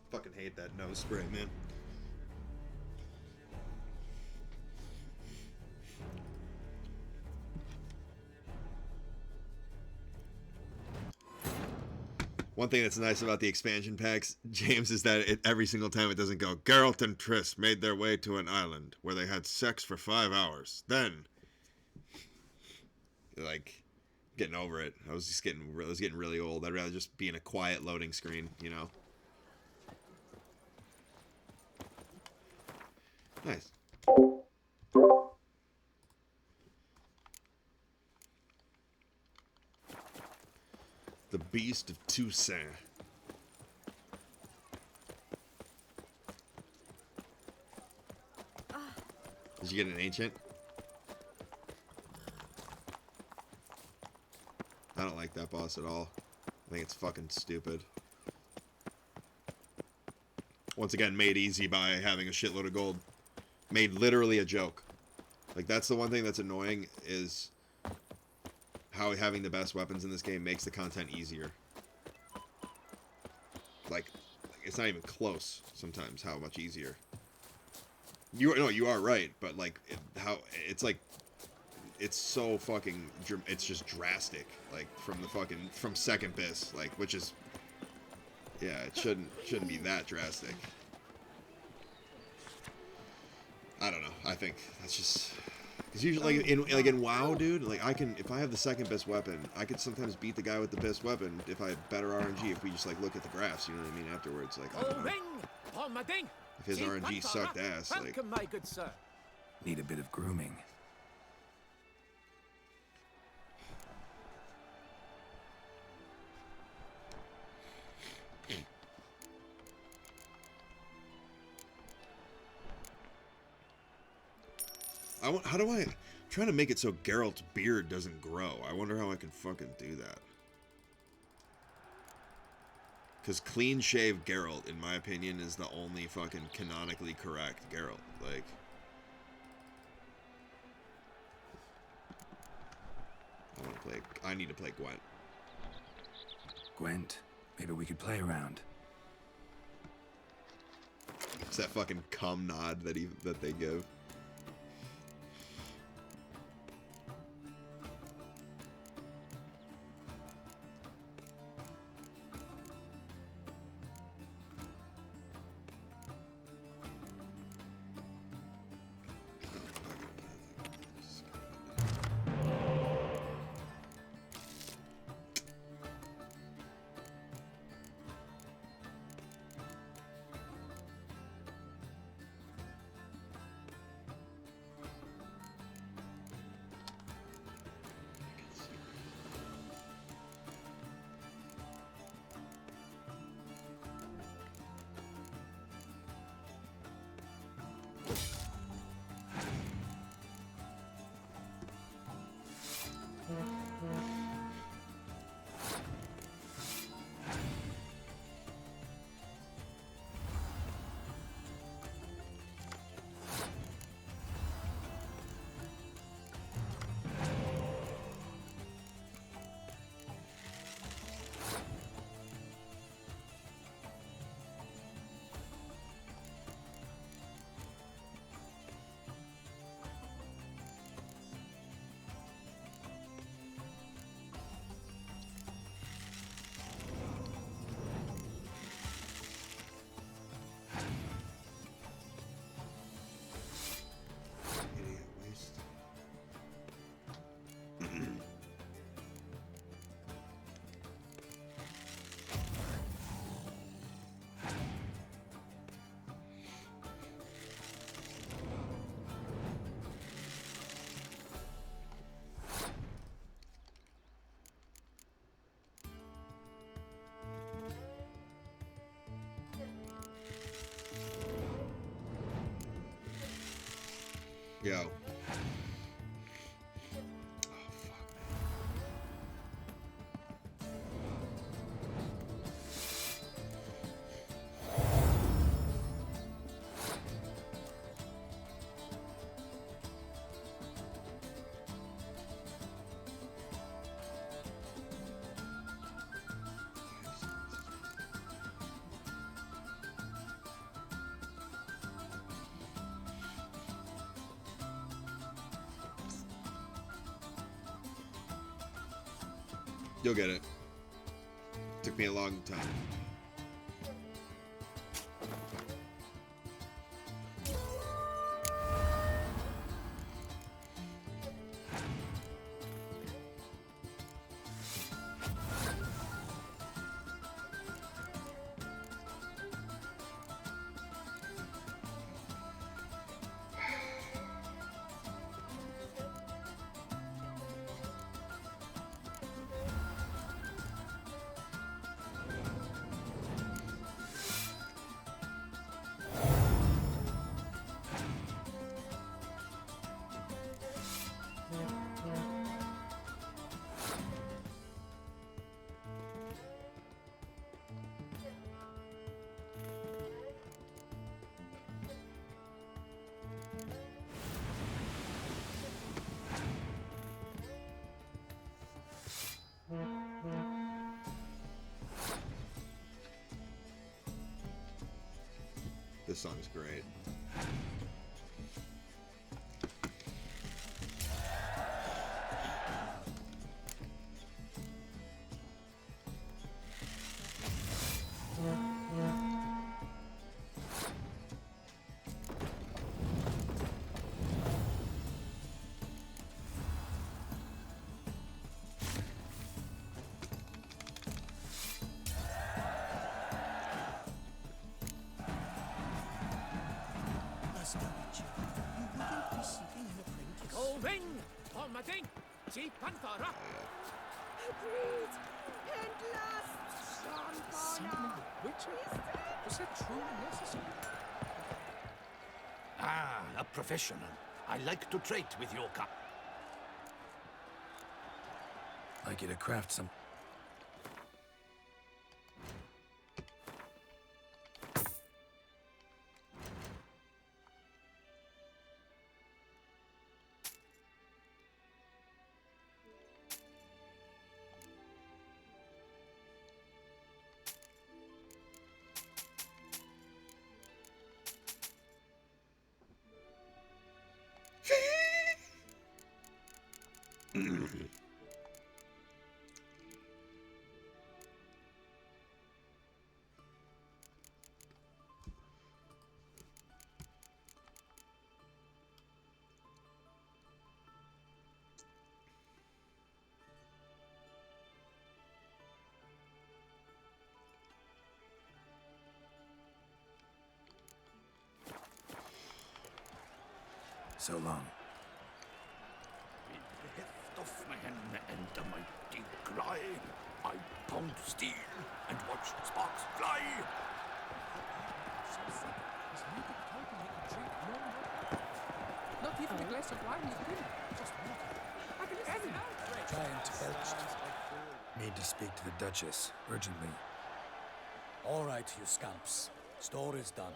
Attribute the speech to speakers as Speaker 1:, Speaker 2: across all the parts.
Speaker 1: Fucking hate that nose spray, man. One thing that's nice about the expansion packs, James, is that every single time it doesn't go, Geralt and Triss made their way to an island where they had sex for 5 hours. Then, like, getting over it. I was getting really old. I'd rather just be in a quiet loading screen, you know. Nice. The Beast of Toussaint. Did you get an ancient? I don't like that boss at all. I think it's fucking stupid. Once again, made easy by having a shitload of gold. Made literally a joke. Like, that's the one thing that's annoying, is how having the best weapons in this game makes the content easier. Like, it's not even close sometimes how much easier. You are right, but like it's so fucking, it's just drastic, like from second bis, like, which is, yeah, it shouldn't be that drastic. I don't know. I think that's just because usually in WoW, dude, like if I have the second best weapon, I could sometimes beat the guy with the best weapon if I had better RNG. If we just like look at the graphs, you know what I mean? Afterwards, like, I don't know. If his RNG sucked ass, like.
Speaker 2: My good sir.
Speaker 3: Need a bit of grooming.
Speaker 1: How do I'm trying to make it so Geralt's beard doesn't grow. I wonder how I can fucking do that. Because clean shaved Geralt, in my opinion, is the only fucking canonically correct Geralt. Like, I need to play Gwent.
Speaker 3: Gwent, maybe we could play around.
Speaker 1: It's that fucking cum nod that they give. Yo. You'll get it. Took me a long time. This song's great.
Speaker 2: Colvin, Tormating, Chief Panthara.
Speaker 4: Agreed. And last, Sean
Speaker 2: Witcher? Was that truly necessary? Ah, a professional. I like to trade with your cup.
Speaker 3: Like you to craft some. So long.
Speaker 2: With the heft of man and a mighty cry, I pound steel and watch sparks fly. Not even a glass of wine is good. Just water. I can have it.
Speaker 5: Giant belched.
Speaker 3: Need to speak to the Duchess urgently.
Speaker 5: All right, you scamps. Store is done.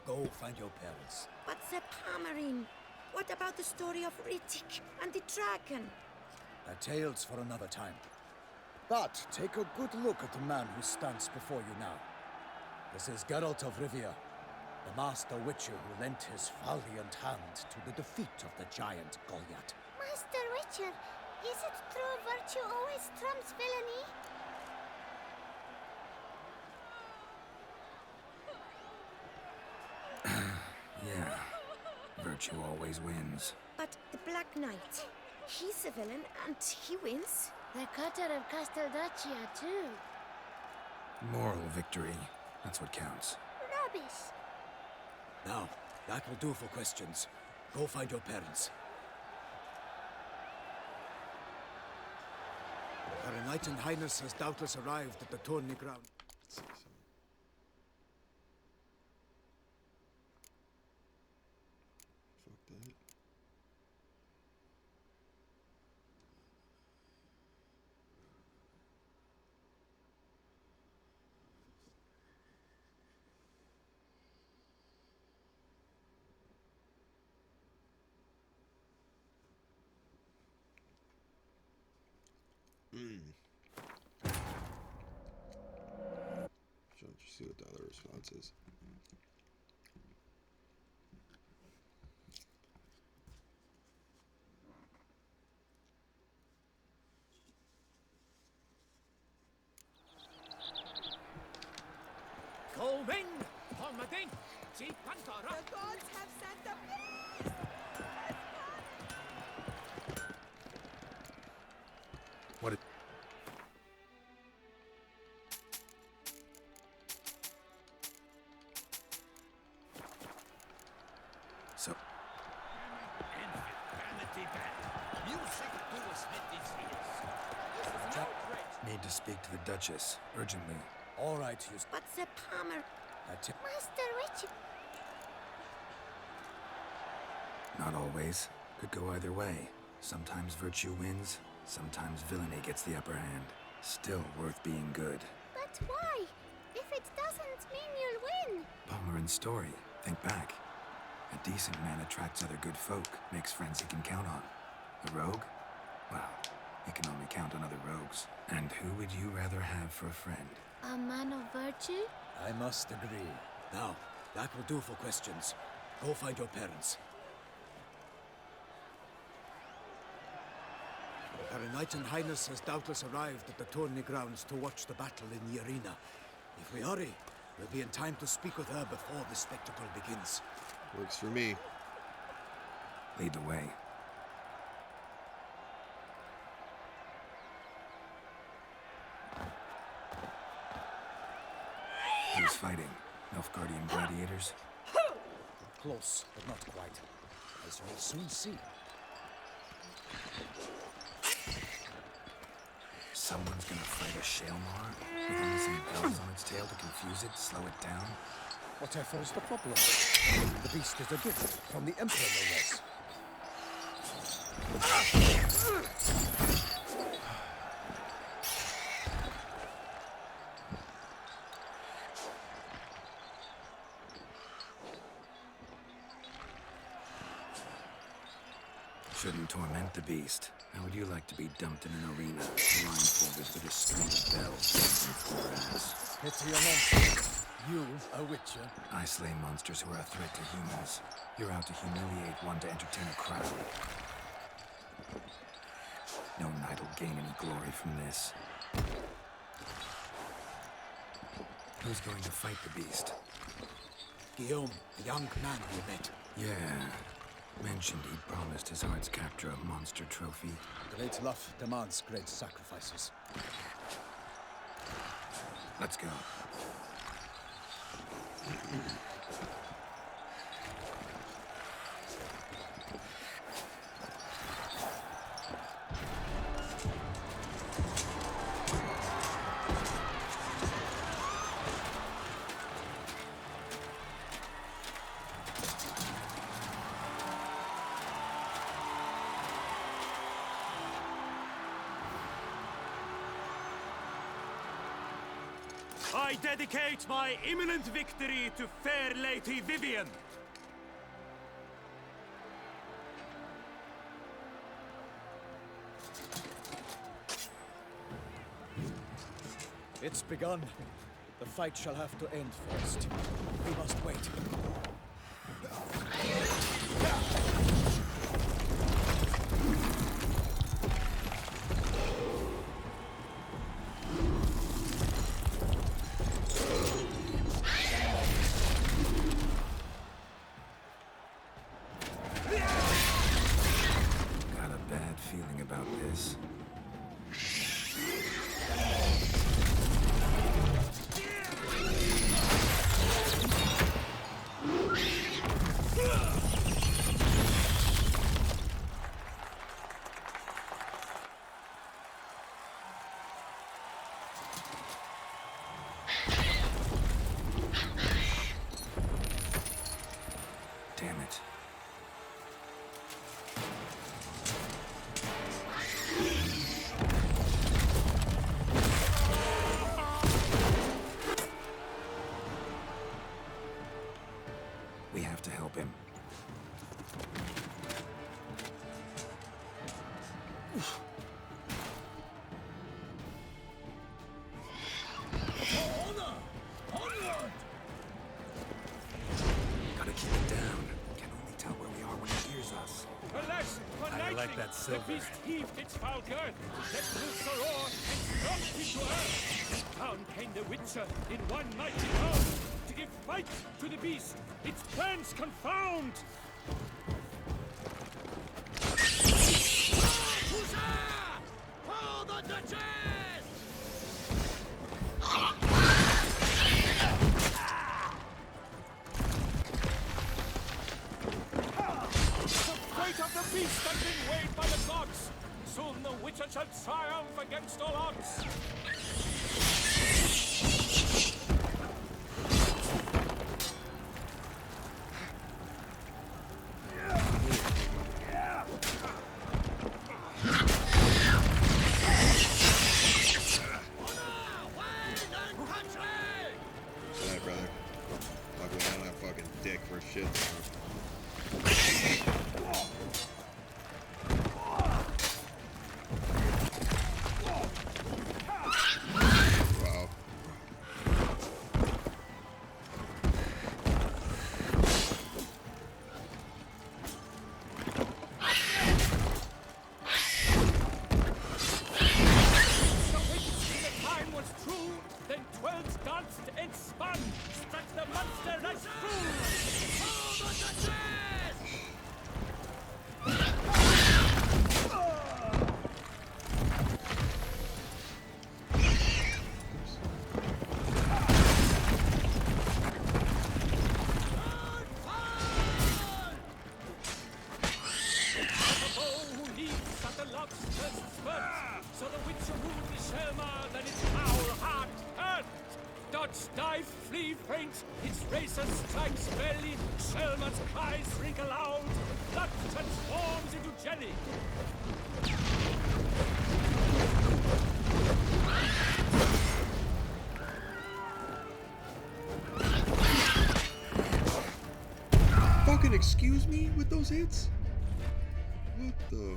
Speaker 5: Go find your parents.
Speaker 4: But the Palmerine. What about the story of Riddick and the dragon?
Speaker 5: They're tales for another time. But take a good look at the man who stands before you now. This is Geralt of Rivia, the master witcher who lent his valiant hand to the defeat of the giant Goliath.
Speaker 6: Master Witcher, is it true virtue always trumps villainy?
Speaker 3: Yeah. Virtue always wins.
Speaker 4: But the Black Knight, he's a villain and he wins.
Speaker 6: The cutter of Casteldaccia, too.
Speaker 3: Moral victory. That's what counts.
Speaker 6: Rubbish.
Speaker 5: Now, that will do for questions. Go find your parents. Her Enlightened Highness has doubtless arrived at the tourney ground.
Speaker 1: Fuck that. Trying to see what the other response is.
Speaker 2: Going, Hormadin, see Pantara.
Speaker 4: The gods have sent a beast!
Speaker 3: What it... So,
Speaker 2: Vanity band. Music to a smithy's ears. This is an outrage.
Speaker 3: need to speak to the Duchess, urgently.
Speaker 5: All right, you...
Speaker 4: But the Palmer...
Speaker 6: Master Richard.
Speaker 3: Not always. Could go either way. Sometimes virtue wins, sometimes villainy gets the upper hand. Still worth being good.
Speaker 6: But why? If it doesn't mean you'll win.
Speaker 3: Palmer and Story, think back. A decent man attracts other good folk, makes friends he can count on. A rogue? Well, he can only count on other rogues. And who would you rather have for a friend?
Speaker 6: A man of virtue?
Speaker 5: I must agree. Now, that will do for questions. Go find your parents. Her Knight Highness has doubtless arrived at the tourney grounds to watch the battle in the arena. If we hurry, we'll be in time to speak with her before the spectacle begins.
Speaker 1: Works for me.
Speaker 3: Lead the way. Who's fighting? Nilfgaardian gladiators?
Speaker 5: Close, but not quite. As you'll soon see.
Speaker 3: Someone's gonna fight a Shaelmar? With only some bells on its tail to confuse it, slow it down?
Speaker 5: Whatever is the problem? The beast is a gift from the Emperor, no less.
Speaker 3: Shouldn't torment the beast. How would you like to be dumped in an arena, blindfolded with a string of bells dancing through your ass?
Speaker 5: Pity a monster. You, a witcher.
Speaker 3: I slay monsters who are a threat to humans. You're out to humiliate one to entertain a crowd. No knight will gain any glory from this. Who's going to fight the beast?
Speaker 5: Guillaume, the young man we met.
Speaker 3: Yeah. Mentioned he'd promised his heart's captor a monster trophy.
Speaker 5: Great love demands great sacrifices.
Speaker 3: Let's go.
Speaker 2: I dedicate my imminent victory to fair Lady Vivian.
Speaker 5: It's begun. The fight shall have to end first. We must wait.
Speaker 3: Got a bad feeling about this. Damn it. We have to help him.
Speaker 5: like that silver.
Speaker 2: The beast heaved its foul girth, let loose a roar, and dropped into earth. Down came the Witcher in one mighty bound, to give fight to the beast, its plans confound. Hold the Duchess! The fate of the beast has been weighed by the gods. Soon the Witcher shall triumph against all odds.
Speaker 1: Good night, brother. Luckily, I don't have fucking dick for shit. Wow.
Speaker 2: The time was true, then 12 danced and spun, struck the monster right through. Hold the Duchess! The bow who leaps at the love's first spurt, so the Witcher wound the Selma, then its foul heart hurt. Dodge, dive, flee, faint, its racer strikes belly, Selma's cries ring aloud, blood transforms into jelly.
Speaker 1: Fucking excuse me with those hits? What the?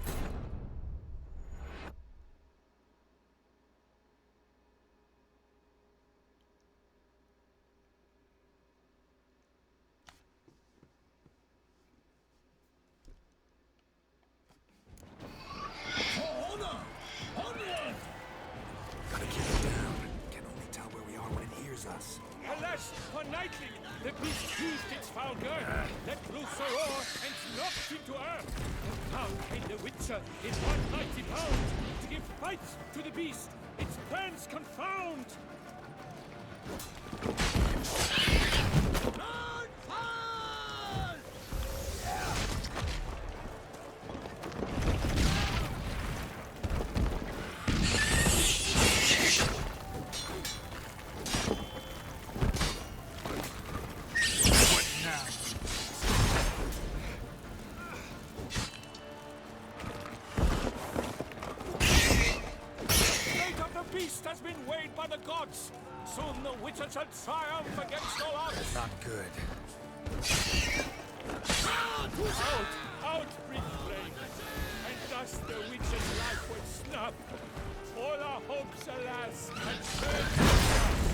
Speaker 3: Gotta keep it down. Can only tell where we are when it hears us.
Speaker 2: Alas, for nightly, the beast heaved its foul girth, let loose a roar, and knocked him to earth. Down came the Witcher in one mighty bound, to give fight to the beast, its plans confound. Lord, fall! Fate of the beast has been weighed by the gods. Soon the Witcher shall triumph against all odds.
Speaker 3: Not good.
Speaker 2: Out, out, breathe flame, and thus the Witcher's life was snuffed. All our hopes, alas, had turned to dust.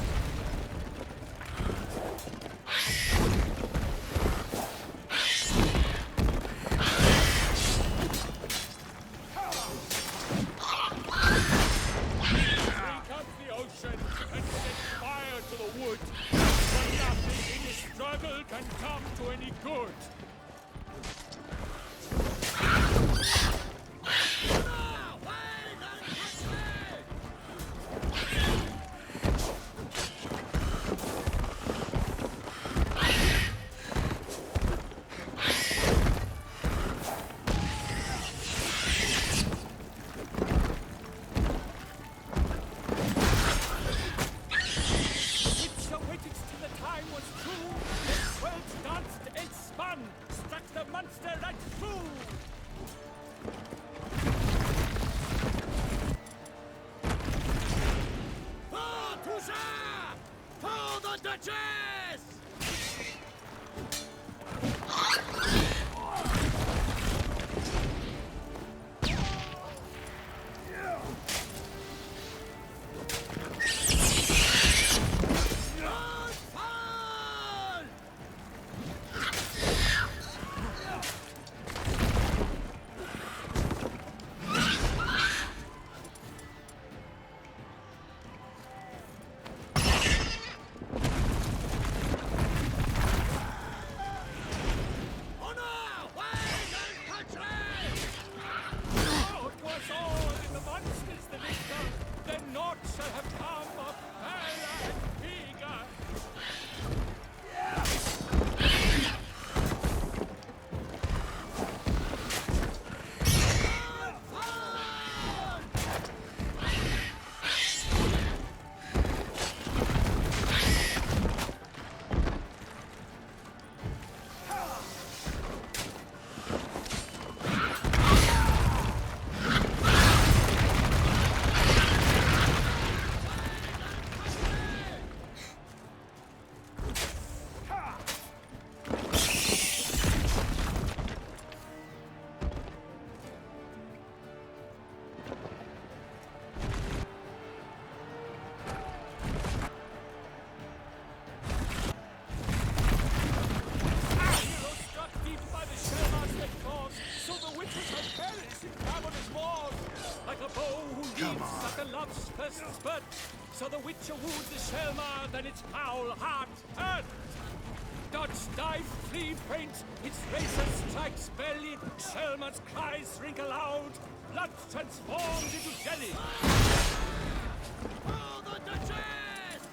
Speaker 2: Drink up the ocean and set fire to the wood. For nothing in this struggle can come to any good. wars. Like a bow who leaps at the love's first spurt, so the Witcher woos the Selma, then its foul heart hurt. Dodge, dive, flee, faint, its racer strikes belly, Selma's cries wrinkle out, blood transformed into jelly. For the Duchess!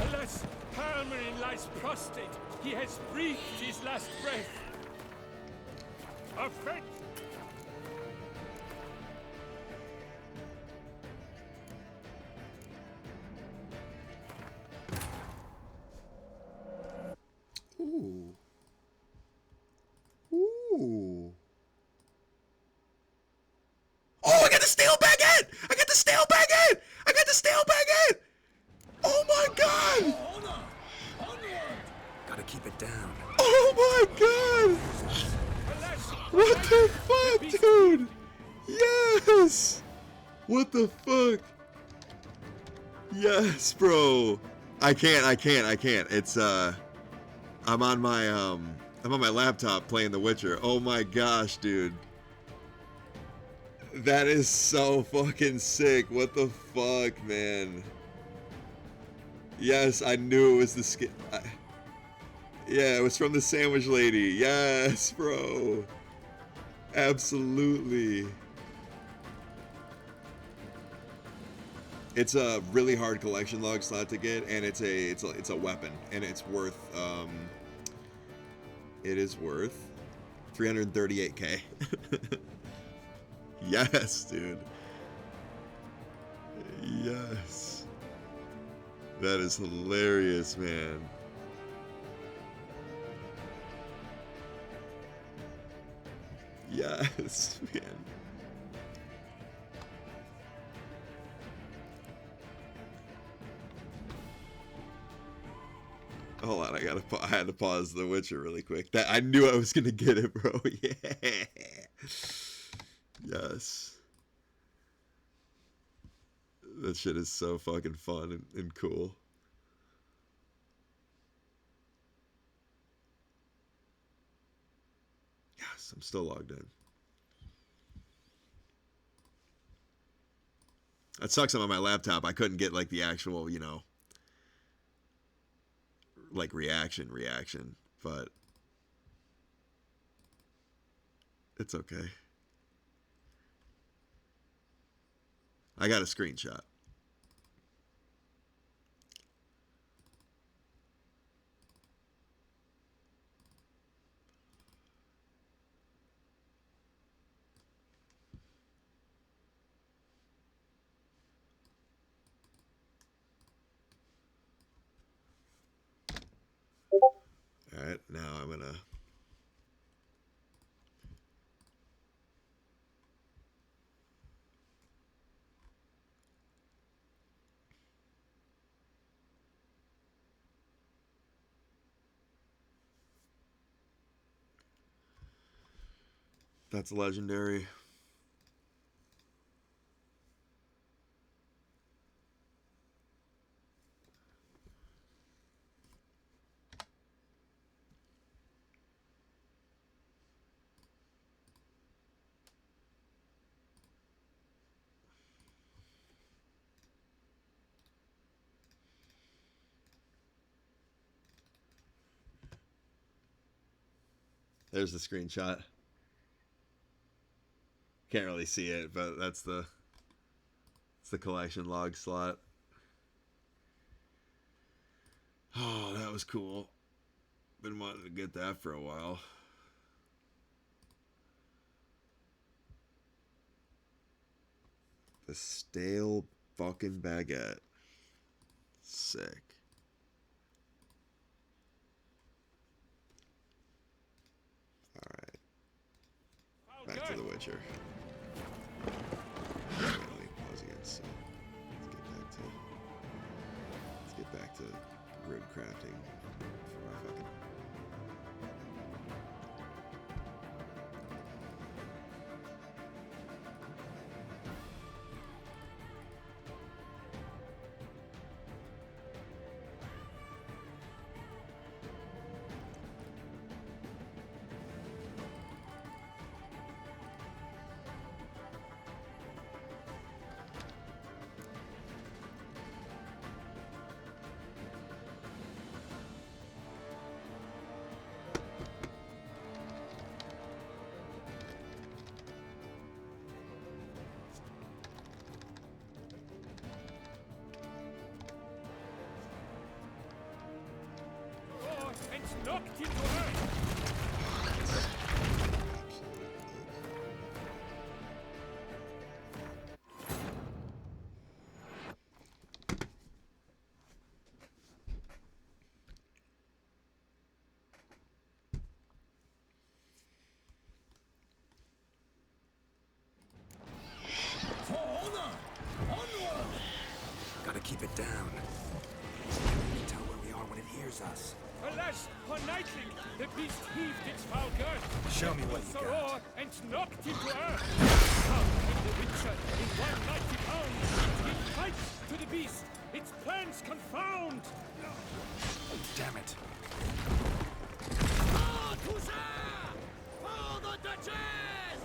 Speaker 2: Alas, Hermelin lies prostrate. He has breathed his last breath. A fate!
Speaker 1: Ooh. Ooh. Oh, I got the steel baguette! I got the steel baguette! I got the steel baguette! Oh my god!
Speaker 3: Gotta keep it down.
Speaker 1: Oh my god! What the fuck, dude? Yes! What the fuck? Yes, bro. I can't. It's I'm on my laptop playing The Witcher. Oh my gosh, dude. That is so fucking sick. What the fuck, man? Yes, I knew it was the skin. Yeah, it was from the Sandwich Lady. Yes, bro. Absolutely. It's a really hard collection log slot to get, and it's a weapon, and it's worth it is worth 338k. Yes, dude. Yes. That is hilarious, man. Yes, man. Hold on, I had to pause The Witcher really quick. That I knew I was gonna get it, bro. Yeah. Yes. That shit is so fucking fun and cool. Yes, I'm still logged in. That sucks. I'm on my laptop. I couldn't get like the actual, you know, like reaction, but it's okay. I got a screenshot. All right, now I'm gonna. That's legendary. There's the screenshot. Can't really see it, but it's the collection log slot. Oh, that was cool. Been wanting to get that for a while. The stale fucking baguette. Sick. back to The Witcher. Wait, pause again. So let's get back to rune crafting before I fucking.
Speaker 2: And knocked him to earth.
Speaker 3: Gotta keep it down. Can we tell where we are when it hears us?
Speaker 2: Alas, for Nightling, the beast heaved its foul girth.
Speaker 3: Show me what you got.
Speaker 2: Soror and knocked him to earth. Out came the Witcher in 190 pounds. He fights to the beast. Its plans confound.
Speaker 3: Damn it.
Speaker 2: Ah, Hussar! For the Duchess!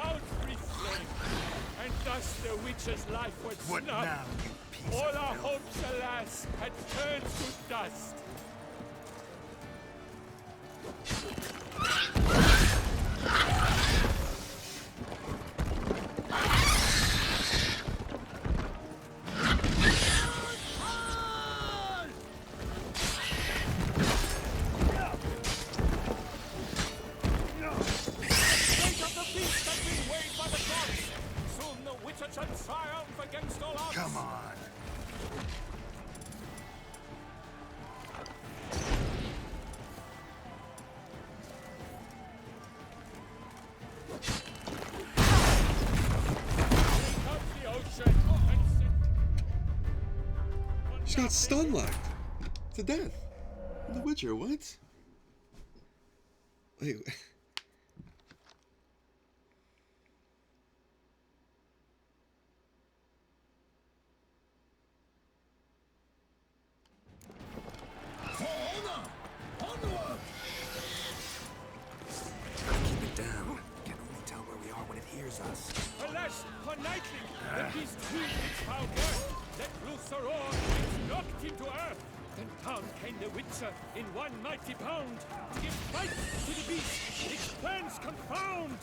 Speaker 2: Out, free flame! And thus the Witcher's life was
Speaker 3: What
Speaker 2: snuffed.
Speaker 3: now, you piece
Speaker 2: All
Speaker 3: of
Speaker 2: our
Speaker 3: filth?
Speaker 2: hopes, alas, had turned to dust. Straight of the beast has been weighed by the gods. Soon the Witcher shall triumph against all odds.
Speaker 3: Come on.
Speaker 2: Up the ocean and set...
Speaker 1: She got stun locked to death. In The Witcher, what? Wait.
Speaker 3: Gotta keep it down. Can only tell where we are when it hears us.
Speaker 2: Alas, for Nightling, the beast heaved its foul girth, let loose a roar, and knocked him to earth. Then down came the Witcher in 190 pound to give fight to the beast. Its plans confound.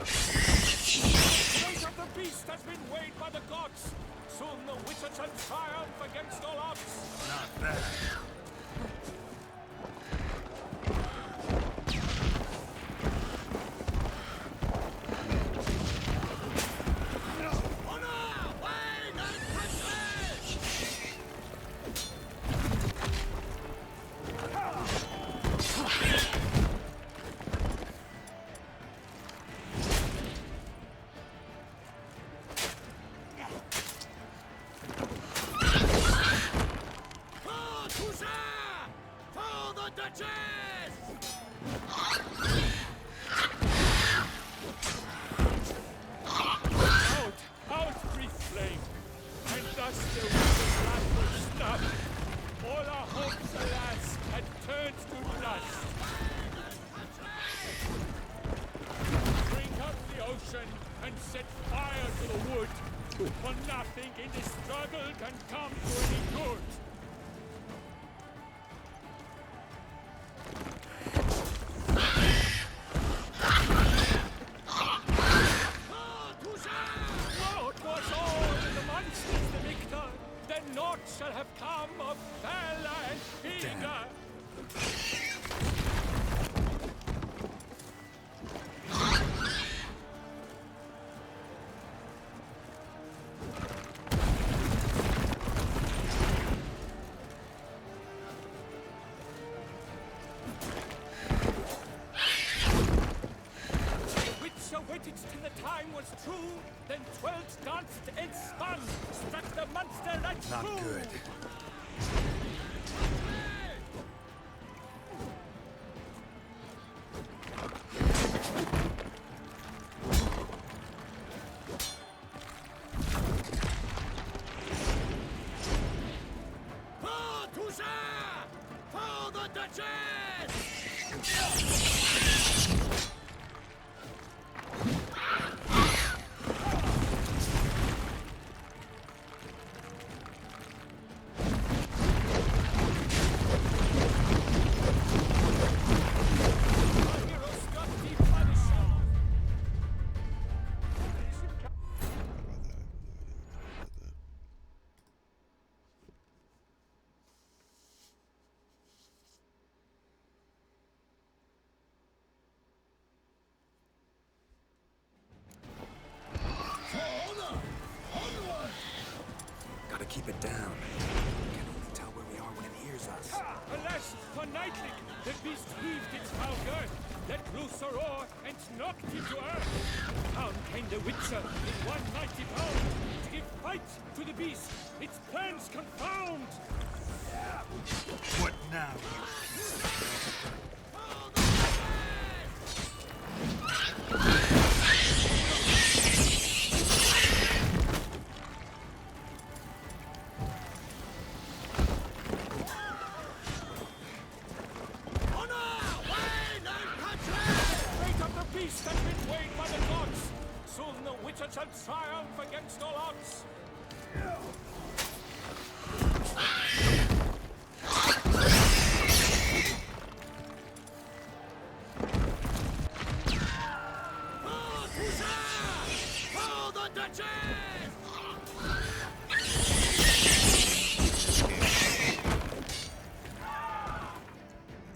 Speaker 2: Fate of the beast has been weighed by the gods. Soon the Witcher shall triumph against all odds.
Speaker 3: Not bad.
Speaker 2: Out, out, free flame! And thus the Witcher's life was snuffed. All our hopes, alas, had turned to dust. Drink up the ocean and set fire to the wood. For nothing in this struggle can come to any good. Lord, time was true, then 12 danced and spun, struck the monster right
Speaker 3: Not
Speaker 2: through.
Speaker 3: good.
Speaker 2: For Toussaint! For the Duchess! Our hero struck deep by the shore.
Speaker 1: How about that? I have no idea about that.
Speaker 3: Gotta keep it down. Can only tell where we are when it hears us.
Speaker 2: Alas, for Nightling, the beast heaved its foul girth, let loose a roar, and knocked it to earth. Down came the Witcher in 190 pound, to give fight to the beast, its plans confound.
Speaker 3: What now?
Speaker 2: Fate of the beast has been weighed by the gods. Soon the Witcher shall triumph against all odds. For the Duchess!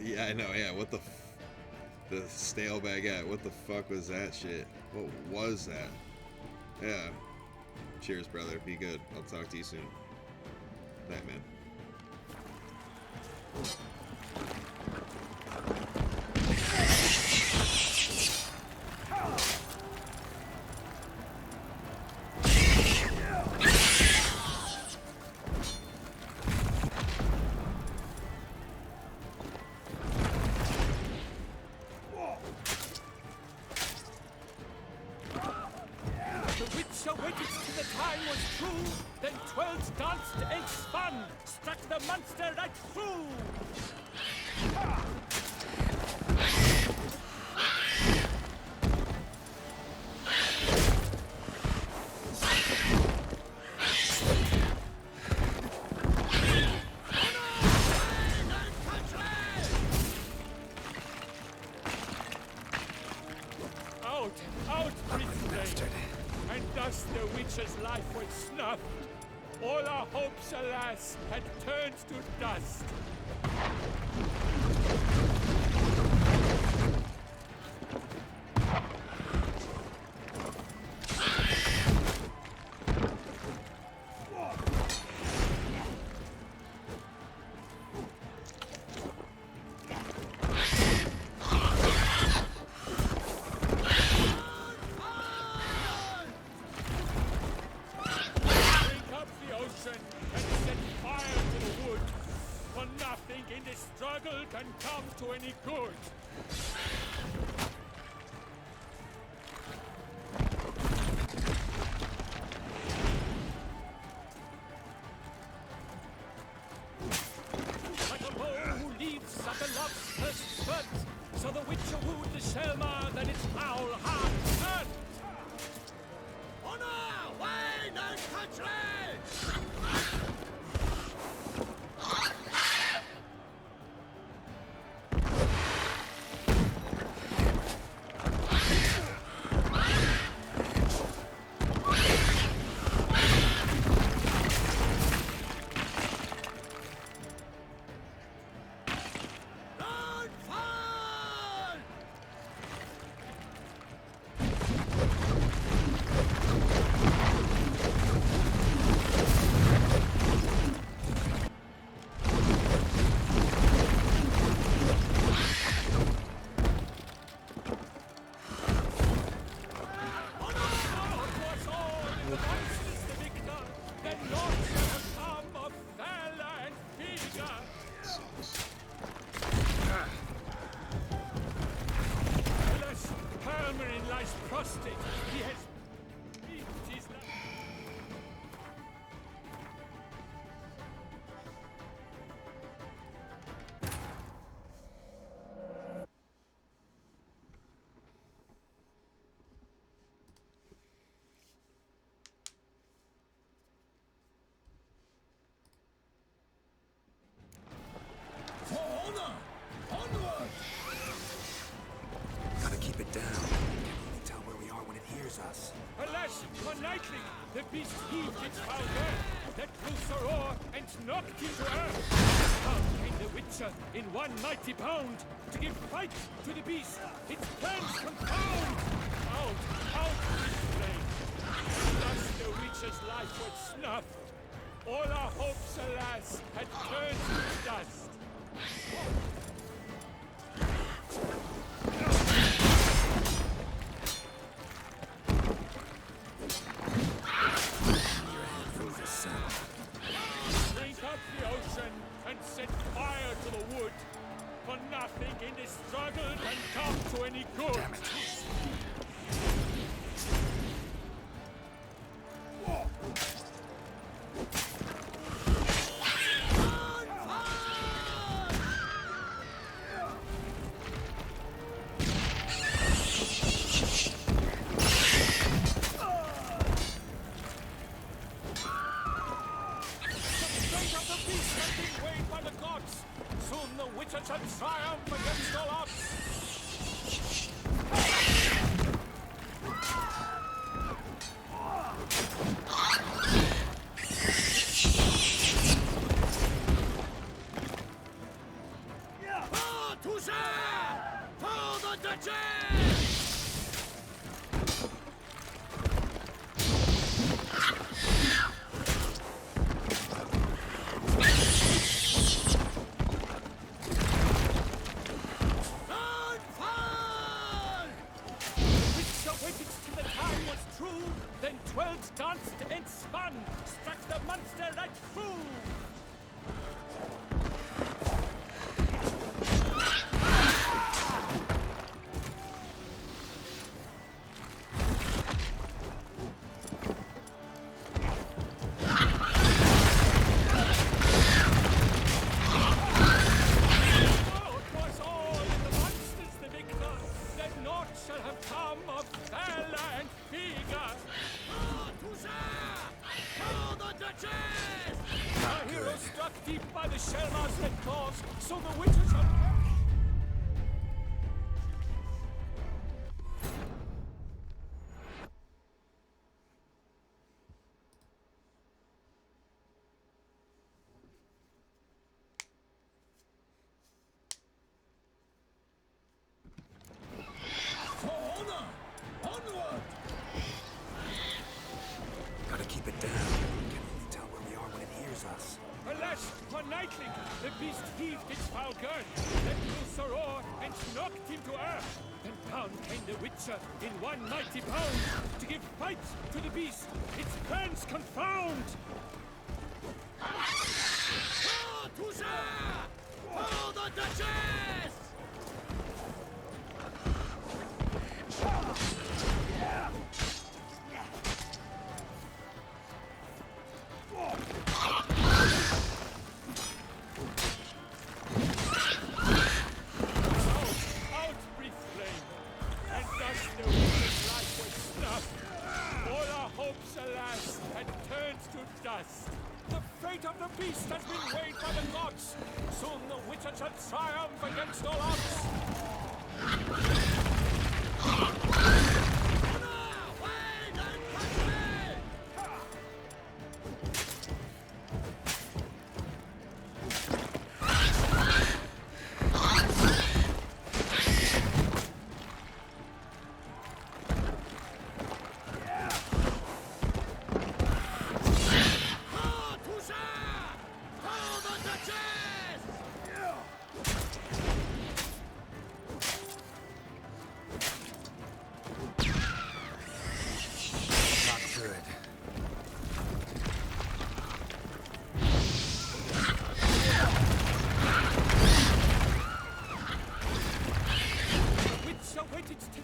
Speaker 1: Yeah, I know. Yeah, what the the stale baguette? What the fuck was that shit? What was that? Yeah. Cheers, brother. Be good. I'll talk to you soon. Night, man.
Speaker 2: The Witcher waited till the time was true, then 12 danced and spun, struck the monster right through. Out, breathed
Speaker 3: Bastard.
Speaker 2: and thus the Witcher's life was snuffed. All our hopes, alas, had turned to dust. Drink up the ocean and set fire to the wood, for nothing in this struggle can come to any good. Like a bow who leaves at the love's first spurt, so the Witcher wooed the Selma, then its foul heart hurt. Honor, wine, and country! Don't fall! Selmarin lies prostrate. He has breathed his last.
Speaker 5: For honor! Onward!
Speaker 3: Gotta keep it down. Can't really tell where we are when it hears us.
Speaker 2: Alas, for Nightling, the beast heaved its foul girth, let loose a roar, and knocked him to earth. Out came the Witcher in one mighty bound, to give fight to the beast, its plans confound. Out his flame. Thus the Witcher's life was snuffed. All our hopes, alas, had turned to dust.
Speaker 3: Your head full of sand.
Speaker 2: Drink up the ocean and set fire to the wood. For nothing in this struggle can come to any good.
Speaker 3: Damn it.
Speaker 2: Soon the Witcher shall triumph against all odds. For the Duchess! Then 12 danced and spun, struck the monster right through. Oh, 'twas all in the monsters the victor, that naught shall have come of valor and vigor. For the Duchess! Our hero struck deep by the Shelmar's red claws, so the Witcher shall perish.
Speaker 5: For honor! Onward!
Speaker 3: Gotta keep it down. Can't really tell where we are when it hears us.
Speaker 2: Alas, for Nightling, the beast heaved its foul girth, let loose a roar, and knocked him to earth. Then down came the Witcher in one mighty bound, to give fight to the beast, its plans confound. For the Duchess! Out breathed flame, and thus the Witcher's life was snuffed. All our hopes, alas, had turned to dust. The fate of the beast has been weighed by the gods. Soon the Witcher shall triumph against all odds. Wait and catch me!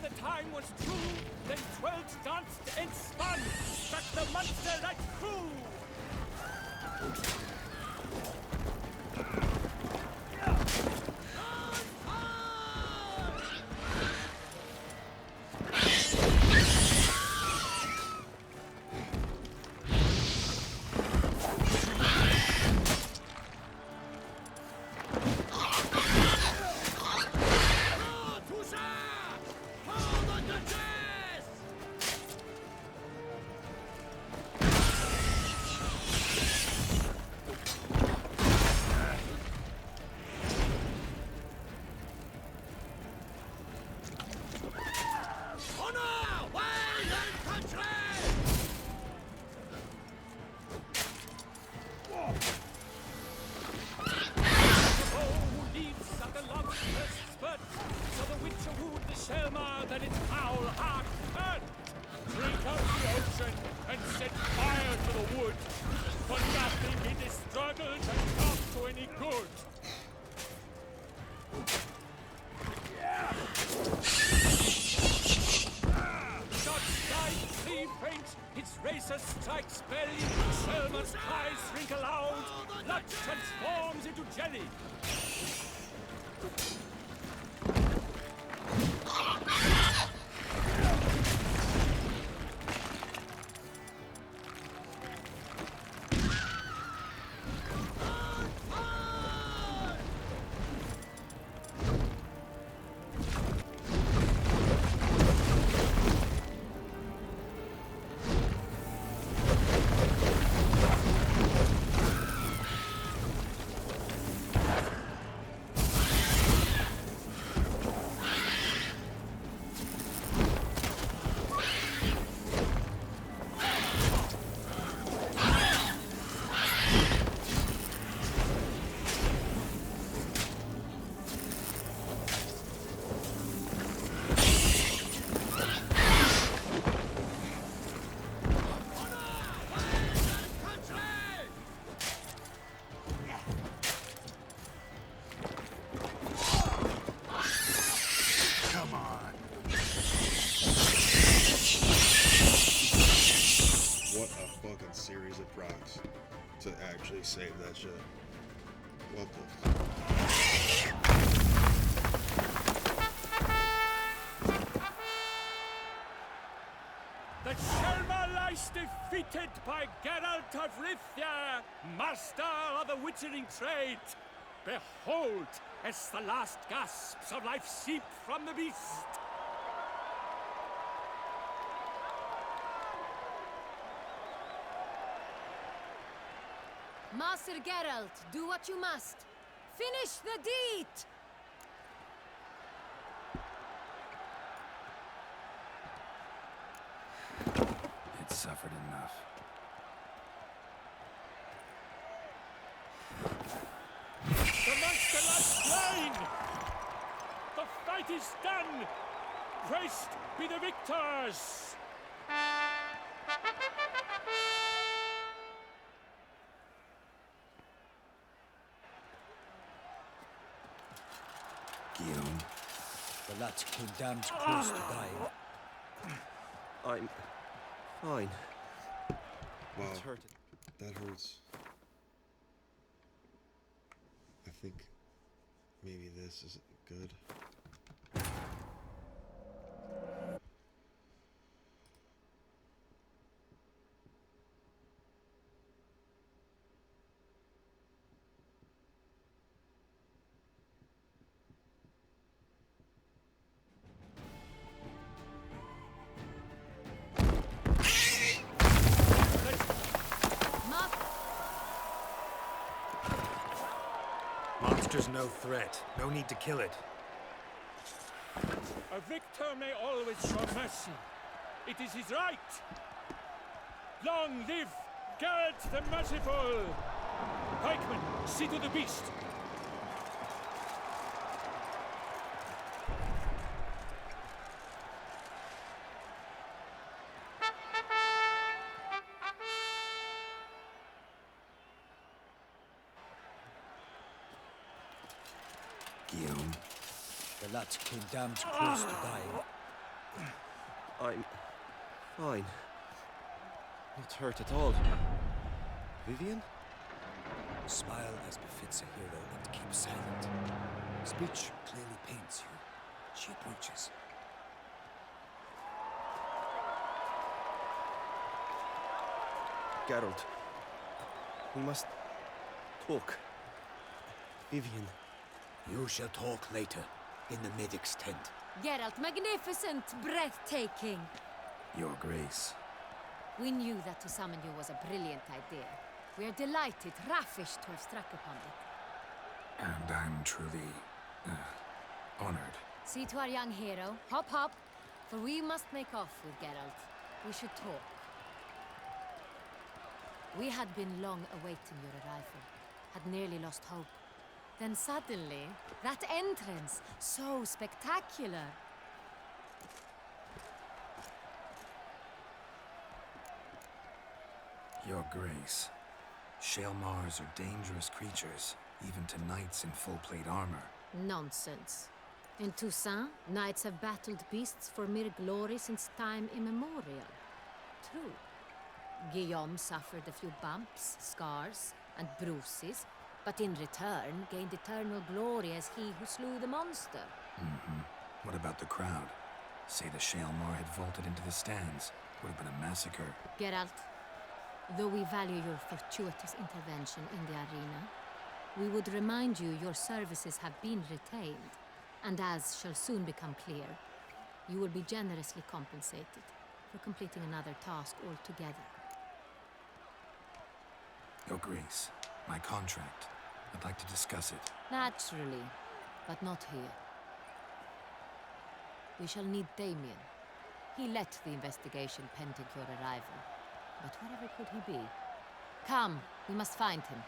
Speaker 2: the time was true, then 12 danced and spun, struck the monster right through. Strikes belly, Selma's eyes wrinkle out, blood transforms into jelly.
Speaker 1: Series of procs to actually save that shit. What the
Speaker 2: The Selma lies defeated by Geralt of Rivia, master of the witchering trade. Behold, as the last gasps of life seep from the beast.
Speaker 7: Master Geralt, do what you must. Finish the deed!
Speaker 3: It suffered enough.
Speaker 2: The monster lies slain! The fight is done! Praised be the victors!
Speaker 3: Guillaume.
Speaker 5: The lad came damned close to dying.
Speaker 8: I'm fine.
Speaker 1: Wow,
Speaker 8: It's hurt.
Speaker 1: that hurts. I think maybe this isn't good.
Speaker 3: Monster's no threat. No need to kill it.
Speaker 2: A victor may always show mercy. It is his right. Long live Geralt the Merciful! Pikeman, see to the beast.
Speaker 3: Guillaume.
Speaker 5: The lad came damned close to dying.
Speaker 8: I'm fine. Not hurt at all. Vivian?
Speaker 5: Smile as befits a hero and keep silent. Speech clearly paints you. She approaches.
Speaker 8: Geralt. We must talk. Vivian.
Speaker 5: You shall talk later, in the medic's tent.
Speaker 7: Geralt, magnificent, breathtaking.
Speaker 3: Your Grace.
Speaker 7: We knew that to summon you was a brilliant idea. We are delighted, ravished to have struck upon it.
Speaker 3: And I'm truly, honored.
Speaker 7: See to our young hero. Hop, hop. For we must make off with Geralt. We should talk. We had been long awaiting your arrival. Had nearly lost hope. Then suddenly, that entrance, so spectacular.
Speaker 3: Your Grace. Shaelmars are dangerous creatures, even to knights in full-plate armor.
Speaker 7: Nonsense. In Toussaint, knights have battled beasts for mere glory since time immemorial. True. Guillaume suffered a few bumps, scars, and bruises, but in return gained eternal glory as he who slew the monster.
Speaker 3: What about the crowd? Say the Shaelmar had vaulted into the stands. Would have been a massacre.
Speaker 7: Geralt, though we value your fortuitous intervention in the arena, we would remind you your services have been retained, and as shall soon become clear, you will be generously compensated for completing another task altogether.
Speaker 3: Your Grace, my contract. I'd like to discuss it.
Speaker 7: Naturally, but not here. We shall need Damien. He led the investigation pending your arrival. But wherever could he be? Come, we must find him.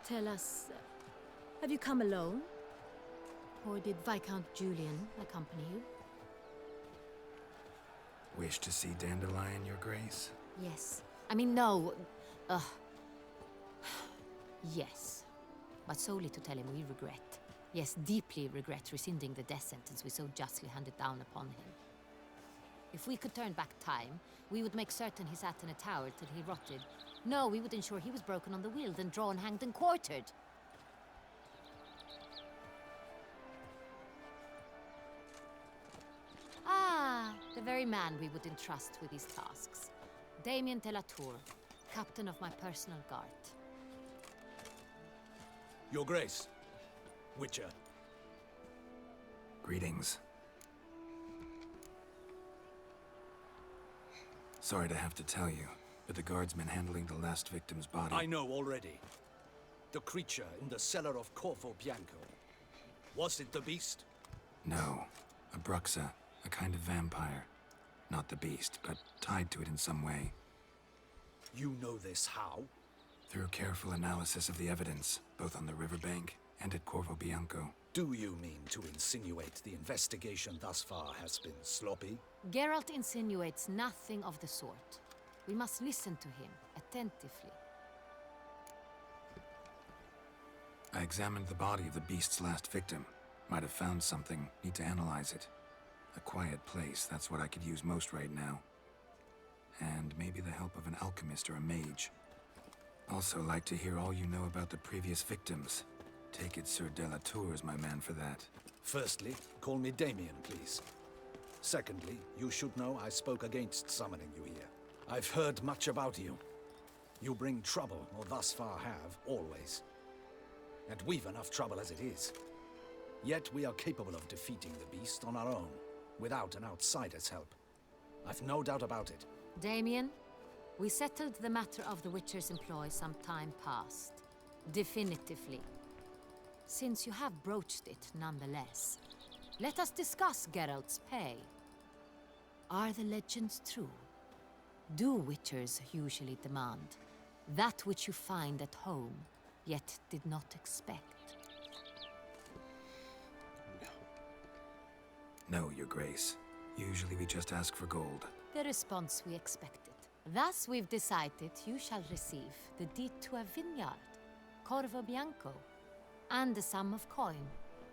Speaker 7: Tell us, have you come alone? Or did Viscount Julian accompany you?
Speaker 3: Wish to see Dandelion, Your Grace?
Speaker 7: Yes. I mean, no. Yes. But solely to tell him we regret. Yes, deeply regret rescinding the death sentence we so justly handed down upon him. If we could turn back time, we would make certain he sat in a tower till he rotted. No, we would ensure he was broken on the wheel, then drawn, hanged, and quartered. Ah, the very man we would entrust with these tasks. Damien de la Tour, captain of my personal guard.
Speaker 5: Your Grace. Witcher.
Speaker 3: Greetings. Sorry to have to tell you, but the guardsmen handling the last victim's body...
Speaker 5: I know already. The creature in the cellar of Corvo Bianco. Was it the beast?
Speaker 3: No. A Bruxa. A kind of vampire. Not the beast, but tied to it in some way.
Speaker 5: You know this how?
Speaker 3: Through careful analysis of the evidence, both on the riverbank and at Corvo Bianco.
Speaker 5: Do you mean to insinuate the investigation thus far has been sloppy?
Speaker 7: Geralt insinuates nothing of the sort. We must listen to him attentively.
Speaker 3: I examined the body of the beast's last victim. Might have found something. Need to analyze it. A quiet place, that's what I could use most right now. And maybe the help of an alchemist or a mage. Also like to hear all you know about the previous victims. Take it Sir de la Tour is my man for that.
Speaker 5: Firstly, call me Damien, please. Secondly, you should know I spoke against summoning you here. I've heard much about you. You bring trouble, or thus far have, always. And we've enough trouble as it is. Yet we are capable of defeating the beast on our own, without an outsider's help. I've no doubt about it.
Speaker 7: Damien, we settled the matter of the Witcher's employ some time past. Definitively. Since you have broached it nonetheless, let us discuss Geralt's pay. Are the legends true? Do Witchers usually demand that which you find at home, yet did not expect?
Speaker 3: No, Your Grace. Usually we just ask for gold.
Speaker 7: The response we expected. Thus we've decided you shall receive the deed to a vineyard, Corvo Bianco, and a sum of coin.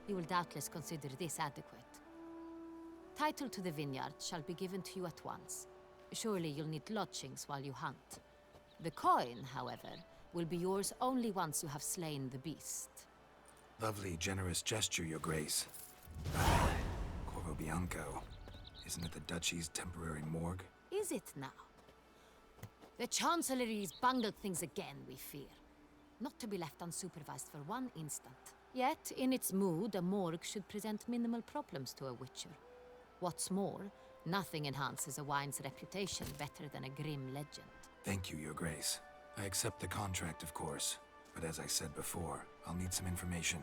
Speaker 7: You will doubtless consider this adequate. Title to the vineyard shall be given to you at once. Surely you'll need lodgings while you hunt. The coin, however, will be yours only once you have slain the beast.
Speaker 3: Lovely, generous gesture, Your Grace. Corvo Bianco. Isn't it the Duchy's temporary morgue?
Speaker 7: Is it now? The Chancellery's bungled things again, we fear. Not to be left unsupervised for one instant. Yet, in its mood, a morgue should present minimal problems to a witcher. What's more, nothing enhances a wine's reputation better than a grim legend.
Speaker 3: Thank you, Your Grace. I accept the contract, of course. But as I said before, I'll need some information.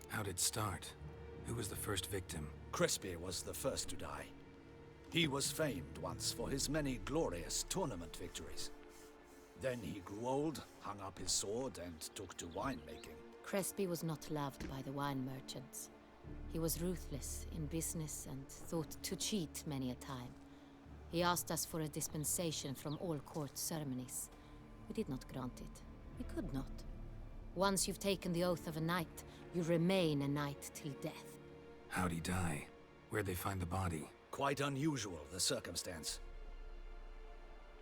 Speaker 3: How'd it start? Who was the first victim?
Speaker 5: Crespi was the first to die. He was famed once for his many glorious tournament victories. Then he grew old, hung up his sword, and took to winemaking.
Speaker 7: Crespi was not loved by the wine merchants. He was ruthless in business and thought to cheat many a time. He asked us for a dispensation from all court ceremonies. We did not grant it. We could not. Once you've taken the oath of a knight, you remain a knight till death.
Speaker 3: How'd he die? Where'd they find the body?
Speaker 5: Quite unusual, the circumstance.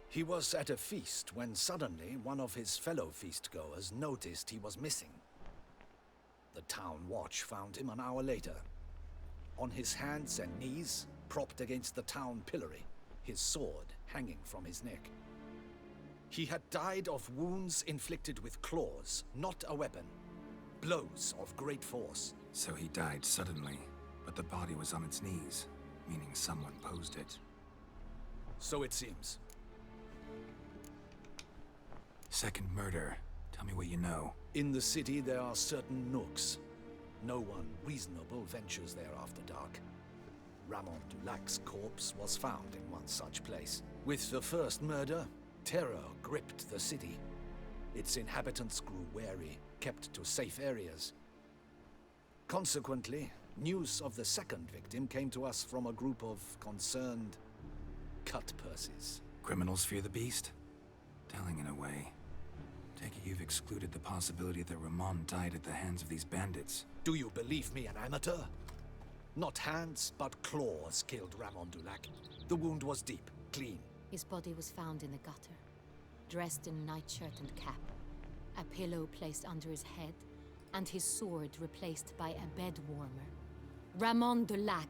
Speaker 5: He was at a feast when suddenly one of his fellow feastgoers noticed he was missing. The town watch found him an hour later. On his hands and knees, propped against the town pillory, his sword hanging from his neck. He had died of wounds inflicted with claws, not a weapon. Blows of great force.
Speaker 3: So he died suddenly, but the body was on its knees, meaning someone posed it.
Speaker 5: So it seems.
Speaker 3: Second murder. Tell me what you know.
Speaker 5: In the city there are certain nooks. No one reasonable ventures there after dark. Ramon Dulac's corpse was found in one such place. With the first murder, terror gripped the city. Its inhabitants grew wary, kept to safe areas. Consequently, news of the second victim came to us from a group of concerned cut-purses.
Speaker 3: Criminals fear the beast? Telling in a way. Take it you've excluded the possibility that Ramon died at the hands of these bandits.
Speaker 5: Do you believe me an amateur? Not hands, but claws killed Ramon Dulac. The wound was deep, clean.
Speaker 7: His body was found in the gutter, dressed in nightshirt and cap, a pillow placed under his head, and his sword replaced by a bed warmer. Ramon Dulac,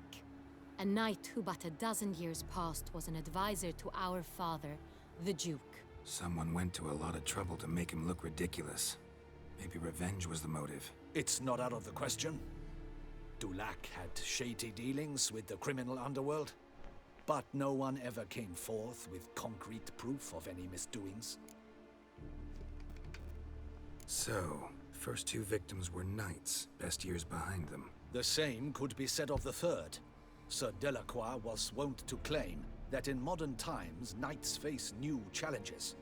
Speaker 7: a knight who but a dozen years past was an advisor to our father, the Duke.
Speaker 3: Someone went to a lot of trouble to make him look ridiculous. Maybe revenge was the motive.
Speaker 5: It's not out of the question. Dulac had shady dealings with the criminal underworld, but no one ever came forth with concrete proof of any misdoings.
Speaker 3: So, first two victims were knights, best years behind them.
Speaker 5: The same could be said of the third. Sir Delacroix was wont to claim that in modern times, knights face new challenges.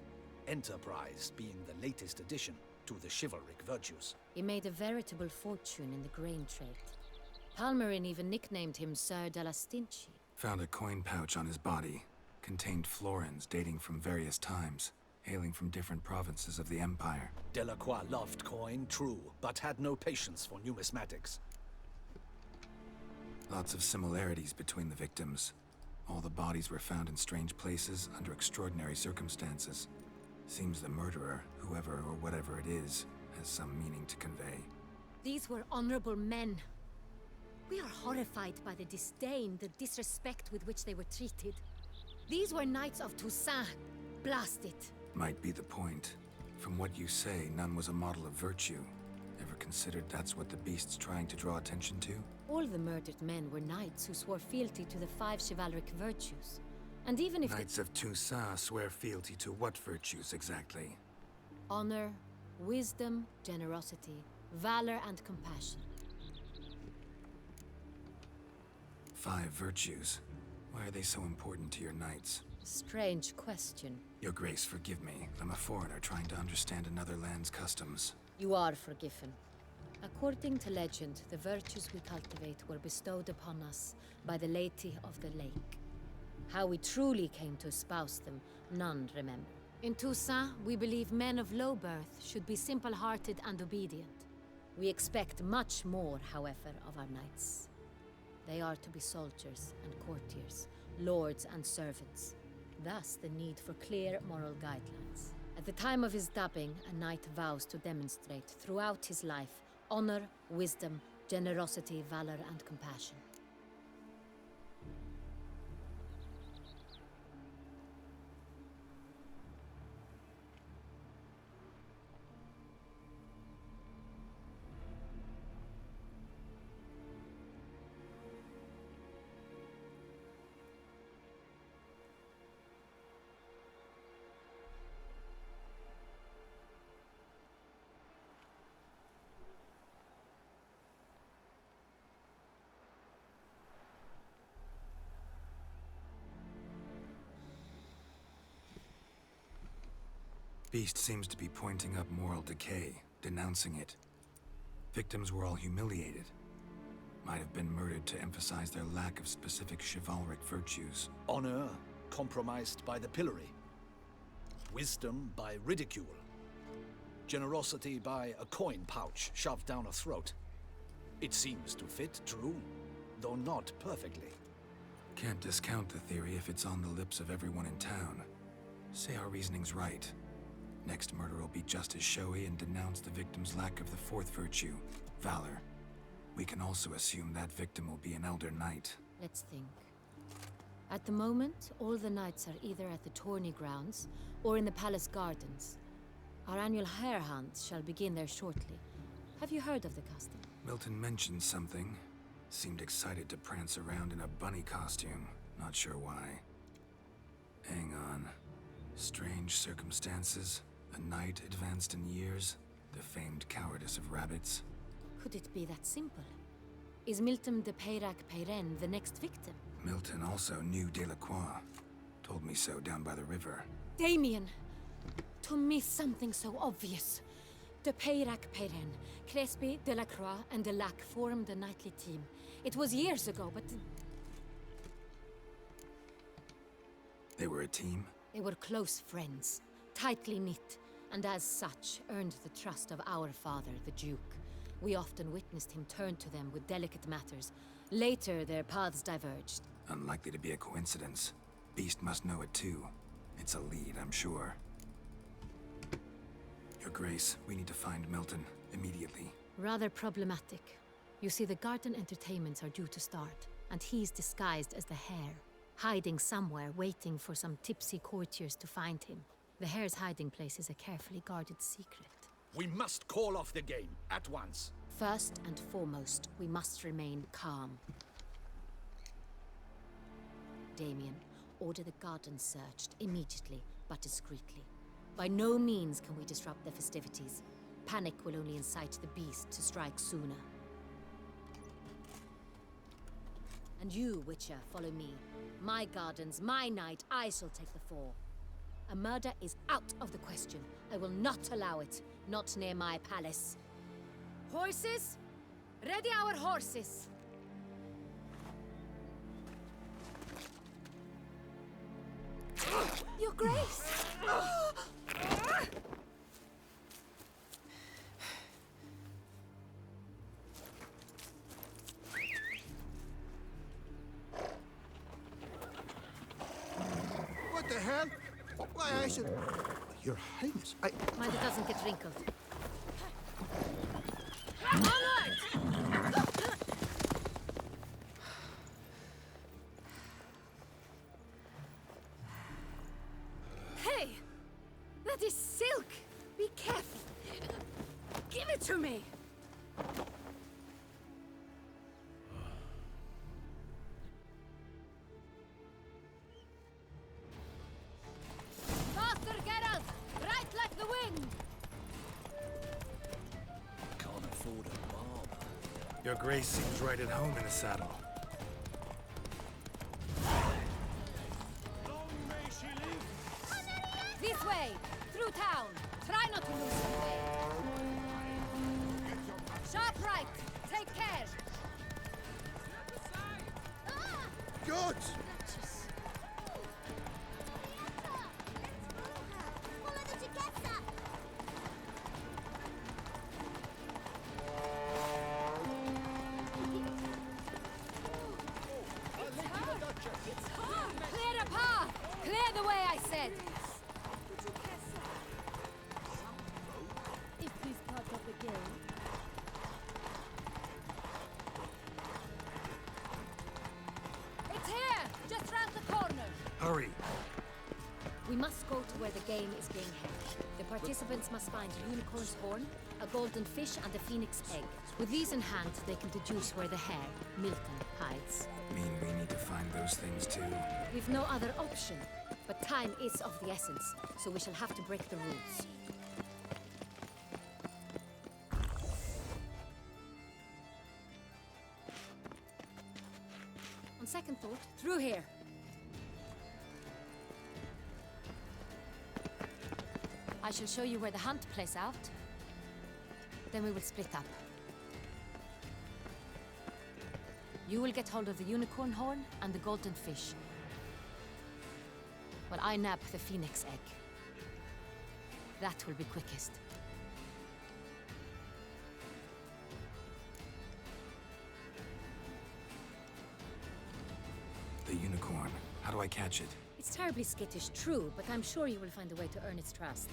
Speaker 5: Enterprise being the latest addition to the chivalric virtues.
Speaker 7: He made a veritable fortune in the grain trade. Palmerin even nicknamed him Sir de la Stinchi.
Speaker 3: Found a coin pouch on his body. Contained florins dating from various times, hailing from different provinces of the Empire.
Speaker 5: Delacroix loved coin, true, but had no patience for numismatics.
Speaker 3: Lots of similarities between the victims. All the bodies were found in strange places under extraordinary circumstances. Seems the murderer, whoever or whatever it is, has some meaning to convey.
Speaker 7: These were honorable men. We are horrified by the disdain, the disrespect with which they were treated. These were knights of Toussaint. Blast it.
Speaker 3: Might be the point. From what you say, none was a model of virtue. Ever considered that's what the beast's trying to draw attention to?
Speaker 7: All the murdered men were knights who swore fealty to the 5 chivalric virtues. And even if
Speaker 3: Knights of Toussaint swear fealty to what virtues exactly?
Speaker 7: honor, wisdom, generosity, valor, and compassion.
Speaker 3: 5 virtues. Why are they so important to your knights?
Speaker 7: Strange question.
Speaker 3: Your Grace, forgive me. I'm a foreigner trying to understand another land's customs.
Speaker 7: You are forgiven. According to legend, the virtues we cultivate were bestowed upon us by the Lady of the Lake. How we truly came to espouse them, none remember. In Toussaint, we believe men of low birth should be simple-hearted and obedient. We expect much more, however, of our knights. They are to be soldiers and courtiers, lords and servants. Thus, the need for clear moral guidelines. At the time of his dubbing, a knight vows to demonstrate throughout his life honor, wisdom, generosity, valor, and compassion.
Speaker 3: Beast seems to be pointing up moral decay, denouncing it. Victims were all humiliated. Might have been murdered to emphasize their lack of specific chivalric virtues.
Speaker 5: Honor compromised by the pillory. Wisdom by ridicule. Generosity by a coin pouch shoved down a throat. It seems to fit true, though not perfectly.
Speaker 3: Can't discount the theory if it's on the lips of everyone in town. Say our reasoning's right. Next murder will be just as showy and denounce the victim's lack of the 4th virtue, valor. We can also assume that victim will be an elder knight.
Speaker 7: Let's think. At the moment, all the knights are either at the tourney grounds or in the palace gardens. Our annual hare hunt shall begin there shortly. Have you heard of the custom?
Speaker 3: Milton mentioned something. Seemed excited to prance around in a bunny costume. Not sure why. Hang on. Strange circumstances. A knight advanced in years. The famed cowardice of rabbits.
Speaker 7: Could it be that simple? Is Milton de Peyrac-Peyren the next victim?
Speaker 3: Milton also knew Delacroix. Told me so down by the river.
Speaker 7: Damien! To miss something so obvious. De Peyrac-Peyren, Crespi, Delacroix, and Delac formed a knightly team. It was years ago, but
Speaker 3: They were a team?
Speaker 7: they were close friends, tightly knit, and as such earned the trust of our father, the Duke. We often witnessed him turn to them with delicate matters. Later, their paths diverged.
Speaker 3: Unlikely to be a coincidence. Beast must know it too. It's a lead, I'm sure. Your Grace, we need to find Milton, immediately.
Speaker 7: Rather problematic. You see, the garden entertainments are due to start, and he's disguised as the hare, hiding somewhere, waiting for some tipsy courtiers to find him. The hare's hiding place is a carefully guarded secret.
Speaker 5: We must call off the game, at once.
Speaker 7: First and foremost, we must remain calm. Damien, order the garden searched immediately, but discreetly. By no means can we disrupt the festivities. Panic will only incite the beast to strike sooner. And you, Witcher, follow me. My gardens, my night, I shall take the fall. A murder is out of the question. I will not allow it. Not near my palace. Horses? Ready our horses! Your Grace!
Speaker 9: What the hell? Why, I should... Your Highness, I...
Speaker 7: Mind it doesn't get wrinkled. Onward! Hey! That is silk! Be careful! Give it to me! Faster, Geralt! Right like the wind!
Speaker 5: Can't afford a barber.
Speaker 3: Your Grace seems right at home in the saddle.
Speaker 7: This way! Through town! Try not to lose the way! Sharp right! Take care!
Speaker 9: God!
Speaker 6: Follow the Chiketsa!
Speaker 7: It's hard! Clear a path! Clear the way, I said!
Speaker 6: If he's part of the game.
Speaker 7: It's here! Just round the corner!
Speaker 3: Hurry!
Speaker 7: We must go to where the game is being held. The participants must find a unicorn's horn, a golden fish, and a phoenix egg. With these in hand, they can deduce where the hare, Milton, hides.
Speaker 3: Mean we need to find those things too?
Speaker 7: We've no other option. But time is of the essence, so we shall have to break the rules. On second thought, through here. I shall show you where the hunt plays out. Then we will split up. You will get hold of the unicorn horn and the golden fish, while I nab the phoenix egg. That will be quickest.
Speaker 3: The unicorn. How do I catch it?
Speaker 7: It's terribly skittish, true, but I'm sure you will find a way to earn its trust.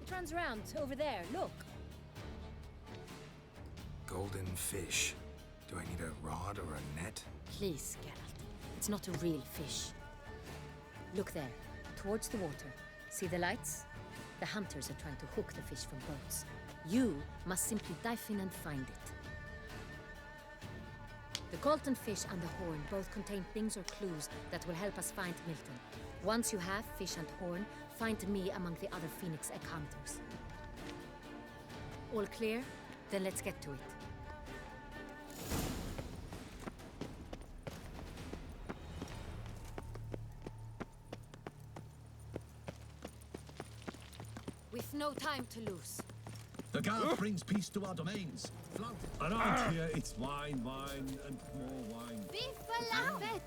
Speaker 7: It runs around over there, look.
Speaker 3: Golden fish. Do I need a rod or a net?
Speaker 7: Please, Geralt. It's not a real fish. Look there, towards the water. See the lights? The hunters are trying to hook the fish from boats. You must simply dive in and find it. The golden fish and the horn both contain things or clues that will help us find Milton. Once you have fish and horn, find me among the other phoenix egg hunters. All clear? Then let's get to it. We've no time to lose.
Speaker 10: The guard brings peace to our domains. Flout it. Around here, it's wine, wine, and more wine.
Speaker 6: Beef falafel!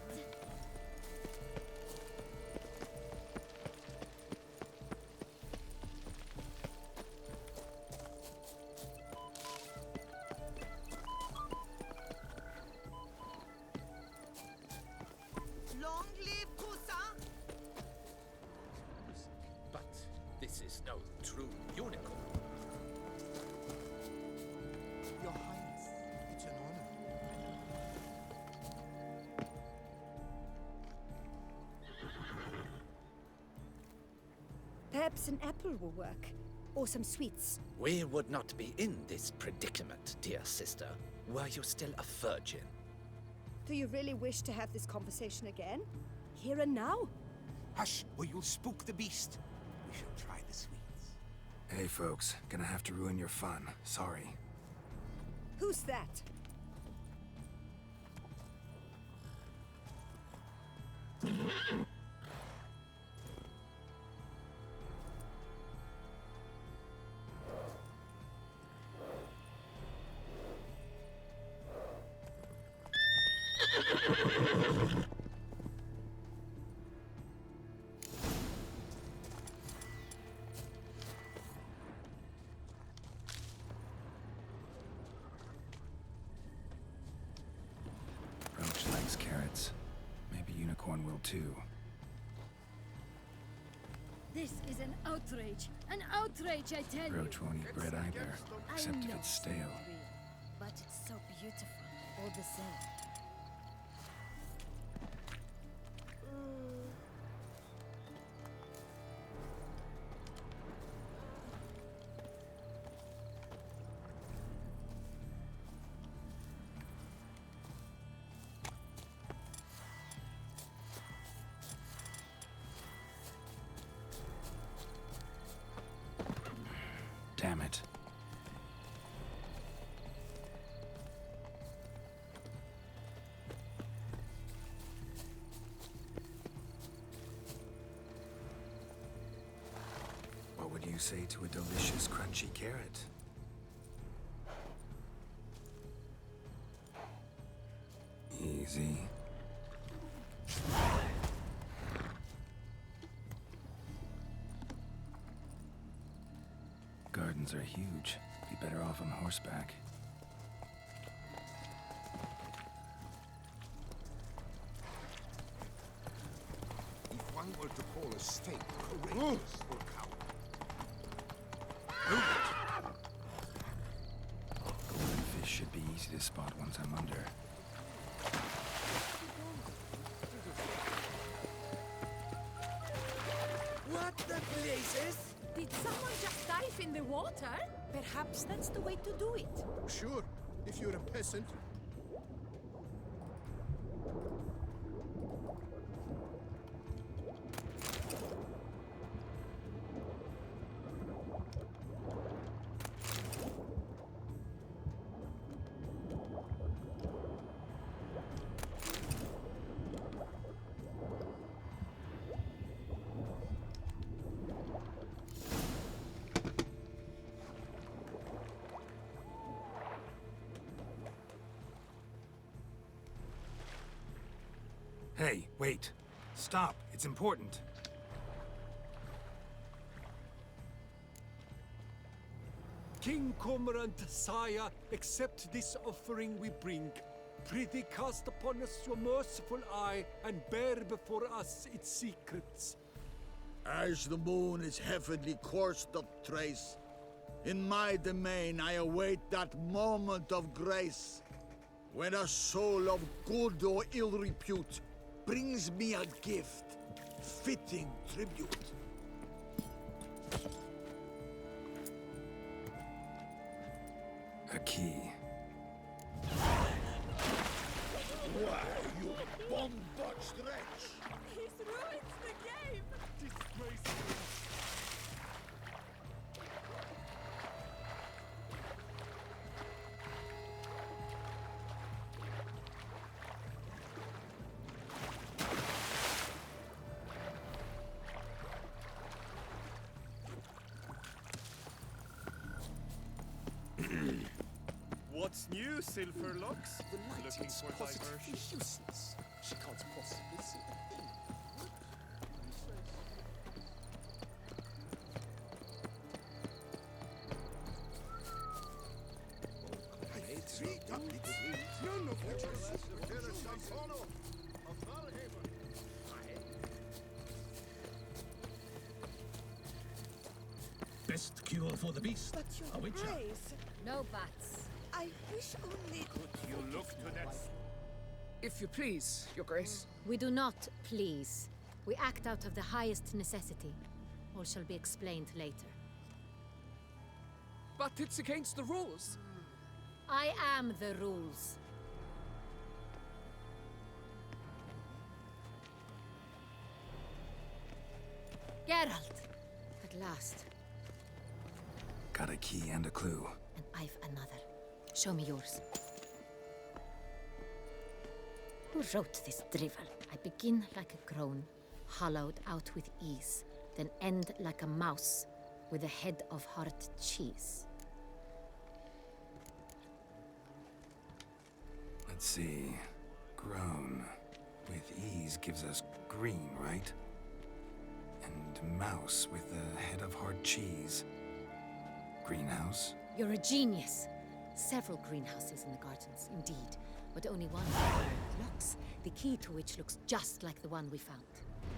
Speaker 11: Long live Kusa!
Speaker 2: But this is no true unicorn.
Speaker 9: Your Highness, it's an honor.
Speaker 4: Perhaps an apple will work. Or some sweets.
Speaker 2: We would not be in this predicament, dear sister, were you still a virgin.
Speaker 4: Do you really wish to have this conversation again? Here and now?
Speaker 9: Hush, or you'll spook the beast. We shall try the sweets.
Speaker 3: Hey folks, gonna have to ruin your fun. Sorry.
Speaker 4: Who's that?
Speaker 3: Roach likes carrots. Maybe Unicorn will too.
Speaker 11: This is an outrage. An outrage, I tell you.
Speaker 3: Roach won't eat bread either, except if it's stale.
Speaker 11: But it's so beautiful, all the same.
Speaker 3: Damn it. What would you say to a delicious, crunchy carrot? Easy. Gardens are huge. Be better off on horseback.
Speaker 9: If one were to call a steak courageous or coward.
Speaker 3: Golden fish should be easy to spot once I'm under.
Speaker 4: What the blazes?
Speaker 11: Did someone just dive in the water?
Speaker 4: Perhaps that's the way to do it.
Speaker 9: Sure, if you're a peasant.
Speaker 3: Hey, wait. Stop. It's important.
Speaker 2: King Cormorant, sire, accept this offering we bring. Prithee cast upon us your merciful eye, and bear before us its secrets.
Speaker 5: As the moon is heavenly coursed of trace, in my domain I await that moment of grace, when a soul of good or ill repute brings me a gift, fitting tribute.
Speaker 3: A key.
Speaker 5: Why, you bomb-botched wretch!
Speaker 11: He's ruined the game!
Speaker 2: Disgraceful.
Speaker 12: What's new, Silverlocks?
Speaker 9: The light
Speaker 12: Looking
Speaker 9: is
Speaker 12: for
Speaker 9: positively
Speaker 12: diversion?
Speaker 9: useless. She can't possibly see a thing.
Speaker 10: Best cure for the beast.
Speaker 4: But your
Speaker 10: A witcher.
Speaker 4: grace,
Speaker 7: No bats.
Speaker 4: I wish only...
Speaker 12: You look to that.
Speaker 13: If you please, Your Grace.
Speaker 7: We do not please. We act out of the highest necessity. All shall be explained later.
Speaker 13: But it's against the rules.
Speaker 7: I am the rules. Geralt! At last.
Speaker 3: Got a key and a clue.
Speaker 7: And I've another. Show me yours. Who wrote this drivel? I begin like a groan, hollowed out with ease, then end like a mouse with a head of hard cheese.
Speaker 3: Let's see. Groan with ease gives us green, right? And mouse with the head of hard cheese. Greenhouse?
Speaker 7: You're a genius. Several greenhouses in the gardens, indeed, but only one where it looks, the key to which looks just like the one we found.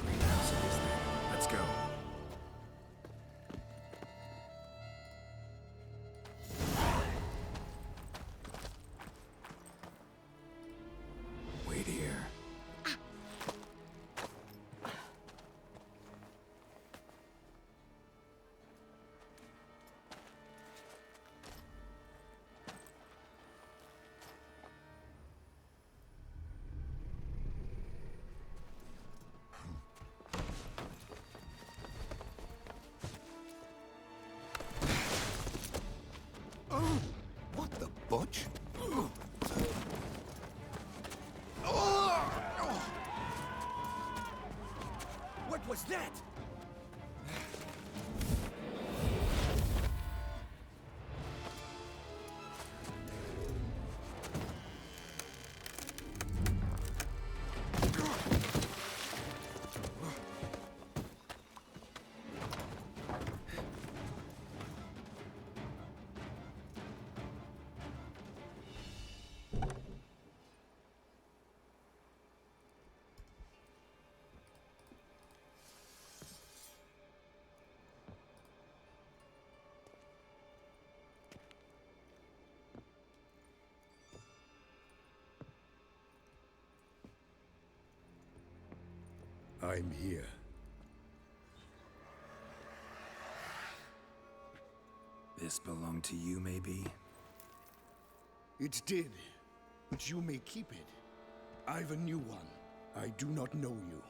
Speaker 3: Greenhouse it is then. Let's go. Wait here.
Speaker 9: What the butch?
Speaker 2: What was that?
Speaker 5: I'm here.
Speaker 3: This belonged to you, maybe?
Speaker 5: It did, but you may keep it. I've a new one. I do not know you.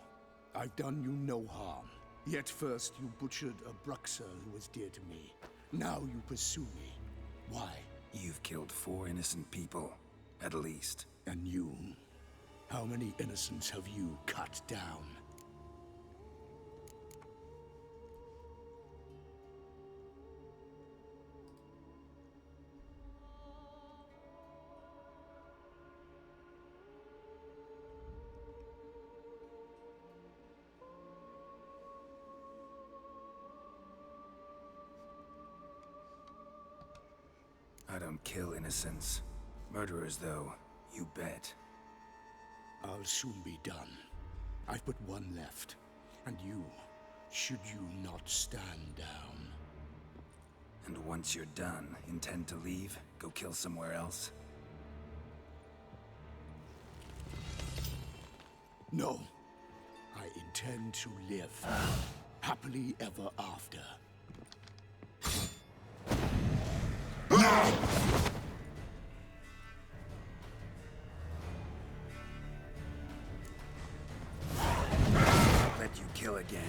Speaker 5: I've done you no harm. Yet first you butchered a Bruxer who was dear to me. Now you pursue me. Why?
Speaker 3: You've killed 4 innocent people, at least.
Speaker 5: And you? How many innocents have you cut down?
Speaker 3: I don't kill innocents. Murderers, though, you bet.
Speaker 5: I'll soon be done. I've but one left. And you, should you not stand down.
Speaker 3: And once you're done, intend to leave? Go kill somewhere else?
Speaker 5: No. I intend to live. Happily ever after.
Speaker 3: Let you kill again.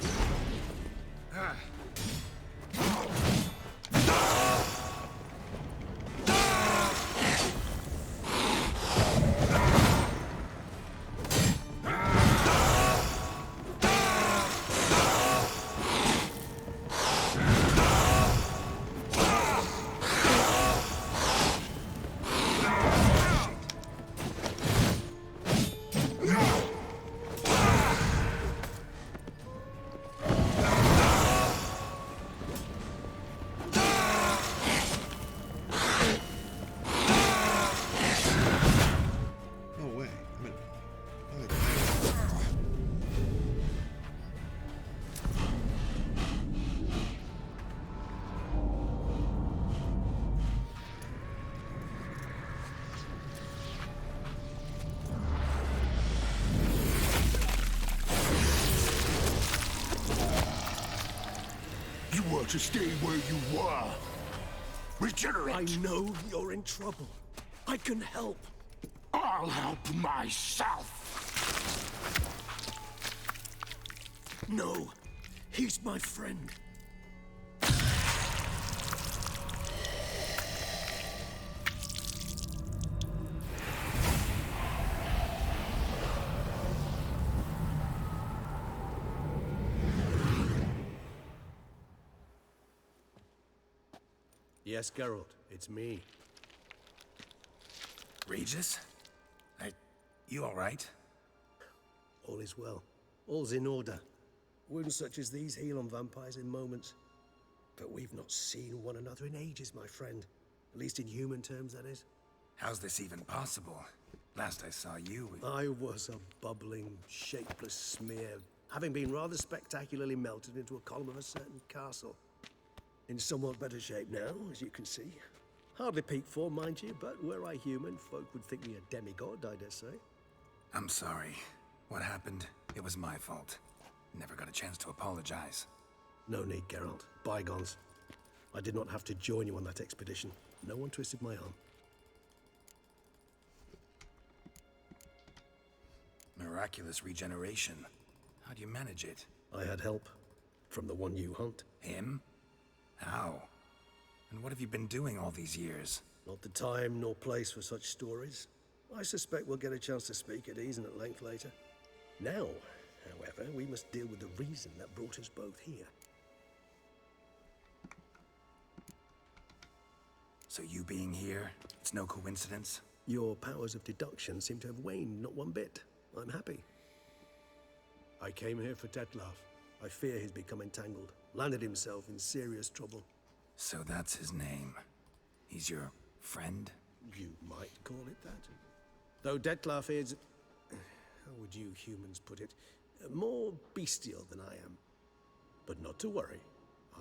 Speaker 9: To stay where you were. Regenerate.
Speaker 2: I know you're in trouble. I can help.
Speaker 9: I'll help myself.
Speaker 2: No, he's my friend.
Speaker 14: Yes, Geralt, it's me.
Speaker 3: Regis? You all right?
Speaker 14: All is well. All's in order. Wounds such as these heal on vampires in moments. But we've not seen one another in ages, my friend. At least in human terms, that is.
Speaker 3: How's this even possible? Last I saw you...
Speaker 14: I was a bubbling, shapeless smear, having been rather spectacularly melted into a column of a certain castle. In somewhat better shape now, as you can see. Hardly peak form, mind you, but were I human, folk would think me a demigod, I dare say.
Speaker 3: I'm sorry. What happened, it was my fault. Never got a chance to apologize.
Speaker 14: No need, Geralt. Bygones. I did not have to join you on that expedition. No one twisted my arm.
Speaker 3: Miraculous regeneration. How do you manage it?
Speaker 14: I had help. From the one you hunt.
Speaker 3: Him? How? And what have you been doing all these years?
Speaker 14: Not the time nor place for such stories. I suspect we'll get a chance to speak at ease and at length later. Now, however, we must deal with the reason that brought us both here.
Speaker 3: So you being here, it's no coincidence?
Speaker 14: Your powers of deduction seem to have waned not one bit. I'm happy. I came here for Dettlaff. I fear he's become entangled. Landed himself in serious trouble.
Speaker 3: So that's his name. He's your friend?
Speaker 14: You might call it that. Though Dettlaff is... how would you humans put it? More bestial than I am. But not to worry.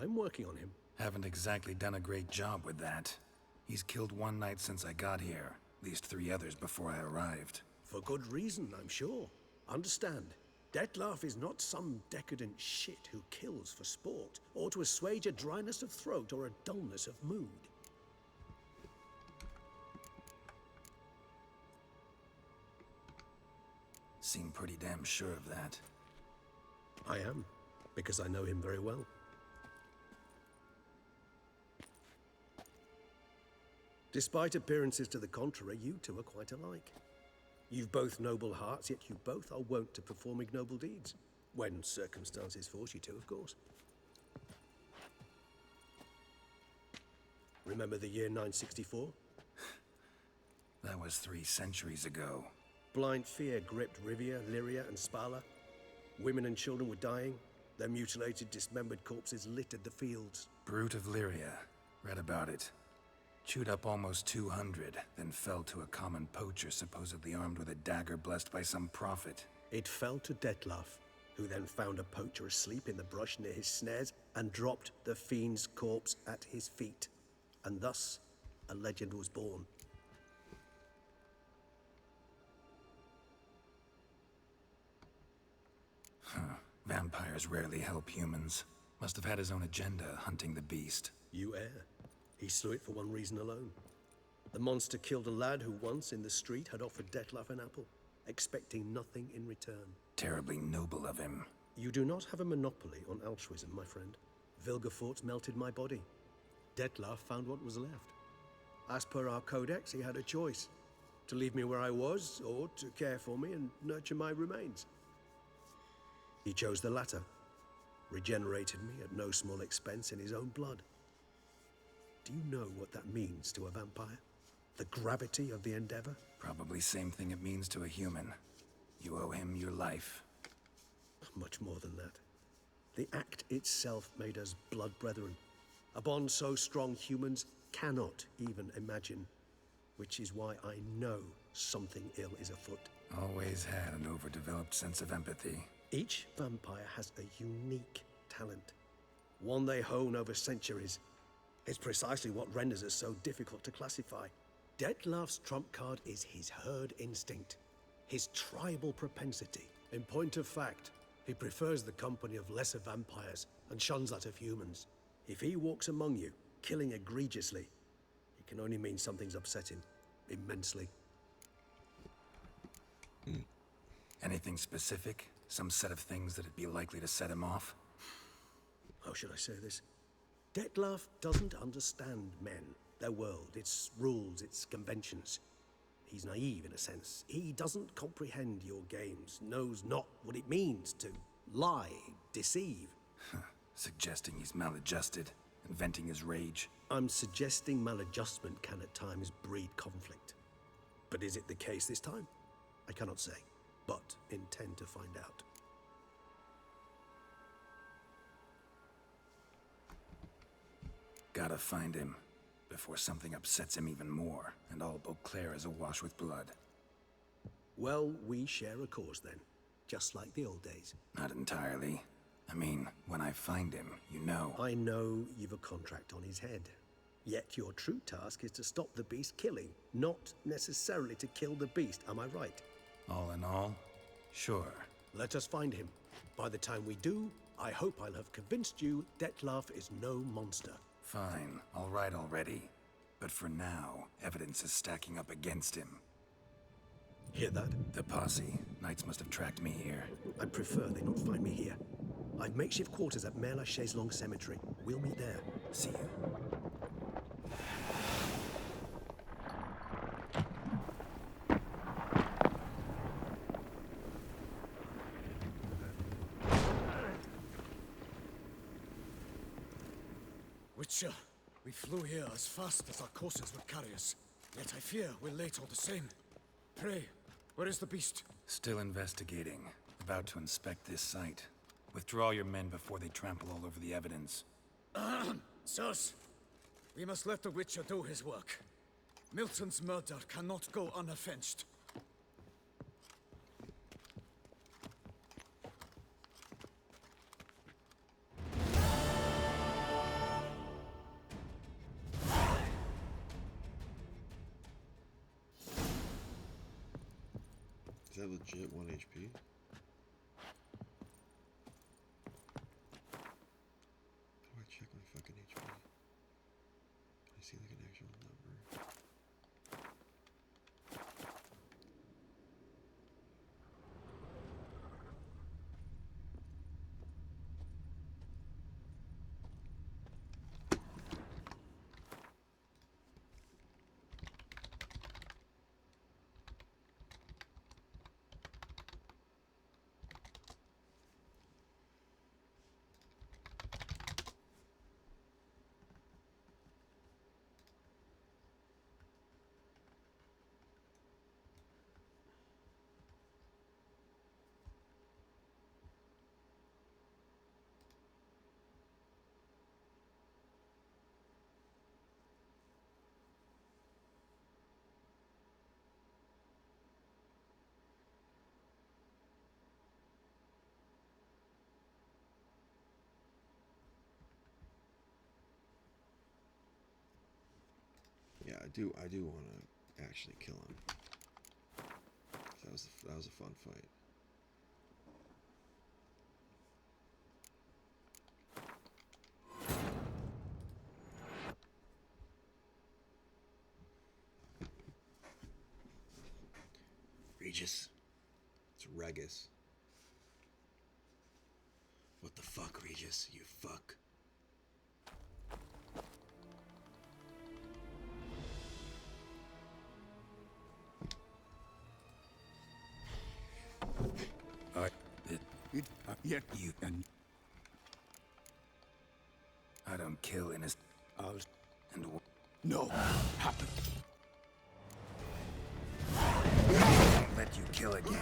Speaker 14: I'm working on him.
Speaker 3: Haven't exactly done a great job with that. He's killed one knight since I got here. At least 3 others before I arrived.
Speaker 14: For good reason, I'm sure. Understand, Dettlaff is not some decadent shit who kills for sport, or to assuage a dryness of throat or a dullness of mood.
Speaker 3: Seem pretty damn sure of that.
Speaker 14: I am, because I know him very well. Despite appearances to the contrary, you two are quite alike. You've both noble hearts, yet you both are wont to perform ignoble deeds. When circumstances force you to, of course. Remember the year 964?
Speaker 3: That was 3 centuries ago.
Speaker 14: Blind fear gripped Rivia, Lyria, and Spala. Women and children were dying. Their mutilated, dismembered corpses littered the fields.
Speaker 3: Brute of Lyria. Read about it. Chewed up almost 200, then fell to a common poacher supposedly armed with a dagger blessed by some prophet.
Speaker 14: It fell to Dettlaff, who then found a poacher asleep in the brush near his snares and dropped the fiend's corpse at his feet. And thus, a legend was born.
Speaker 3: Vampires rarely help humans. Must have had his own agenda, hunting the beast.
Speaker 14: You err. He slew it for one reason alone. The monster killed a lad who once, in the street, had offered Dettlaff an apple, expecting nothing in return.
Speaker 3: Terribly noble of him.
Speaker 14: You do not have a monopoly on altruism, my friend. Vilgefortz melted my body. Dettlaff found what was left. As per our codex, he had a choice. To leave me where I was, or to care for me and nurture my remains. He chose the latter. Regenerated me at no small expense in his own blood. Do you know what that means to a vampire? The gravity of the endeavor?
Speaker 3: Probably same thing it means to a human. You owe him your life.
Speaker 14: Much more than that. The act itself made us blood brethren. A bond so strong humans cannot even imagine. Which is why I know something ill is afoot.
Speaker 3: Always had an overdeveloped sense of empathy.
Speaker 14: Each vampire has a unique talent. One they hone over centuries. It's precisely what renders us so difficult to classify. Dettlaff's trump card is his herd instinct. His tribal propensity. In point of fact, he prefers the company of lesser vampires and shuns that of humans. If he walks among you, killing egregiously, it can only mean something's upset him. Immensely.
Speaker 3: Anything specific? Some set of things that'd be likely to set him off?
Speaker 14: How should I say this? Dettlaff doesn't understand men, their world, its rules, its conventions. He's naive in a sense. He doesn't comprehend your games, knows not what it means to lie, deceive.
Speaker 3: Suggesting he's maladjusted and venting his rage.
Speaker 14: I'm suggesting maladjustment can at times breed conflict. But is it the case this time? I cannot say, but intend to find out.
Speaker 3: Gotta find him before something upsets him even more, and all Beauclair is awash with blood.
Speaker 14: Well, we share a cause then, just like the old days.
Speaker 3: Not entirely. I mean, when I find him, you know.
Speaker 14: I know you've a contract on his head. Yet your true task is to stop the beast killing, not necessarily to kill the beast, am I right?
Speaker 3: All in all, sure.
Speaker 14: Let us find him. By the time we do, I hope I'll have convinced you Dettlaff is no monster.
Speaker 3: Fine, all right already. But for now, evidence is stacking up against him.
Speaker 14: Hear that?
Speaker 3: The posse. Knights must have tracked me here.
Speaker 14: I'd prefer they not find me here. I've makeshift quarters at Mère la Chaise-Longue Cemetery. We'll meet there.
Speaker 3: See you.
Speaker 5: Witcher, we flew here as fast as our courses would carry us. Yet I fear we're late all the same. Pray, where is the beast?
Speaker 3: Still investigating. About to inspect this site. Withdraw your men before they trample all over the evidence.
Speaker 5: Sirs, we must let the Witcher do his work. Milton's murder cannot go unavenged.
Speaker 1: Is that legit 1 HP? How do I check my fucking HP? Can I see like an actual number? Yeah, I do want to actually kill him. That was a fun fight. Regis. It's Regis. What the fuck, Regis? You fuck.
Speaker 3: Yet you and I don't kill innocent. And
Speaker 5: no happen.
Speaker 3: Let you kill again.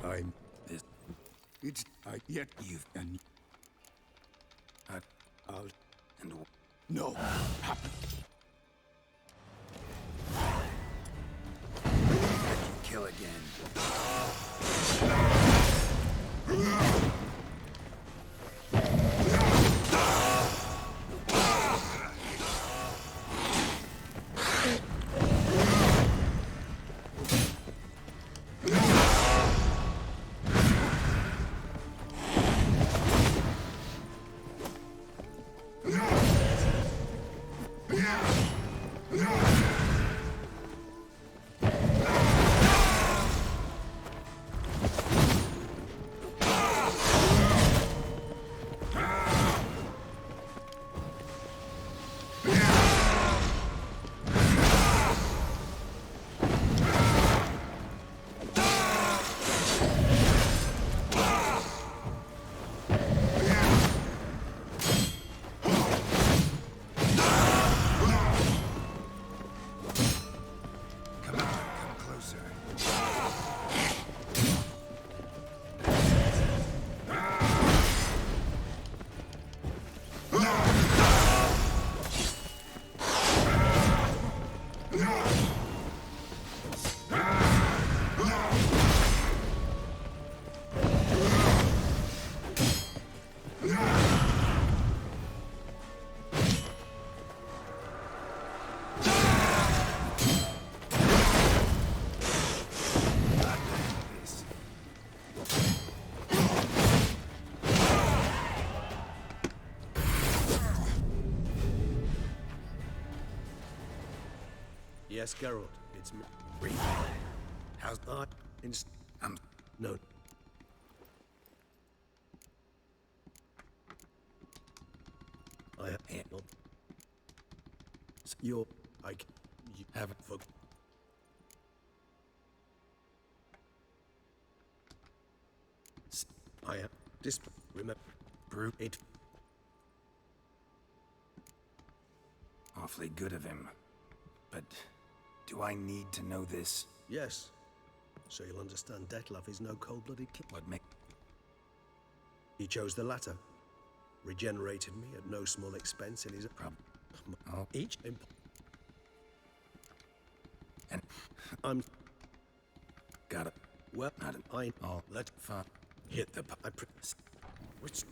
Speaker 3: I'm this. It's yet you've and I'll and
Speaker 5: no happen.
Speaker 3: Let you kill again.
Speaker 14: Yes, Geralt, it's me. How's I? No. I have not. You're. You haven't for. I am. Remember.
Speaker 3: Brute. It. Awfully good of him. But do I need to know this?
Speaker 14: Yes. So you'll understand Dettlaff is no cold-blooded killer.
Speaker 3: What make?
Speaker 14: He chose the latter. Regenerated me at no small expense in his each
Speaker 3: and
Speaker 14: I'm
Speaker 3: got it.
Speaker 14: Well,
Speaker 3: not an
Speaker 14: I
Speaker 3: all
Speaker 14: let
Speaker 3: fun
Speaker 14: hit the
Speaker 3: which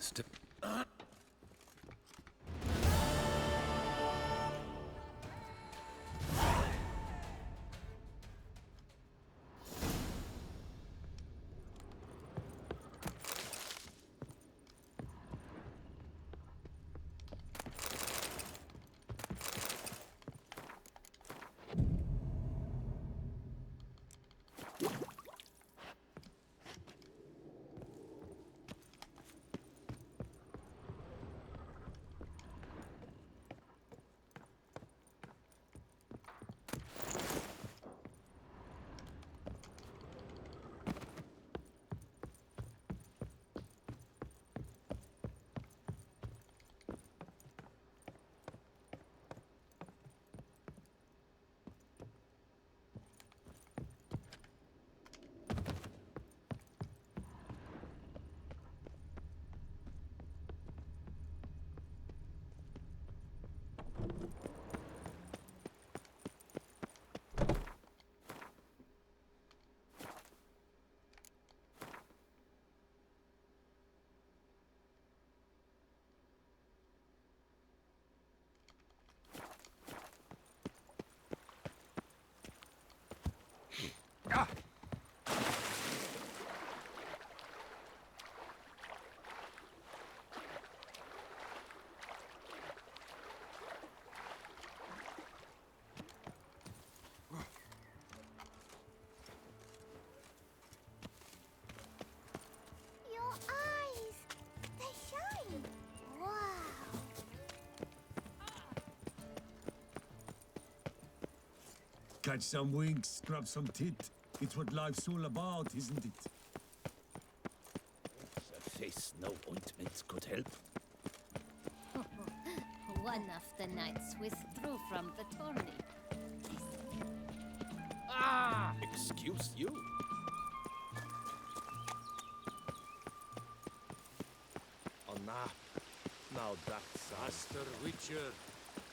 Speaker 6: Your eyes, they shine. Wow.
Speaker 10: Catch some winks, grab some tit. It's what life's all about, isn't it?
Speaker 2: A face no ointments could help.
Speaker 15: One of the knights withdrew from the tourney.
Speaker 2: Ah! Excuse you. Oh, nah. Now that's
Speaker 12: Master Witcher,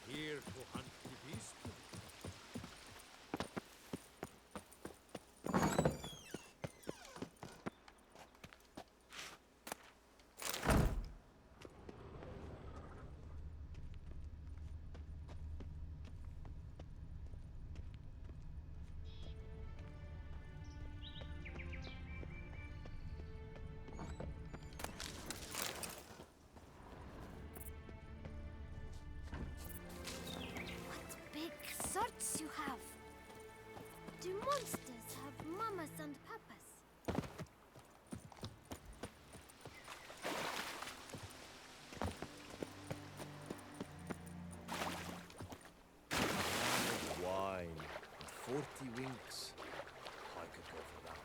Speaker 12: here to hunt the beast.
Speaker 6: Big swords you have. Do monsters have mamas and papas?
Speaker 2: wine and 40 winks. I could go for that.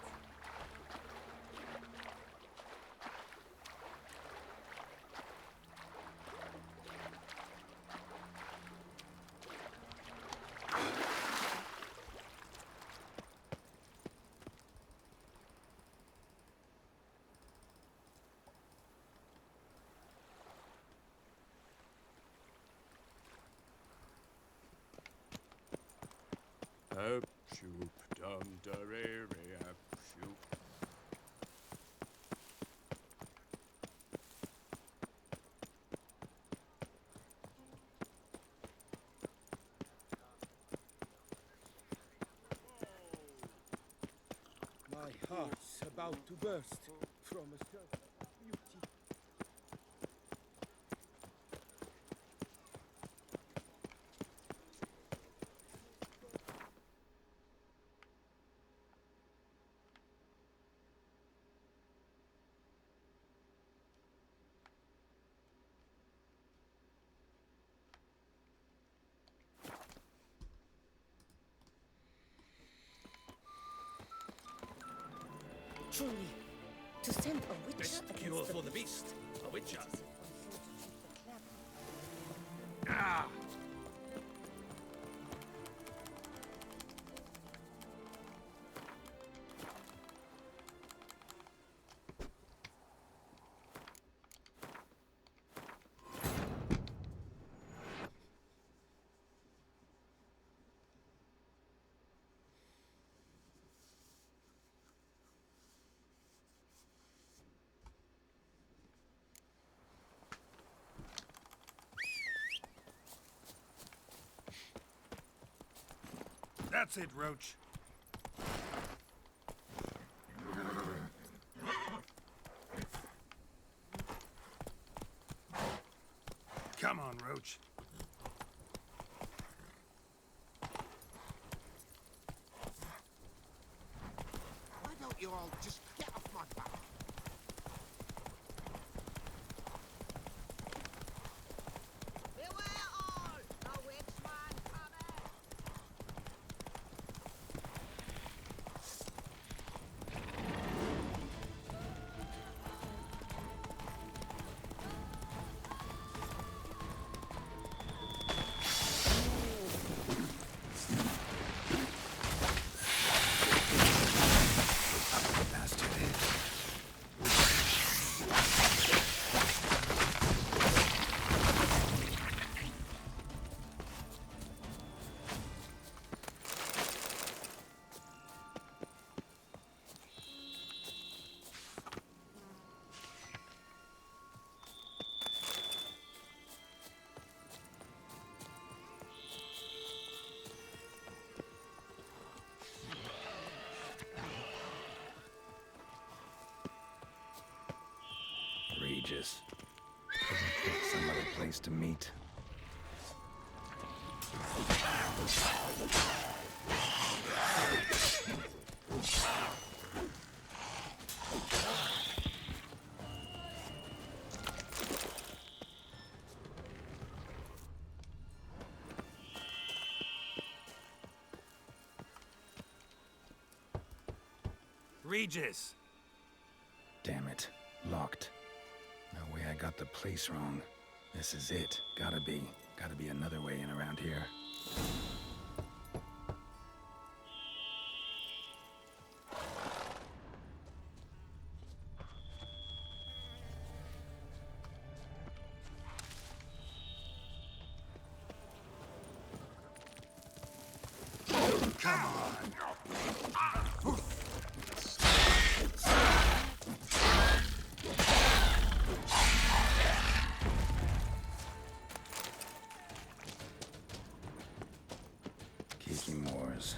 Speaker 12: Up, shoop, dum, da, re, re, up, shoop.
Speaker 2: My heart's about to burst from a certain beauty.
Speaker 4: Truly, to send a witcher
Speaker 10: Best
Speaker 4: against
Speaker 10: cure
Speaker 4: the
Speaker 10: for the beast. A witcher.
Speaker 3: That's it, Roach. Come on, Roach.
Speaker 9: Why don't you all just get off my back?
Speaker 6: Beware all! The witchman cometh!
Speaker 3: Regis. Couldn't pick some other place to meet. Regis! Damn it. Locked. No way I got the place wrong. This is it. Gotta be. Gotta be another way in around here. Come on! Kiki Moores.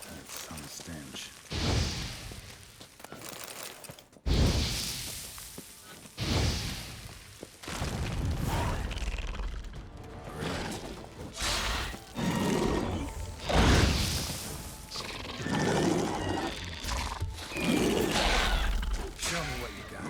Speaker 3: That's some stench. Show me what you got.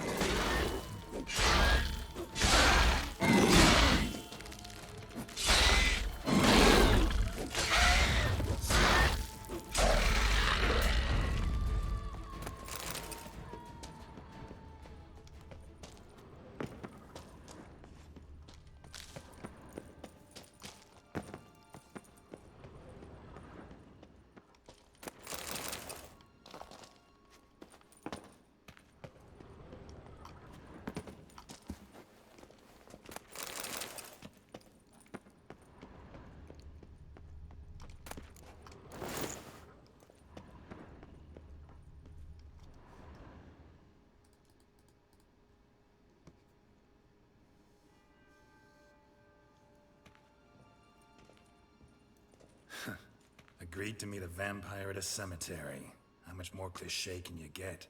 Speaker 3: Agreed to meet a vampire at a cemetery. How much more cliché can you get?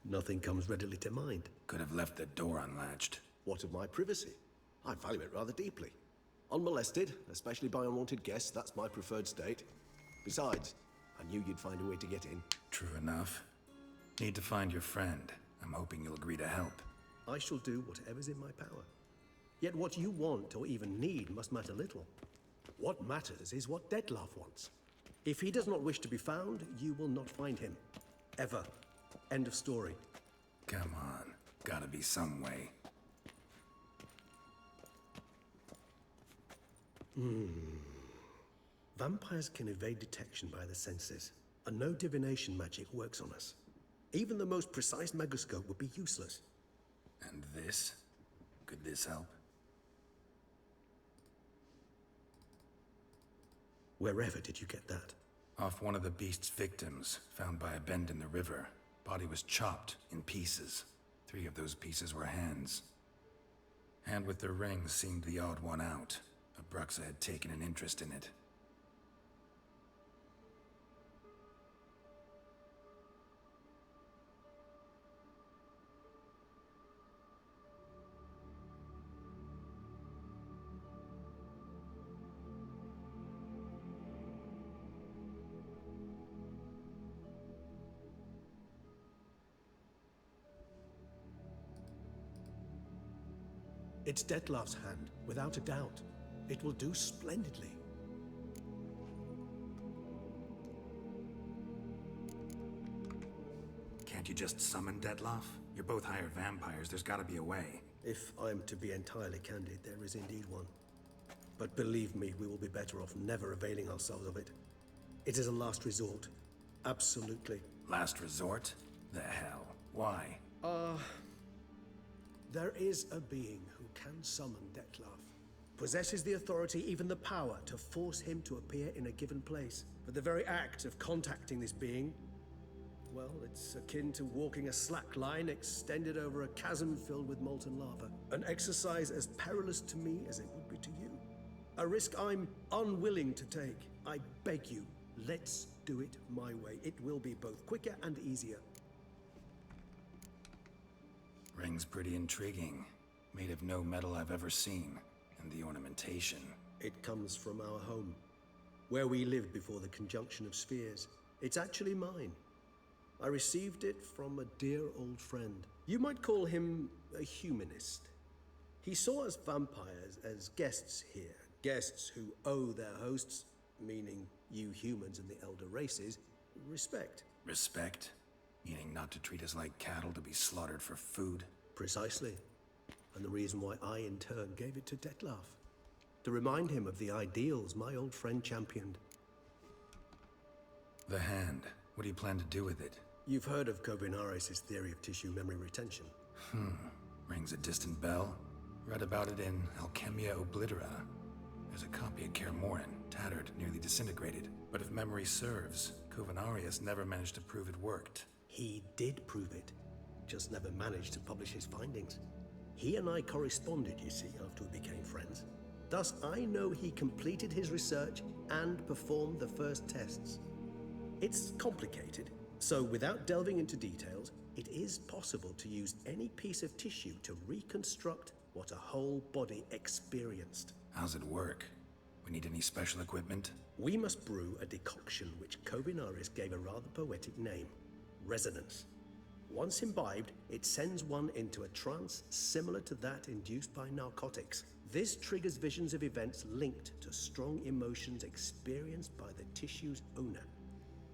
Speaker 14: Nothing comes readily to mind.
Speaker 3: Could have left the door unlatched.
Speaker 14: What of my privacy? I value it rather deeply. Unmolested, especially by unwanted guests, that's my preferred state. Besides, I knew you'd find a way to get in.
Speaker 3: True enough. Need to find your friend. I'm hoping you'll agree to help.
Speaker 14: I shall do whatever's in my power. Yet what you want or even need must matter little. What matters is what Dettlaff wants. If he does not wish to be found, you will not find him. Ever. End of story.
Speaker 3: Come on. Gotta be some way.
Speaker 14: Vampires can evade detection by the senses, and no divination magic works on us. Even the most precise megascope would be useless.
Speaker 3: And this? Could this help?
Speaker 14: Wherever did you get that?
Speaker 3: Off one of the beast's victims, found by a bend in the river. Body was chopped in pieces. 3 of those pieces were hands. Hand with the ring seemed the odd one out. Abruxa had taken an interest in it.
Speaker 14: It's Dettlaff's hand, without a doubt. It will do splendidly.
Speaker 3: Can't you just summon Dettlaff? You're both hired vampires, there's gotta be a way.
Speaker 14: If I'm to be entirely candid, there is indeed one. But believe me, we will be better off never availing ourselves of it. It is a last resort. Absolutely.
Speaker 3: Last resort? The hell? Why?
Speaker 14: There is a being who can summon Dettlaff. Possesses the authority, even the power, to force him to appear in a given place. But the very act of contacting this being, well, it's akin to walking a slack line extended over a chasm filled with molten lava. An exercise as perilous to me as it would be to you. A risk I'm unwilling to take. I beg you, let's do it my way. It will be both quicker and easier.
Speaker 3: Ring's pretty intriguing. Made of no metal I've ever seen. And the ornamentation.
Speaker 14: It comes from our home, where we lived before the conjunction of spheres. It's actually mine. I received it from a dear old friend. You might call him a humanist. He saw us vampires as guests here. Guests who owe their hosts, meaning you humans and the elder races, respect.
Speaker 3: Respect? Meaning not to treat us like cattle to be slaughtered for food?
Speaker 14: Precisely. And the reason why I, in turn, gave it to Dettlaff. To remind him of the ideals my old friend championed.
Speaker 3: The hand. What do you plan to do with it?
Speaker 14: You've heard of Kovinaris' theory of tissue memory retention.
Speaker 3: Rings a distant bell. Read about it in Alchemia Oblitera. There's a copy of Kaer Morhen, tattered, nearly disintegrated. But if memory serves, Kovinaris never managed to prove it worked.
Speaker 14: He did prove it, just never managed to publish his findings. He and I corresponded, you see, after we became friends. Thus, I know he completed his research and performed the first tests. It's complicated, so without delving into details, it is possible to use any piece of tissue to reconstruct what a whole body experienced.
Speaker 3: How's it work? We need any special equipment?
Speaker 14: We must brew a decoction which Kovinaris gave a rather poetic name. Resonance. Once imbibed, it sends one into a trance similar to that induced by narcotics. This triggers visions of events linked to strong emotions experienced by the tissue's owner.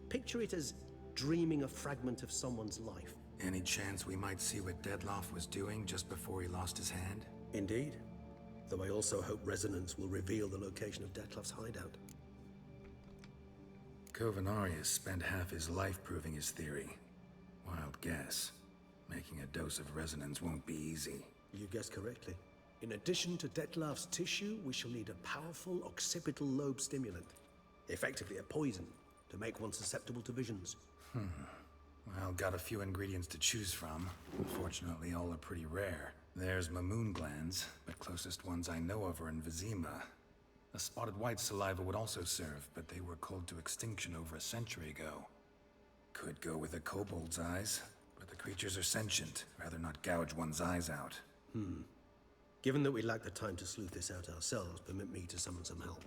Speaker 14: Picture it as dreaming a fragment of someone's life.
Speaker 3: Any chance we might see what Dettlaff was doing just before he lost his hand?
Speaker 14: Indeed. Though I also hope Resonance will reveal the location of Dettlaff's hideout.
Speaker 3: Kovinaris spent half his life proving his theory. Wild guess. Making a dose of resonance won't be easy.
Speaker 14: You guessed correctly. In addition to Dettlaff's tissue, we shall need a powerful occipital lobe stimulant. Effectively a poison, to make one susceptible to visions.
Speaker 3: Well, got a few ingredients to choose from. Unfortunately, all are pretty rare. There's Mamoon glands, but closest ones I know of are in Vizima. A spotted white saliva would also serve, but they were culled to extinction over a century ago. Could go with a kobold's eyes, but the creatures are sentient. Rather not gouge one's eyes out.
Speaker 14: Given that we lack the time to sleuth this out ourselves, permit me to summon some help.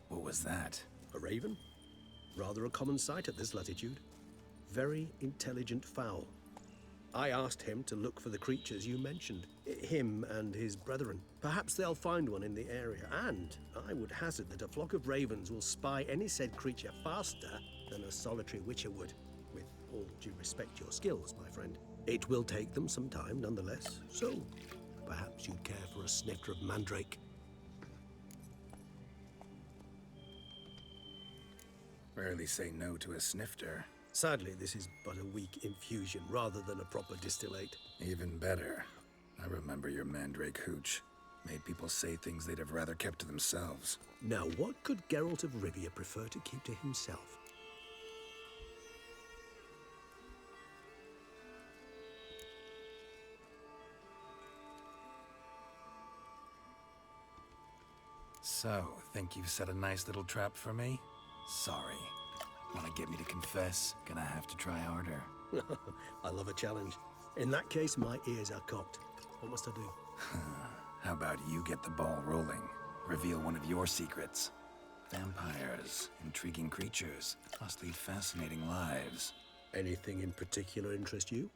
Speaker 3: What was that?
Speaker 14: A raven? Rather a common sight at this latitude. Very intelligent fowl. I asked him to look for the creatures you mentioned. Him and his brethren. Perhaps they'll find one in the area, and I would hazard that a flock of ravens will spy any said creature faster than a solitary witcher would. With all due respect to your skills, my friend. It will take them some time, nonetheless. So, perhaps you'd care for a snifter of mandrake.
Speaker 3: Rarely say no to a snifter.
Speaker 14: Sadly, this is but a weak infusion rather than a proper distillate.
Speaker 3: Even better. I remember your mandrake hooch. Made people say things they'd have rather kept to themselves.
Speaker 14: Now, what could Geralt of Rivia prefer to keep to himself?
Speaker 3: So, think you've set a nice little trap for me? Sorry. Want to get me to confess? Gonna have to try harder.
Speaker 14: I love a challenge. In that case, my ears are cocked. What must I do?
Speaker 3: How about you get the ball rolling? Reveal one of your secrets. Vampires, intriguing creatures, must lead fascinating lives.
Speaker 14: Anything in particular interest you?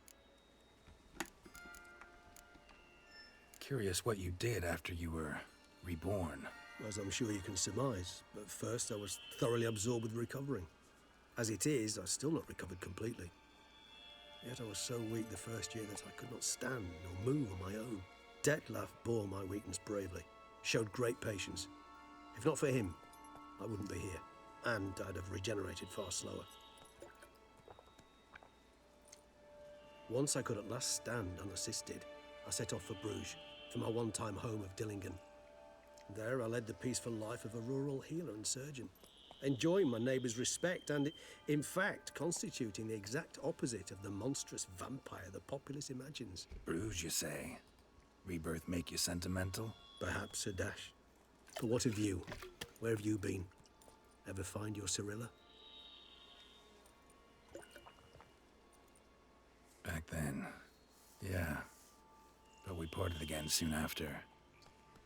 Speaker 3: Curious what you did after you were reborn.
Speaker 14: As I'm sure you can surmise, but first I was thoroughly absorbed with recovering. As it is, I've still not recovered completely. Yet I was so weak the first year that I could not stand nor move on my own. Detlef bore my weakness bravely, showed great patience. If not for him, I wouldn't be here, and I'd have regenerated far slower. Once I could at last stand unassisted, I set off for Bruges, for my one-time home of Dillingen. There I led the peaceful life of a rural healer and surgeon, enjoying my neighbours' respect and, in fact, constituting the exact opposite of the monstrous vampire the populace imagines.
Speaker 3: Bruges, you say? Rebirth make you sentimental?
Speaker 14: Perhaps a dash. But what of you? Where have you been? Ever find your Cirilla?
Speaker 3: Back then, yeah. But we parted again soon after.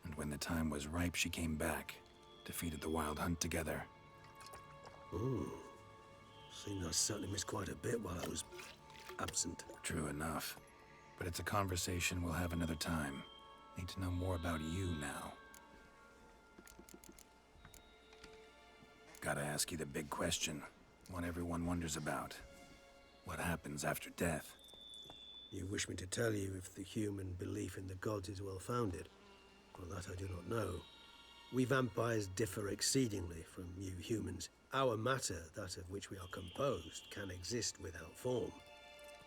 Speaker 3: And when the time was ripe, she came back. Defeated the Wild Hunt together.
Speaker 14: Ooh. Seems I certainly missed quite a bit while I was absent.
Speaker 3: True enough. But it's a conversation we'll have another time. Need to know more about you now. Gotta ask you the big question. One everyone wonders about. What happens after death?
Speaker 14: You wish me to tell you if the human belief in the gods is well-founded? Well, that I do not know. We vampires differ exceedingly from you humans. Our matter, that of which we are composed, can exist without form.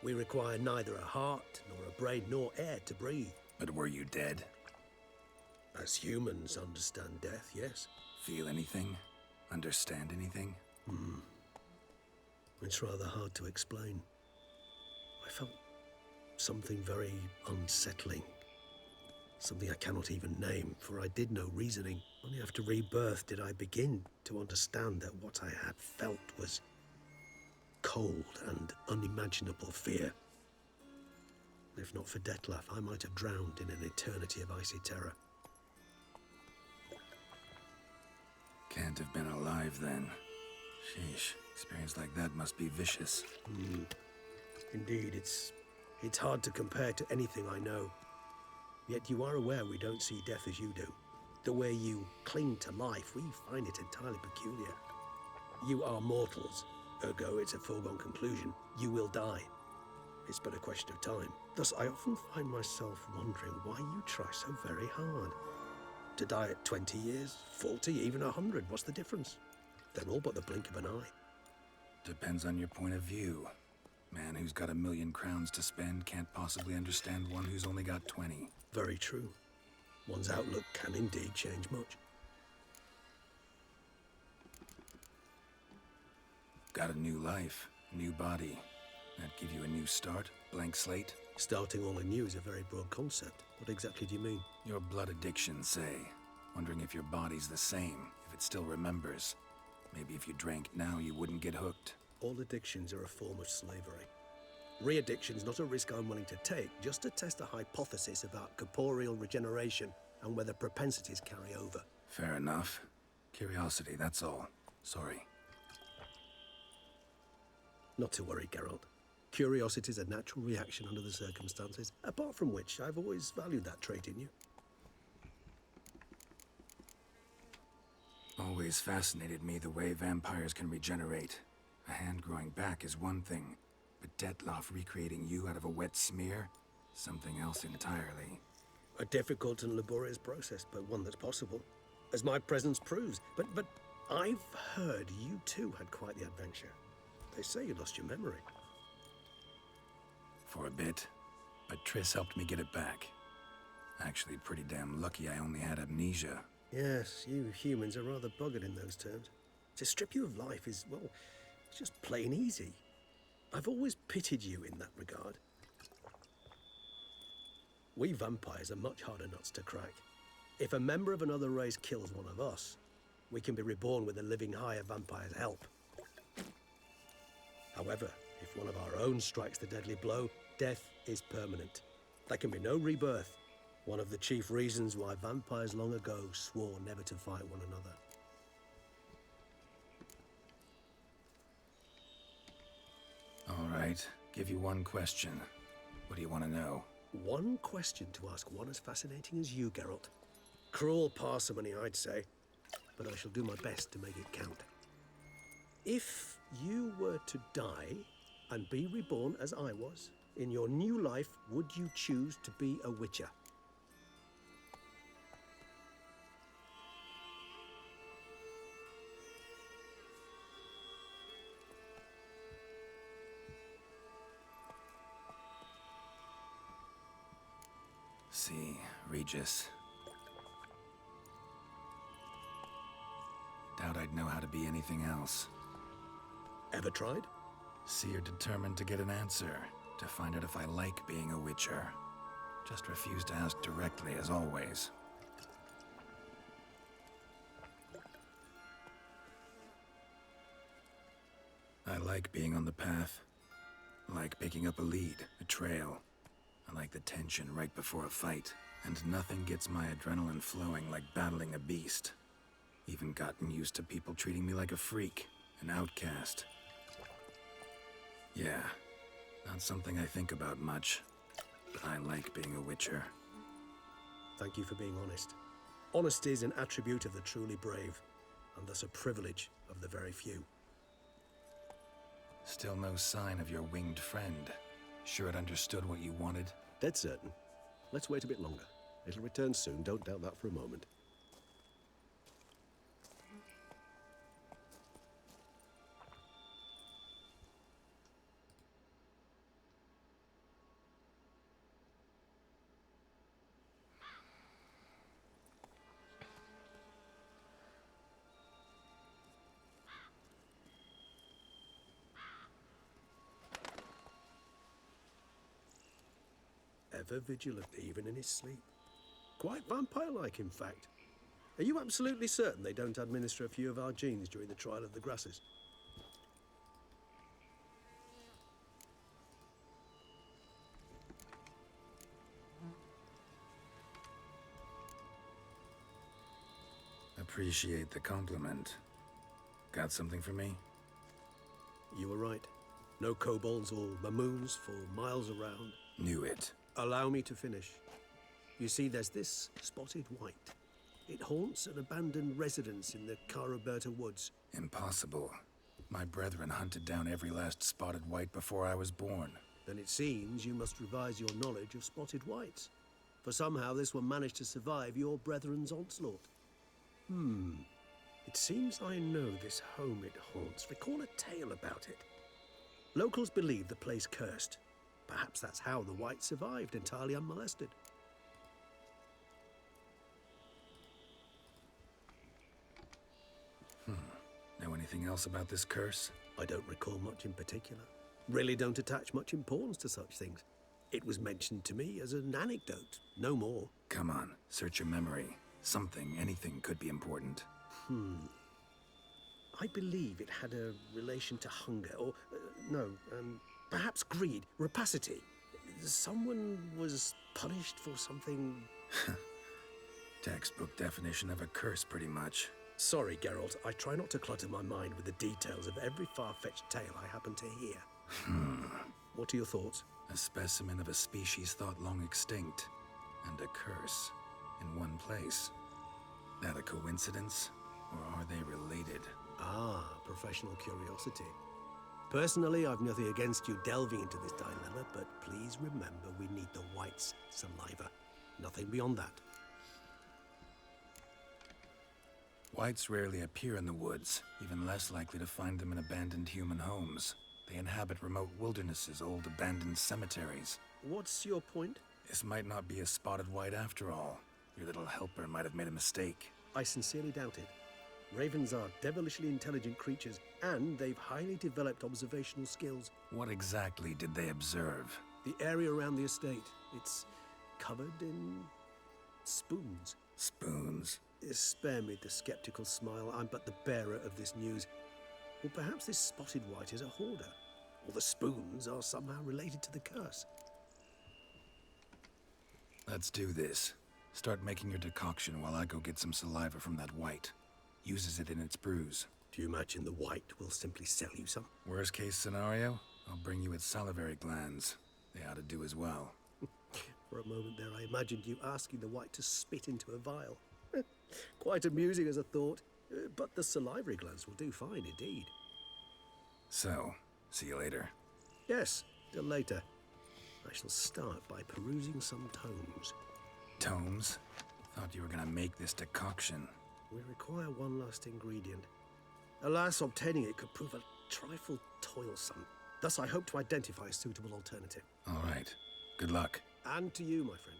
Speaker 14: We require neither a heart, nor a brain, nor air to breathe.
Speaker 3: But were you dead?
Speaker 14: As humans understand death, yes.
Speaker 3: Feel anything? Understand anything?
Speaker 14: It's rather hard to explain. I felt something very unsettling. Something I cannot even name, for I did no reasoning. Only after rebirth did I begin to understand that what I had felt was cold and unimaginable fear. If not for Detlef, I might have drowned in an eternity of icy terror.
Speaker 3: Can't have been alive then. Sheesh, experience like that must be vicious.
Speaker 14: Indeed, it's hard to compare to anything I know. Yet you are aware we don't see death as you do. The way you cling to life, we find it entirely peculiar. You are mortals, ergo it's a foregone conclusion. You will die. It's but a question of time. Thus, I often find myself wondering why you try so very hard. To die at 20 years, 40, even 100, what's the difference? They're all but the blink of an eye.
Speaker 3: Depends on your point of view. Man who's got 1,000,000 crowns to spend can't possibly understand one who's only got 20.
Speaker 14: Very true. One's outlook can indeed change much.
Speaker 3: Got a new life, new body. That give you a new start, blank slate?
Speaker 14: Starting all anew is a very broad concept. What exactly do you mean?
Speaker 3: Your blood addiction, say. Wondering if your body's the same, if it still remembers. Maybe if you drank now, you wouldn't get hooked.
Speaker 14: All addictions are a form of slavery. Re-addiction's not a risk I'm willing to take, just to test a hypothesis about corporeal regeneration and whether propensities carry over.
Speaker 3: Fair enough. Curiosity, that's all. Sorry.
Speaker 14: Not to worry, Geralt. Curiosity's a natural reaction under the circumstances, apart from which I've always valued that trait in you.
Speaker 3: Always fascinated me the way vampires can regenerate. A hand growing back is one thing, but Detloff recreating you out of a wet smear? Something else entirely.
Speaker 14: A difficult and laborious process, but one that's possible, as my presence proves. But I've heard you too had quite the adventure. They say you lost your memory.
Speaker 3: For a bit, but Triss helped me get it back. Actually, pretty damn lucky I only had amnesia.
Speaker 14: Yes, you humans are rather buggered in those terms. To strip you of life is, well, it's just plain easy. I've always pitied you in that regard. We vampires are much harder nuts to crack. If a member of another race kills one of us, we can be reborn with a living higher vampire's help. However, if one of our own strikes the deadly blow, death is permanent. There can be no rebirth. One of the chief reasons why vampires long ago swore never to fight one another.
Speaker 3: All right, give you one question. What do you want to know?
Speaker 14: One question to ask one as fascinating as you, Geralt. Cruel parsimony, I'd say, but I shall do my best to make it count. If you were to die and be reborn as I was, in your new life, would you choose to be a Witcher?
Speaker 3: See, Regis. Doubt I'd know how to be anything else.
Speaker 14: Ever tried?
Speaker 3: Seer determined to get an answer, to find out if I like being a Witcher. Just refused to ask directly, as always. I like being on the path. Like picking up a lead, a trail. I like the tension right before a fight. And nothing gets my adrenaline flowing like battling a beast. Even gotten used to people treating me like a freak, an outcast. Yeah, not something I think about much, but I like being a Witcher.
Speaker 14: Thank you for being honest. Honesty is an attribute of the truly brave, and thus a privilege of the very few.
Speaker 3: Still no sign of your winged friend. Sure it understood what you wanted?
Speaker 14: Dead certain. Let's wait a bit longer. It'll return soon, don't doubt that for a moment. Ever vigilant, even in his sleep. Quite vampire-like, in fact. Are you absolutely certain they don't administer a few of our genes during the trial of the grasses?
Speaker 3: Appreciate the compliment. Got something for me?
Speaker 14: You were right. No kobolds or mamoons for miles around.
Speaker 3: Knew it.
Speaker 14: Allow me to finish. You see, there's this spotted white. It haunts an abandoned residence in the Caraberta woods.
Speaker 3: Impossible. My brethren hunted down every last spotted white before I was born.
Speaker 14: Then it seems you must revise your knowledge of spotted whites. For somehow this one managed to survive your brethren's onslaught. It seems I know this home it haunts. Recall a tale about it. Locals believe the place cursed. Perhaps that's how the White survived entirely unmolested.
Speaker 3: Know anything else about this curse?
Speaker 14: I don't recall much in particular. Really don't attach much importance to such things. It was mentioned to me as an anecdote, no more.
Speaker 3: Come on, search your memory. Something, anything could be important.
Speaker 14: I believe it had a relation to hunger, or, perhaps greed, rapacity. Someone was punished for something...
Speaker 3: Textbook definition of a curse, pretty much.
Speaker 14: Sorry, Geralt, I try not to clutter my mind with the details of every far-fetched tale I happen to hear. What are your thoughts?
Speaker 3: A specimen of a species thought long extinct, and a curse in one place. That a coincidence, or are they related?
Speaker 14: Ah, professional curiosity. Personally, I've nothing against you delving into this dilemma, but please remember we need the White's saliva. Nothing beyond that.
Speaker 3: Whites rarely appear in the woods, even less likely to find them in abandoned human homes. They inhabit remote wildernesses, old abandoned cemeteries.
Speaker 14: What's your point?
Speaker 3: This might not be a spotted white after all. Your little helper might have made a mistake.
Speaker 14: I sincerely doubt it. Ravens are devilishly intelligent creatures, and they've highly developed observational skills.
Speaker 3: What exactly did they observe?
Speaker 14: The area around the estate. It's covered in spoons.
Speaker 3: Spoons?
Speaker 14: Spare me the skeptical smile. I'm but the bearer of this news. Or perhaps this spotted white is a hoarder. Or the spoons are somehow related to the curse.
Speaker 3: Let's do this. Start making your decoction while I go get some saliva from that white. Uses it in its brews.
Speaker 14: Do you imagine the white will simply sell you some?
Speaker 3: Worst case scenario, I'll bring you its salivary glands. They ought to do as well.
Speaker 14: For a moment there, I imagined you asking the white to spit into a vial. Quite amusing as a thought, but the salivary glands will do fine indeed.
Speaker 3: So, see you later.
Speaker 14: Yes, till later. I shall start by perusing some tomes.
Speaker 3: Tomes? Thought you were gonna make this decoction.
Speaker 14: We require one last ingredient. Alas, obtaining it could prove a trifle toilsome. Thus, I hope to identify a suitable alternative.
Speaker 3: All right. Good luck.
Speaker 14: And to you, my friend.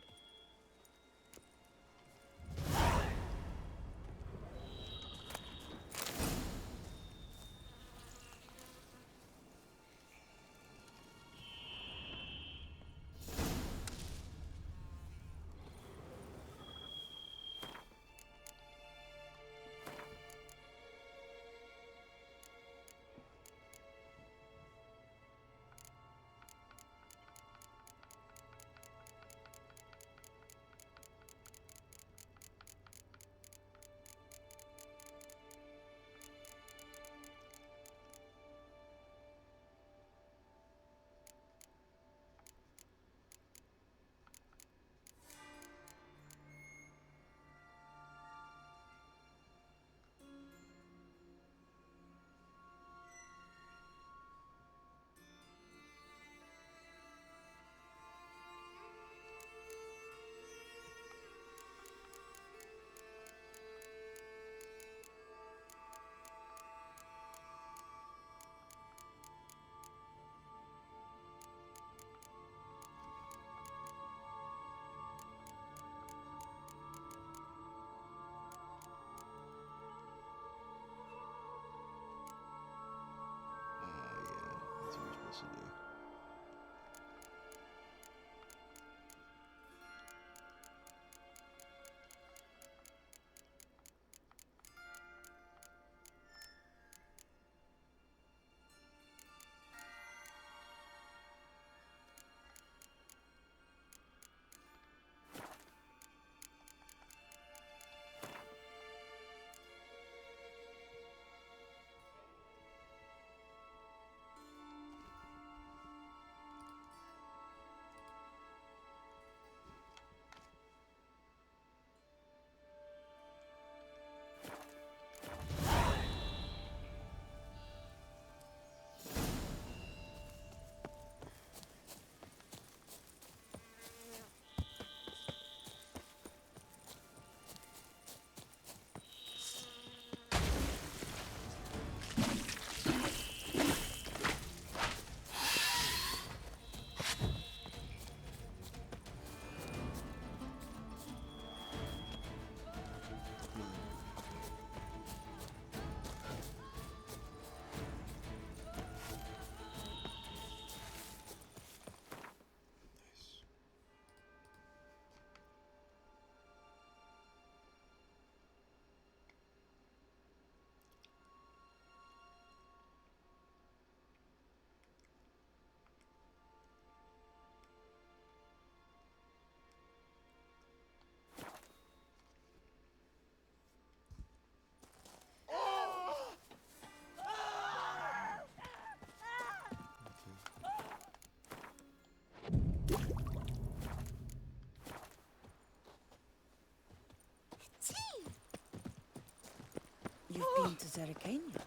Speaker 16: you've been to Zerrikania.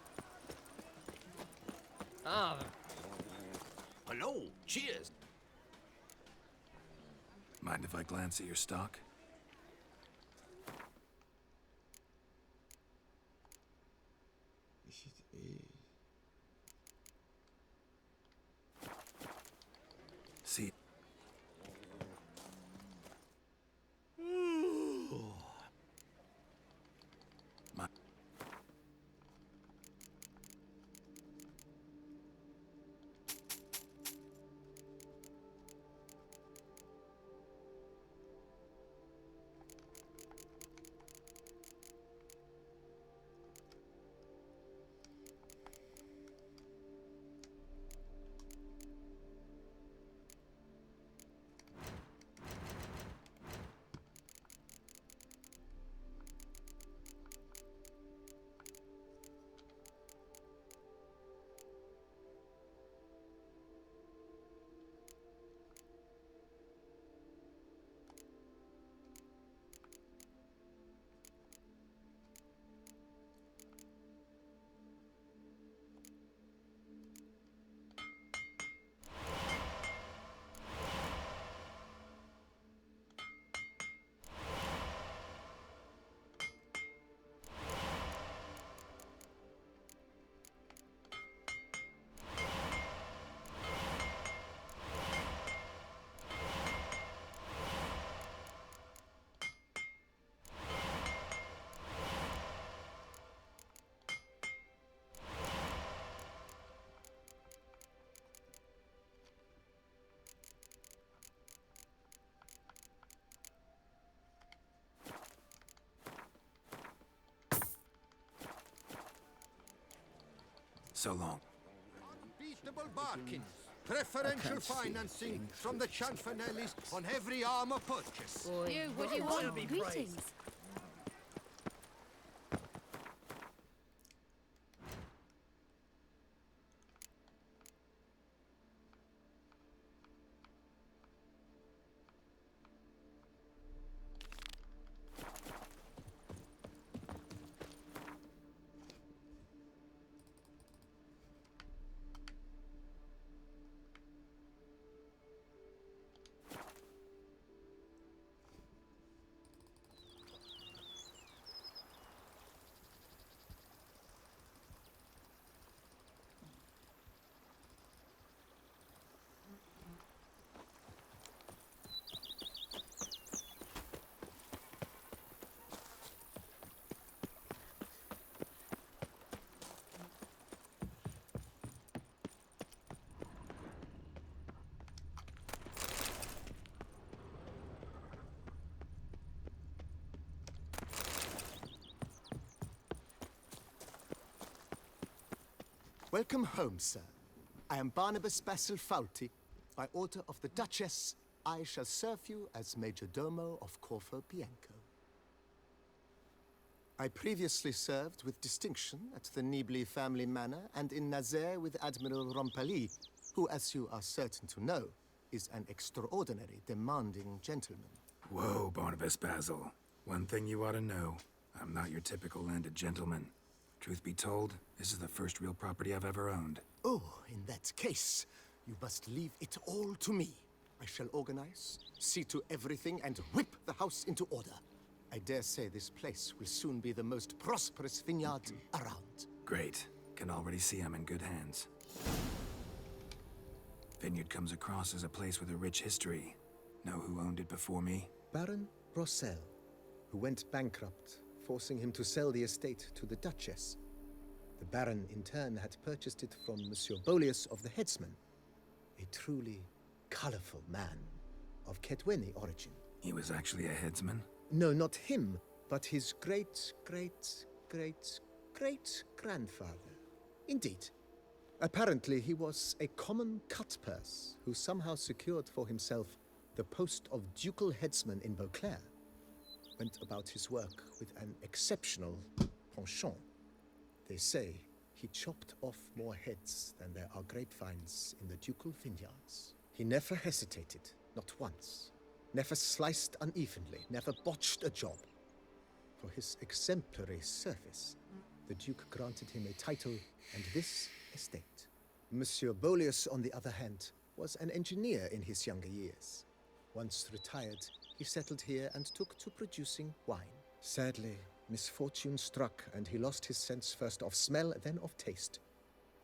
Speaker 17: Ah. Hello. Cheers.
Speaker 3: Mind if I glance at your stock? See. My so long.
Speaker 9: Unbeatable bargains. Preferential financing from the Chanfanellis on every armor purchase.
Speaker 7: You, what do you want? Greetings.
Speaker 18: Welcome home, sir. I am Barnabas Basil Fawlty. By order of the Duchess, I shall serve you as Major Domo of Corvo Bianco. I previously served with distinction at the Nibli family manor and in Nazaire with Admiral Rompali, who, as you are certain to know, is an extraordinary, demanding gentleman.
Speaker 3: Whoa, Barnabas Basil. One thing you ought to know. I'm not your typical landed gentleman. Truth be told, this is the first real property I've ever owned.
Speaker 18: Oh, in that case, you must leave it all to me. I shall organize, see to everything, and whip the house into order. I dare say this place will soon be the most prosperous vineyard around.
Speaker 3: Great. Can already see I'm in good hands. Vineyard comes across as a place with a rich history. Know who owned it before me?
Speaker 18: Baron Rossel, who went bankrupt, forcing him to sell the estate to the Duchess. The Baron, in turn, had purchased it from Monsieur Bolius of the Headsman, a truly colorful man of Ketweni origin.
Speaker 3: He was actually a headsman?
Speaker 18: No, not him, but his great-great-great-great-grandfather. Indeed. Apparently, he was a common cutpurse who somehow secured for himself the post of ducal headsman in Beauclair. Went about his work with an exceptional penchant. They say he chopped off more heads than there are grapevines in the ducal vineyards. He never hesitated, not once. Never sliced unevenly, never botched a job. For his exemplary service, the Duke granted him a title and this estate. Monsieur Bolius, on the other hand, was an engineer in his younger years. Once retired, he settled here and took to producing wine. Sadly, misfortune struck and he lost his sense first of smell, then of taste.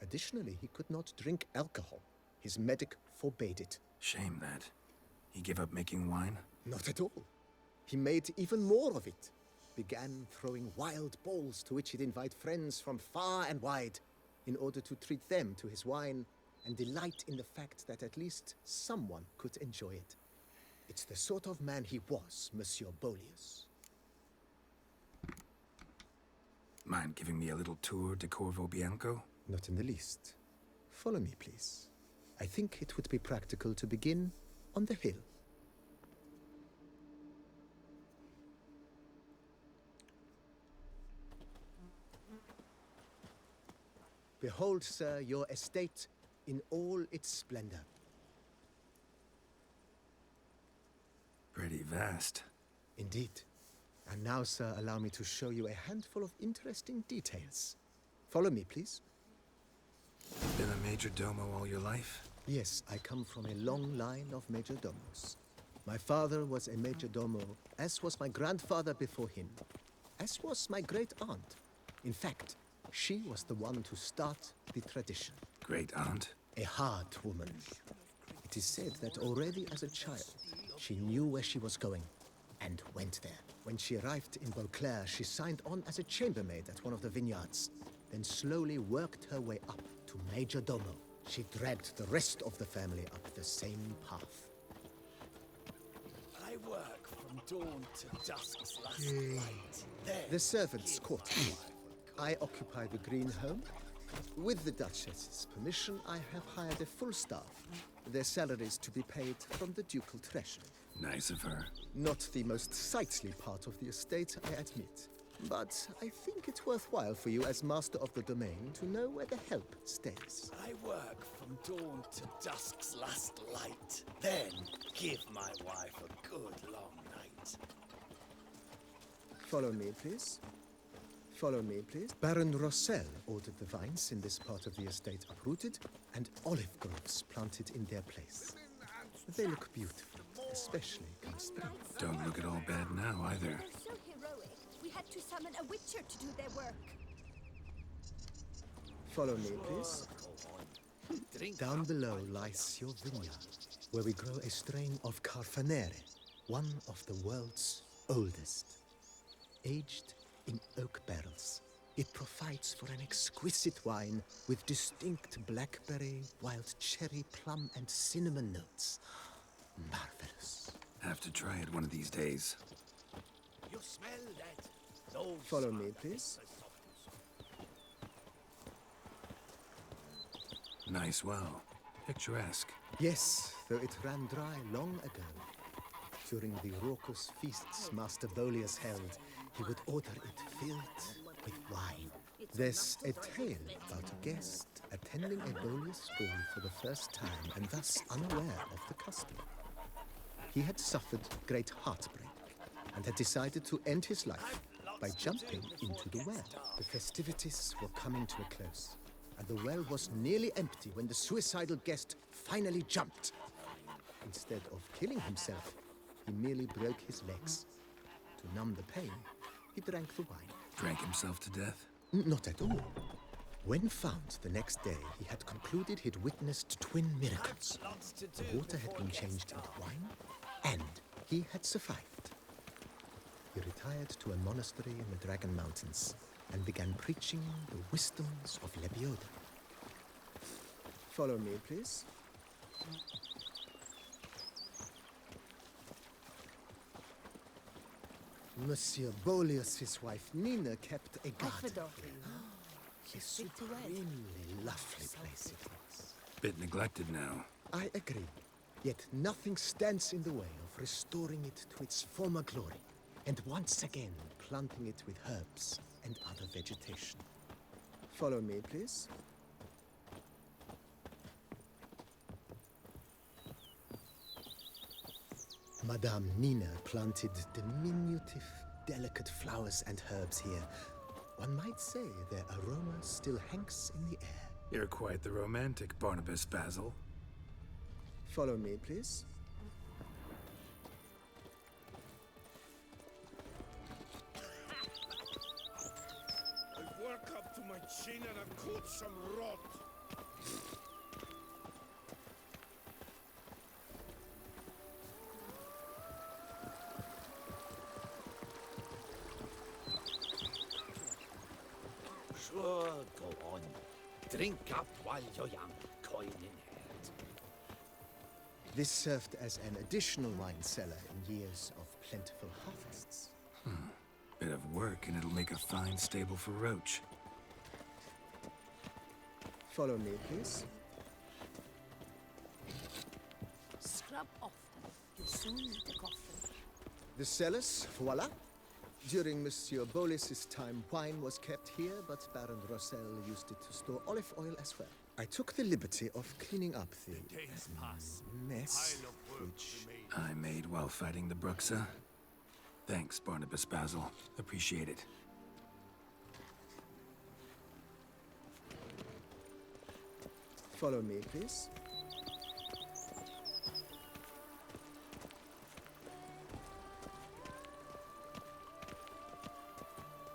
Speaker 18: Additionally, he could not drink alcohol. His medic forbade it.
Speaker 3: Shame that. He gave up making wine?
Speaker 18: Not at all. He made even more of it. Began throwing wild balls to which he'd invite friends from far and wide in order to treat them to his wine and delight in the fact that at least someone could enjoy it. It's the sort of man he was, Monsieur Bolius.
Speaker 3: Mind giving me a little tour de Corvo Bianco?
Speaker 18: Not in the least. Follow me, please. I think it would be practical to begin on the hill. Behold, sir, your estate in all its splendor.
Speaker 3: Pretty vast.
Speaker 18: Indeed. And now, sir, allow me to show you a handful of interesting details. Follow me, please.
Speaker 3: Been a major domo all your life?
Speaker 18: Yes, I come from a long line of major domos. My father was a major domo, as was my grandfather before him, as was my great aunt. In fact, she was the one to start the tradition.
Speaker 3: Great aunt?
Speaker 18: A hard woman. It is said that already as a child, she knew where she was going and went there. When she arrived in Beauclair, she signed on as a chambermaid at one of the vineyards, then slowly worked her way up to major domo. She dragged the rest of the family up the same path.
Speaker 5: I work from dawn to dusk's last light.
Speaker 18: The servants' quarters. I occupy the green home. With the Duchess's permission, I have hired a full staff. Their salaries to be paid from the ducal treasury.
Speaker 3: Nice of her.
Speaker 18: Not the most sightly part of the estate, I admit. But I think it's worthwhile for you as master of the domain to know where the help stays.
Speaker 5: I work from dawn to dusk's last light. Then give my wife a good long night.
Speaker 18: Follow me, please. Follow me, please. Baron Rossel ordered the vines in this part of the estate uprooted and olive groves planted in their place. They look beautiful, especially come spring.
Speaker 3: Don't look at all bad now, either.
Speaker 11: They're so heroic. We had to summon a witcher to do their work.
Speaker 18: Follow me, please. Down below lies your vineyard, where we grow a strain of Carfanere, one of the world's oldest. Aged in oak barrels, it provides for an exquisite wine with distinct blackberry, wild cherry, plum, and cinnamon notes. Marvelous.
Speaker 3: Have to try it one of these days.
Speaker 17: You smell that?
Speaker 18: Follow me, please.
Speaker 3: Nice well. Picturesque.
Speaker 18: Yes, though it ran dry long ago. During the raucous feasts Master Bolius held, he would order it filled with wine. There's a tale about a guest attending a Bolius ball for the first time and thus unaware of the custom. He had suffered great heartbreak and had decided to end his life by jumping into the well. The festivities were coming to a close, and the well was nearly empty when the suicidal guest finally jumped. Instead of killing himself, he merely broke his legs. To numb the pain, he drank the wine.
Speaker 3: Drank himself to death?
Speaker 18: Not at all. When found the next day, he had concluded he'd witnessed twin miracles. The water had been changed into wine, and he had survived. He retired to a monastery in the Dragon Mountains and began preaching the wisdoms of Lebioda. Follow me, please. Monsieur Bolius' wife Nina kept a garden. A supremely lovely place it was.
Speaker 3: Bit neglected now.
Speaker 18: I agree. Yet nothing stands in the way of restoring it to its former glory, and once again planting it with herbs and other vegetation. Follow me, please. Madame Nina planted diminutive, delicate flowers and herbs here, One might say their aroma still hangs in the air.
Speaker 3: You're quite the romantic, Barnabas Basil.
Speaker 18: Follow me, please.
Speaker 17: I work up to my chin and I've caught some rot.
Speaker 16: Sure, go on. Drink up while you're young, coin in hand.
Speaker 18: This served as an additional wine cellar in years of plentiful harvests.
Speaker 3: Bit of work and it'll make a fine stable for Roach.
Speaker 18: Follow me, please.
Speaker 7: Scrub often. You soon need a coffin.
Speaker 18: The cellars, voila. During Monsieur Bolis's time, wine was kept here, but Baron Rossel used it to store olive oil as well. I took the liberty of cleaning up the mess, which
Speaker 3: I made while fighting the Bruxa. Thanks, Barnabas Basil. Appreciate it.
Speaker 18: Follow me, please.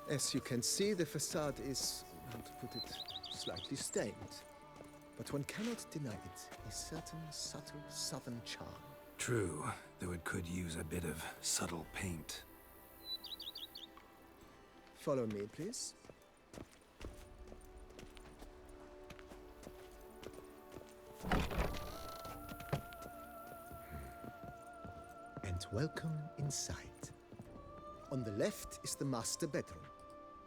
Speaker 18: As you can see, the facade is, how to put it, slightly stained. But one cannot deny it, a certain subtle southern charm.
Speaker 3: True, though it could use a bit of subtle paint.
Speaker 18: Follow me, please. And welcome inside. On the left is the master bedroom.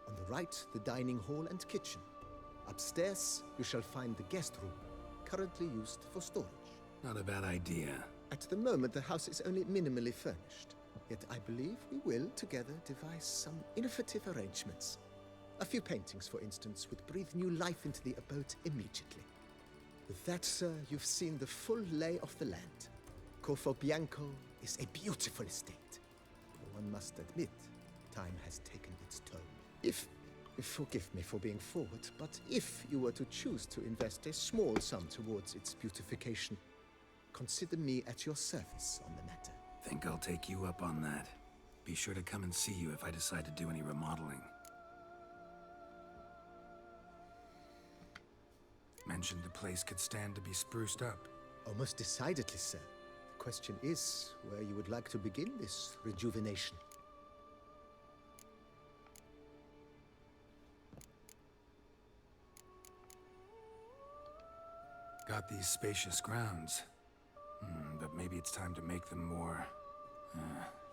Speaker 18: On the right, the dining hall and kitchen. Upstairs, you shall find the guest room, currently used for storage.
Speaker 3: Not a bad idea.
Speaker 18: At the moment, the house is only minimally furnished. Yet I believe we will, together, devise some innovative arrangements. A few paintings, for instance, would breathe new life into the abode immediately. With that, sir, you've seen the full lay of the land. Corvo Bianco is a beautiful estate. Though one must admit, time has taken its toll. Forgive me for being forward, but if you were to choose to invest a small sum towards its beautification, consider me at your service on the matter.
Speaker 3: Think I'll take you up on that. Be sure to come and see you if I decide to do any remodeling. Mentioned the place could stand to be spruced up.
Speaker 18: Oh, most decidedly, sir. The question is where you would like to begin this rejuvenation.
Speaker 3: Got these spacious grounds. But maybe it's time to make them more...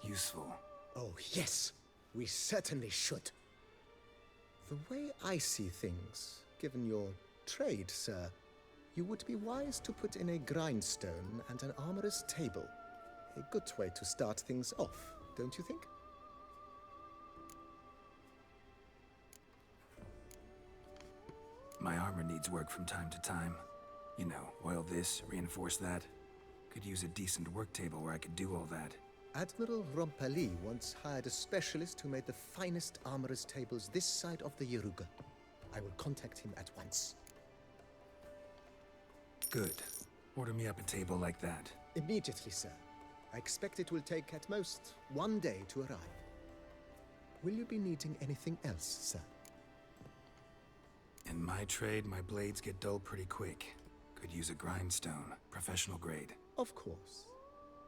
Speaker 3: useful.
Speaker 18: Oh, yes! We certainly should. The way I see things, given your trade, sir, you would be wise to put in a grindstone and an armorer's table. A good way to start things off, don't you think?
Speaker 3: My armor needs work from time to time. You know, oil this, reinforce that. Could use a decent work table where I could do all that.
Speaker 18: Admiral Rompali once hired a specialist who made the finest armorer's tables this side of the Yaruga. I will contact him at once.
Speaker 3: Good. Order me up a table like that.
Speaker 18: Immediately, sir. I expect it will take at most 1 day to arrive. Will you be needing anything else, sir?
Speaker 3: In my trade, my blades get dull pretty quick. Could use a grindstone, professional grade.
Speaker 18: Of course.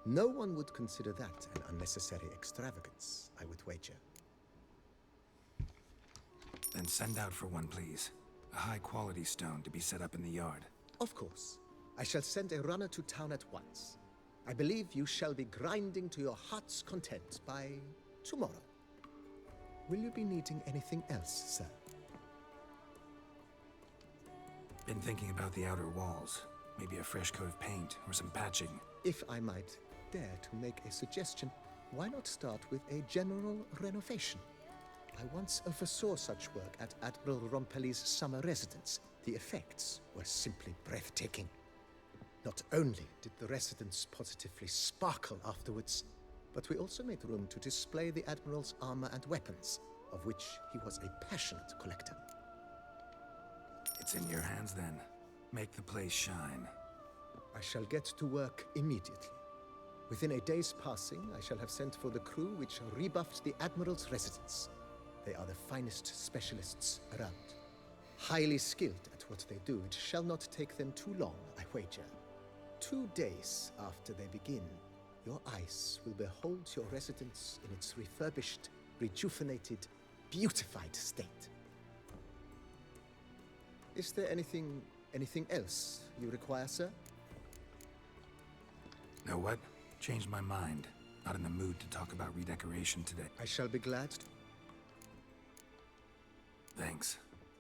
Speaker 18: No one would consider that an unnecessary extravagance, I would wager.
Speaker 3: Then send out for one, please. A high-quality stone to be set up in the yard.
Speaker 18: Of course. I shall send a runner to town at once. I believe you shall be grinding to your heart's content by tomorrow. Will you be needing anything else, sir?
Speaker 3: Been thinking about the outer walls. Maybe a fresh coat of paint or some patching.
Speaker 18: If I might dare to make a suggestion, why not start with a general renovation? I once oversaw such work at Admiral Rompeli's summer residence. The effects were simply breathtaking. Not only did the residence positively sparkle afterwards, but we also made room to display the Admiral's armor and weapons, of which he was a passionate collector.
Speaker 3: It's in your hands then. Make the place shine.
Speaker 18: I shall get to work immediately. Within a day's passing, I shall have sent for the crew which rebuffed the Admiral's residence. They are the finest specialists around. Highly skilled at what they do, it shall not take them too long, I wager. 2 days after they begin, your eyes will behold your residence in its refurbished, rejuvenated, beautified state. Is there anything else you require, sir?
Speaker 3: Know what? Changed my mind. Not in the mood to talk about redecoration today.
Speaker 18: I shall be glad to.
Speaker 3: Thanks.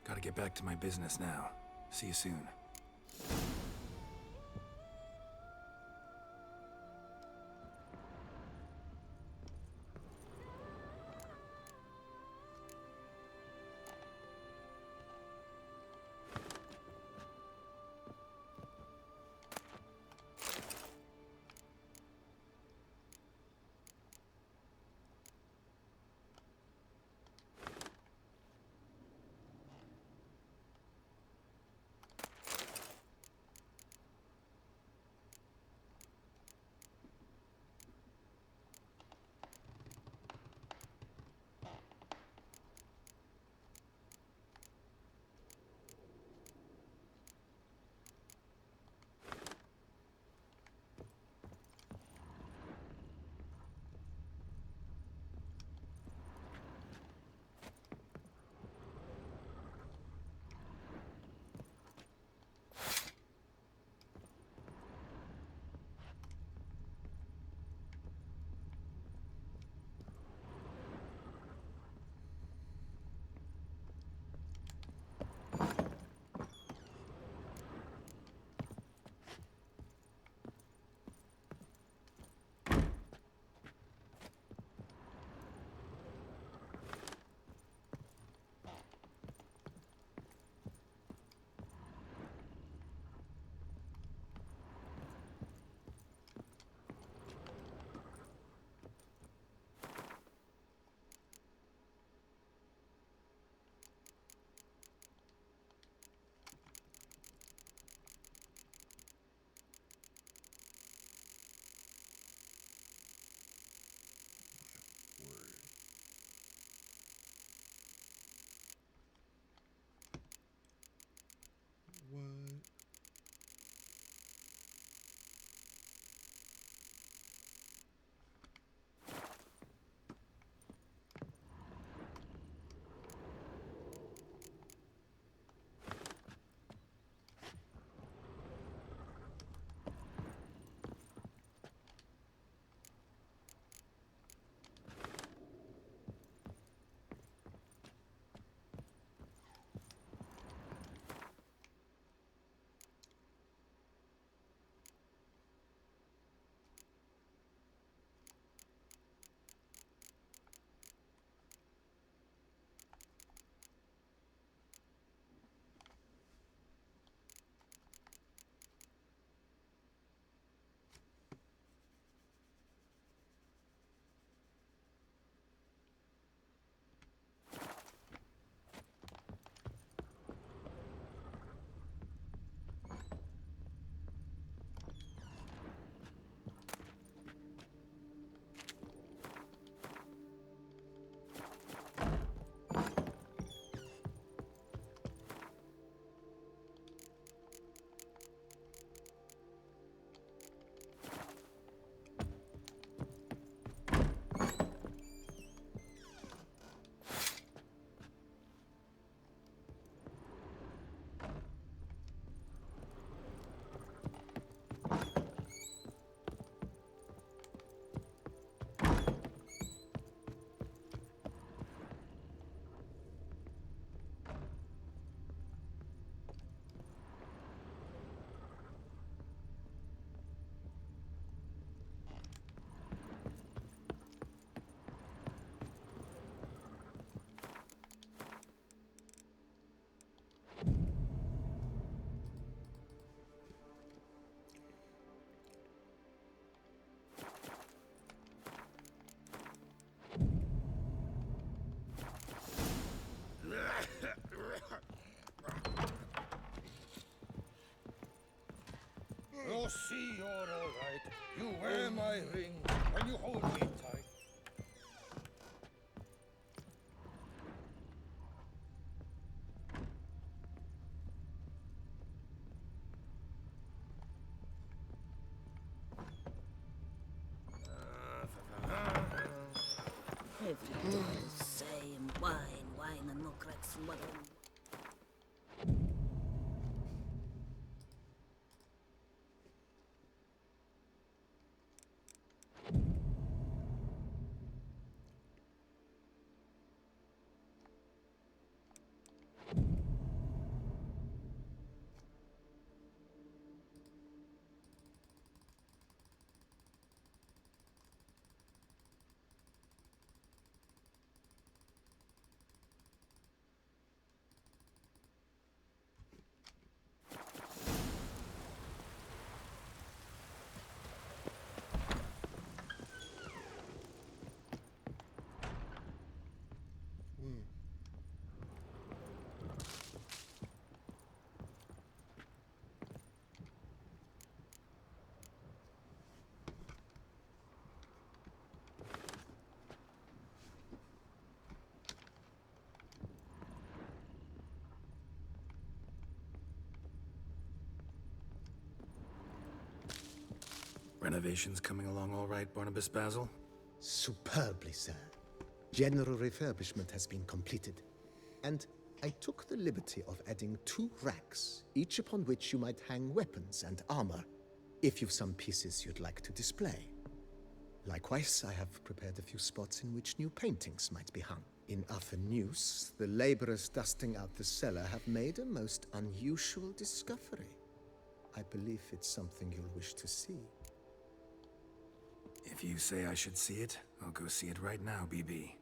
Speaker 3: Gotta get back to my business now. See you soon.
Speaker 9: Oh, see, you're all right. You wear my ring, and you hold me tight.
Speaker 19: Every day the same. Wine, and no cracks in water.
Speaker 3: Renovations coming along all right, Barnabas Basil?
Speaker 18: Superbly, sir. General refurbishment has been completed. And I took the liberty of adding 2 racks, each upon which you might hang weapons and armor, if you've some pieces you'd like to display. Likewise, I have prepared a few spots in which new paintings might be hung. In Athenus, the laborers dusting out the cellar have made a most unusual discovery. I believe it's something you'll wish to see.
Speaker 3: If you say I should see it, I'll go see it right now, BB.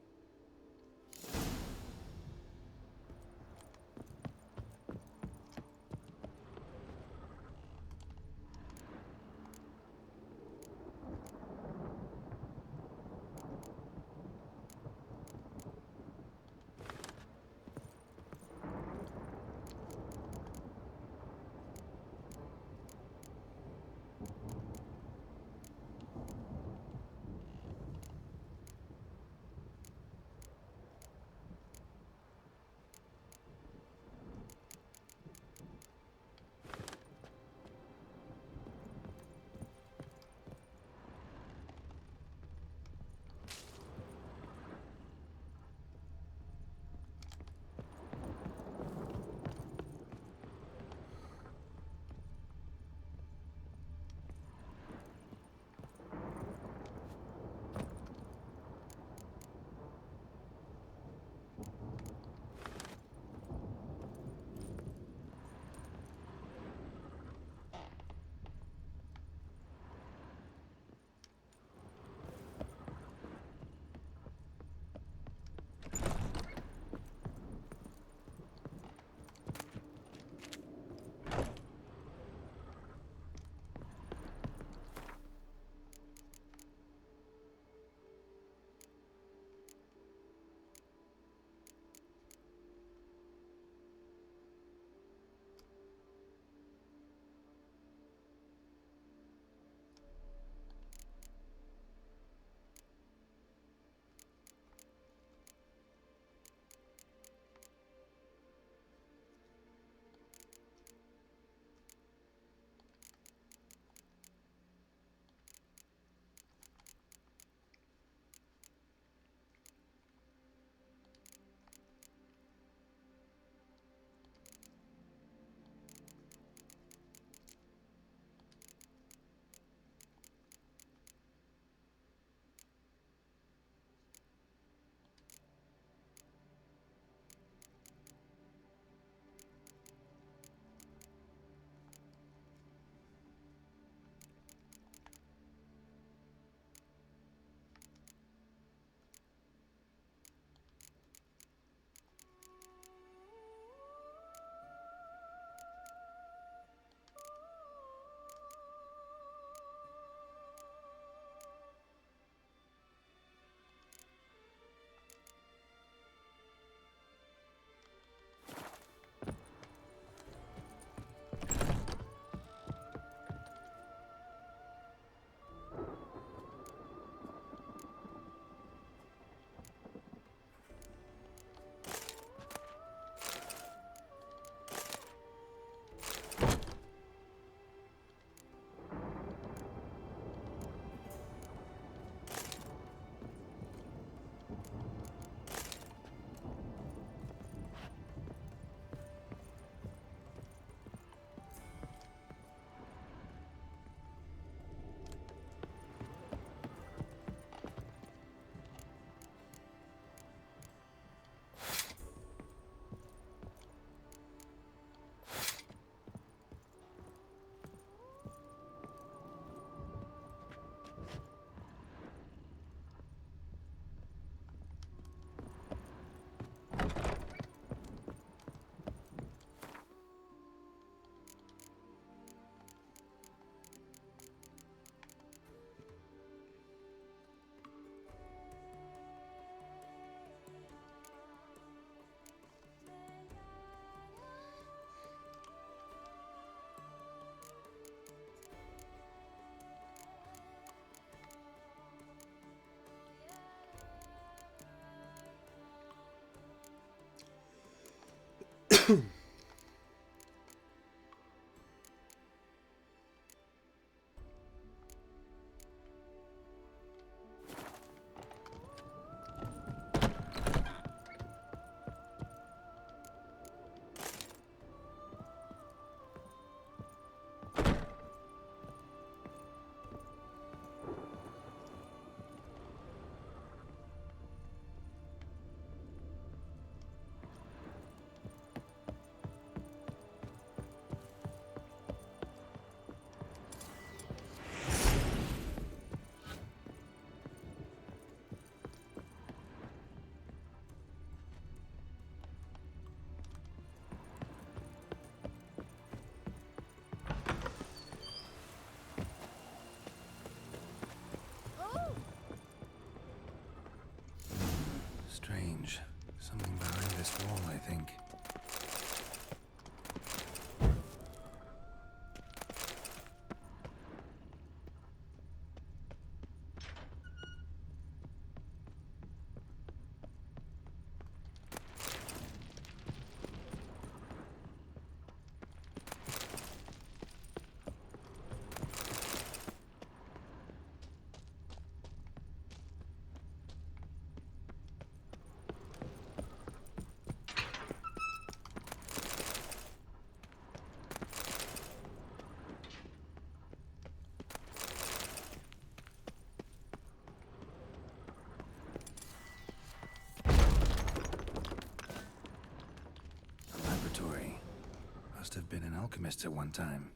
Speaker 3: Strange. Something behind this wall, I think. Must have been an alchemist at one time.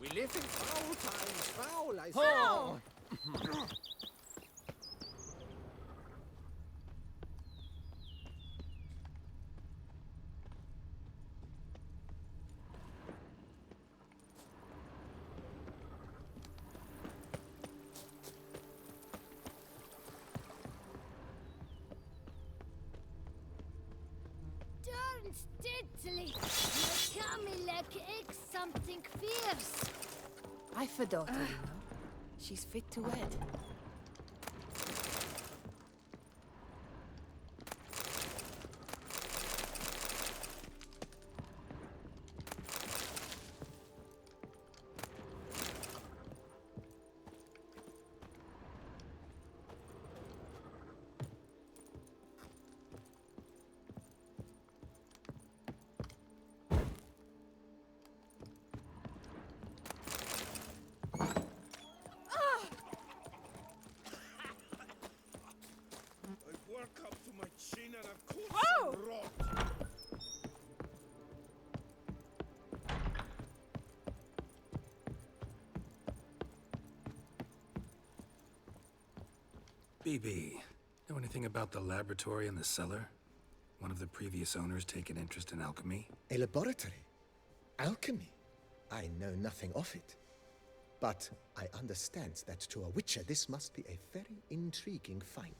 Speaker 16: We live in foul times, foul, I say.
Speaker 11: Foul! Darn steadily! Camilek eggs something fierce!
Speaker 13: I've a daughter, you know. She's fit to wed.
Speaker 17: chin and I've caught
Speaker 20: Whoa!
Speaker 17: some rot.
Speaker 3: BB, know anything about the laboratory in the cellar? One of the previous owners take an interest in alchemy?
Speaker 18: A laboratory? Alchemy? I know nothing of it. But I understand that to a witcher this must be a very intriguing find.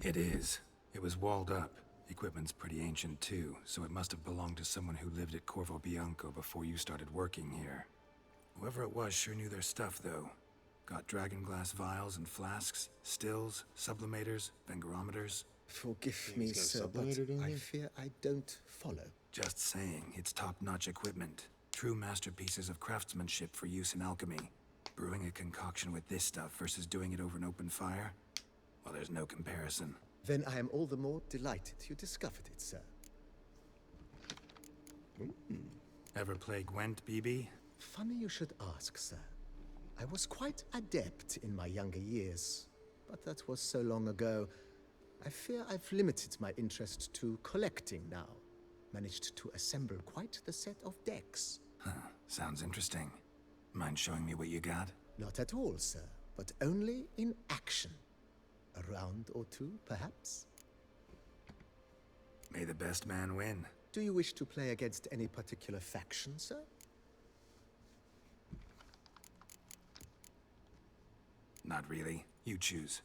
Speaker 3: It is. It was walled up. Equipment's pretty ancient too, so it must have belonged to someone who lived at Corvo Bianco before you started working here. Whoever it was sure knew their stuff, though. Got dragonglass vials and flasks, stills, sublimators, vengerometers.
Speaker 18: Forgive me, sir, but I fear I don't follow.
Speaker 3: Just saying, it's top-notch equipment. True masterpieces of craftsmanship for use in alchemy. Brewing a concoction with this stuff versus doing it over an open fire? Well, there's no comparison.
Speaker 18: Then I am all the more delighted you discovered it, sir.
Speaker 3: Ever play Gwent, BB?
Speaker 18: Funny you should ask, sir. I was quite adept in my younger years, but that was so long ago. I fear I've limited my interest to collecting now. Managed to assemble quite the set of decks.
Speaker 3: Huh, sounds interesting. Mind showing me what you got?
Speaker 18: Not at all, sir, but only in action. A round or two, perhaps?
Speaker 3: May the best man win.
Speaker 18: Do you wish to play against any particular faction, sir?
Speaker 3: Not really. You choose.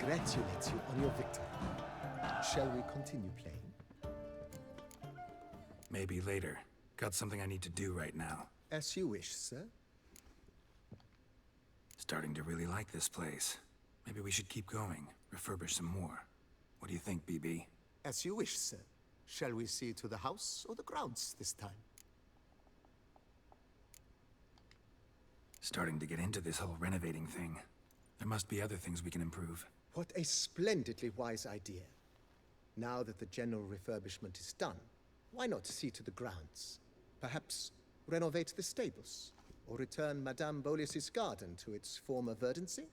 Speaker 18: Congratulate you on your victory. Shall we continue playing?
Speaker 3: Maybe later. Got something I need to do right now.
Speaker 18: As you wish, sir.
Speaker 3: Starting to really like this place. Maybe we should keep going, refurbish some more. What do you think, BB?
Speaker 18: As you wish, sir. Shall we see to the house or the grounds this time?
Speaker 3: Starting to get into this whole renovating thing. There must be other things we can improve.
Speaker 18: What a splendidly wise idea. Now that the general refurbishment is done, why not see to the grounds? Perhaps renovate the stables, or return Madame Bolis's garden to its former verdancy?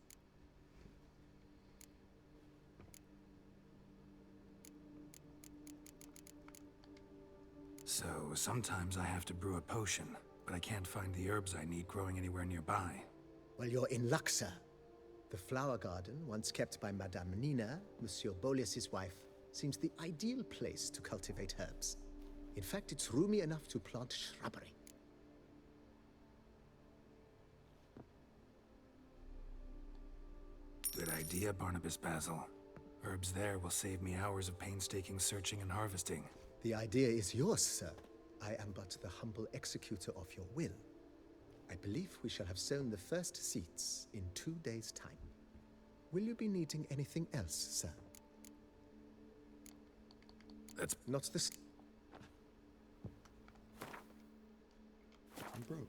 Speaker 3: So, sometimes I have to brew a potion, but I can't find the herbs I need growing anywhere nearby.
Speaker 18: Well, you're in luck, sir. The flower garden, once kept by Madame Nina, Monsieur Boleus's wife, seems the ideal place to cultivate herbs. In fact, it's roomy enough to plant shrubbery.
Speaker 3: Good idea, Barnabas Basil. Herbs there will save me hours of painstaking searching and harvesting.
Speaker 18: The idea is yours, sir. I am but the humble executor of your will. I believe we shall have sown the first seeds in 2 days' time. Will you be needing anything else, sir?
Speaker 3: That's
Speaker 18: not the...
Speaker 1: I'm broke.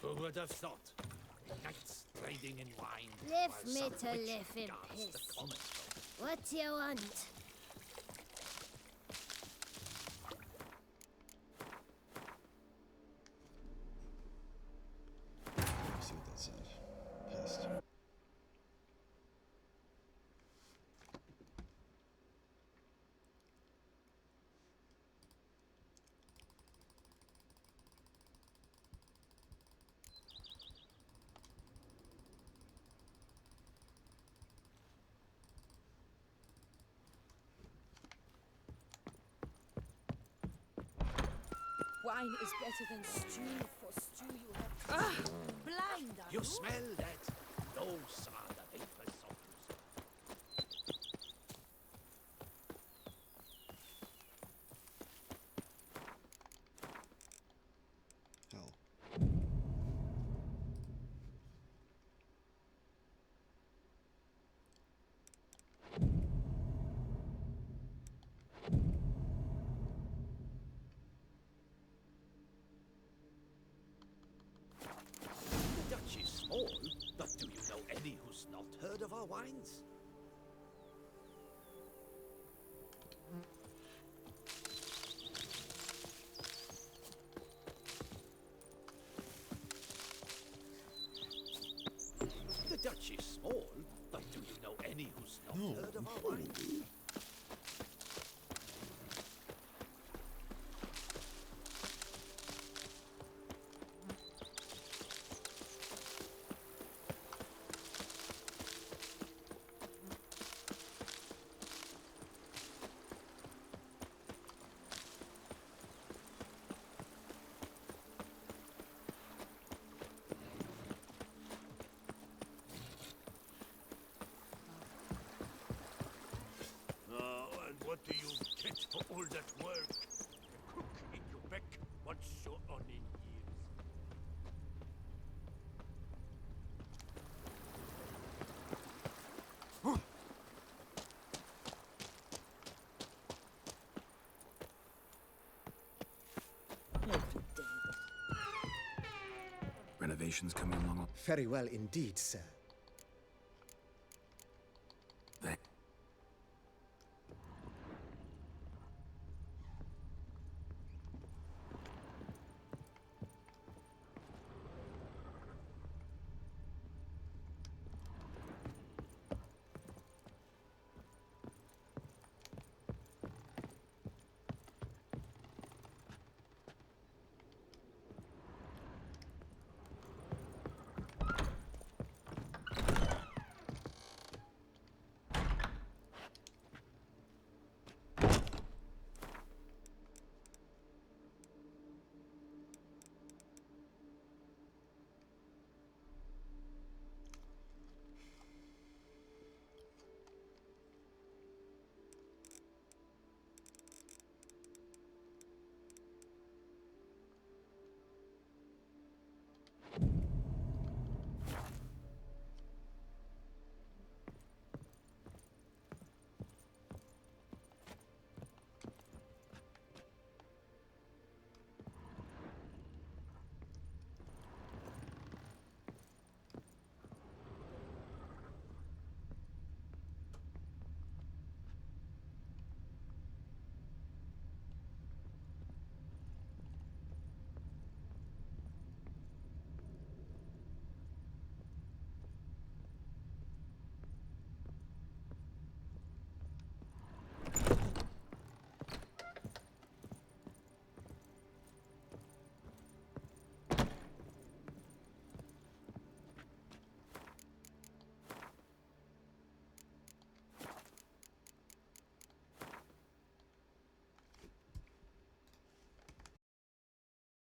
Speaker 16: Who would have thought? Knights trading in wine.
Speaker 15: Left
Speaker 16: while
Speaker 15: me
Speaker 16: some
Speaker 15: to
Speaker 16: witch
Speaker 15: live in
Speaker 16: guards the
Speaker 15: peace.
Speaker 16: common folk.
Speaker 15: What do you want?
Speaker 1: Let me see what that said. Pissed.
Speaker 11: Wine is better than stew. For stew you have to blind, are
Speaker 16: You smell that? Those are the vapors of
Speaker 1: Hell.
Speaker 16: The Dutch is small, but do you know any who's not heard of our wines? The Dutch is small, but do you know any who's not heard of our wines?
Speaker 17: And what do you get for all that work? A cook in Quebec wants your onion years.
Speaker 3: Renovations coming along.
Speaker 18: Very well indeed, sir.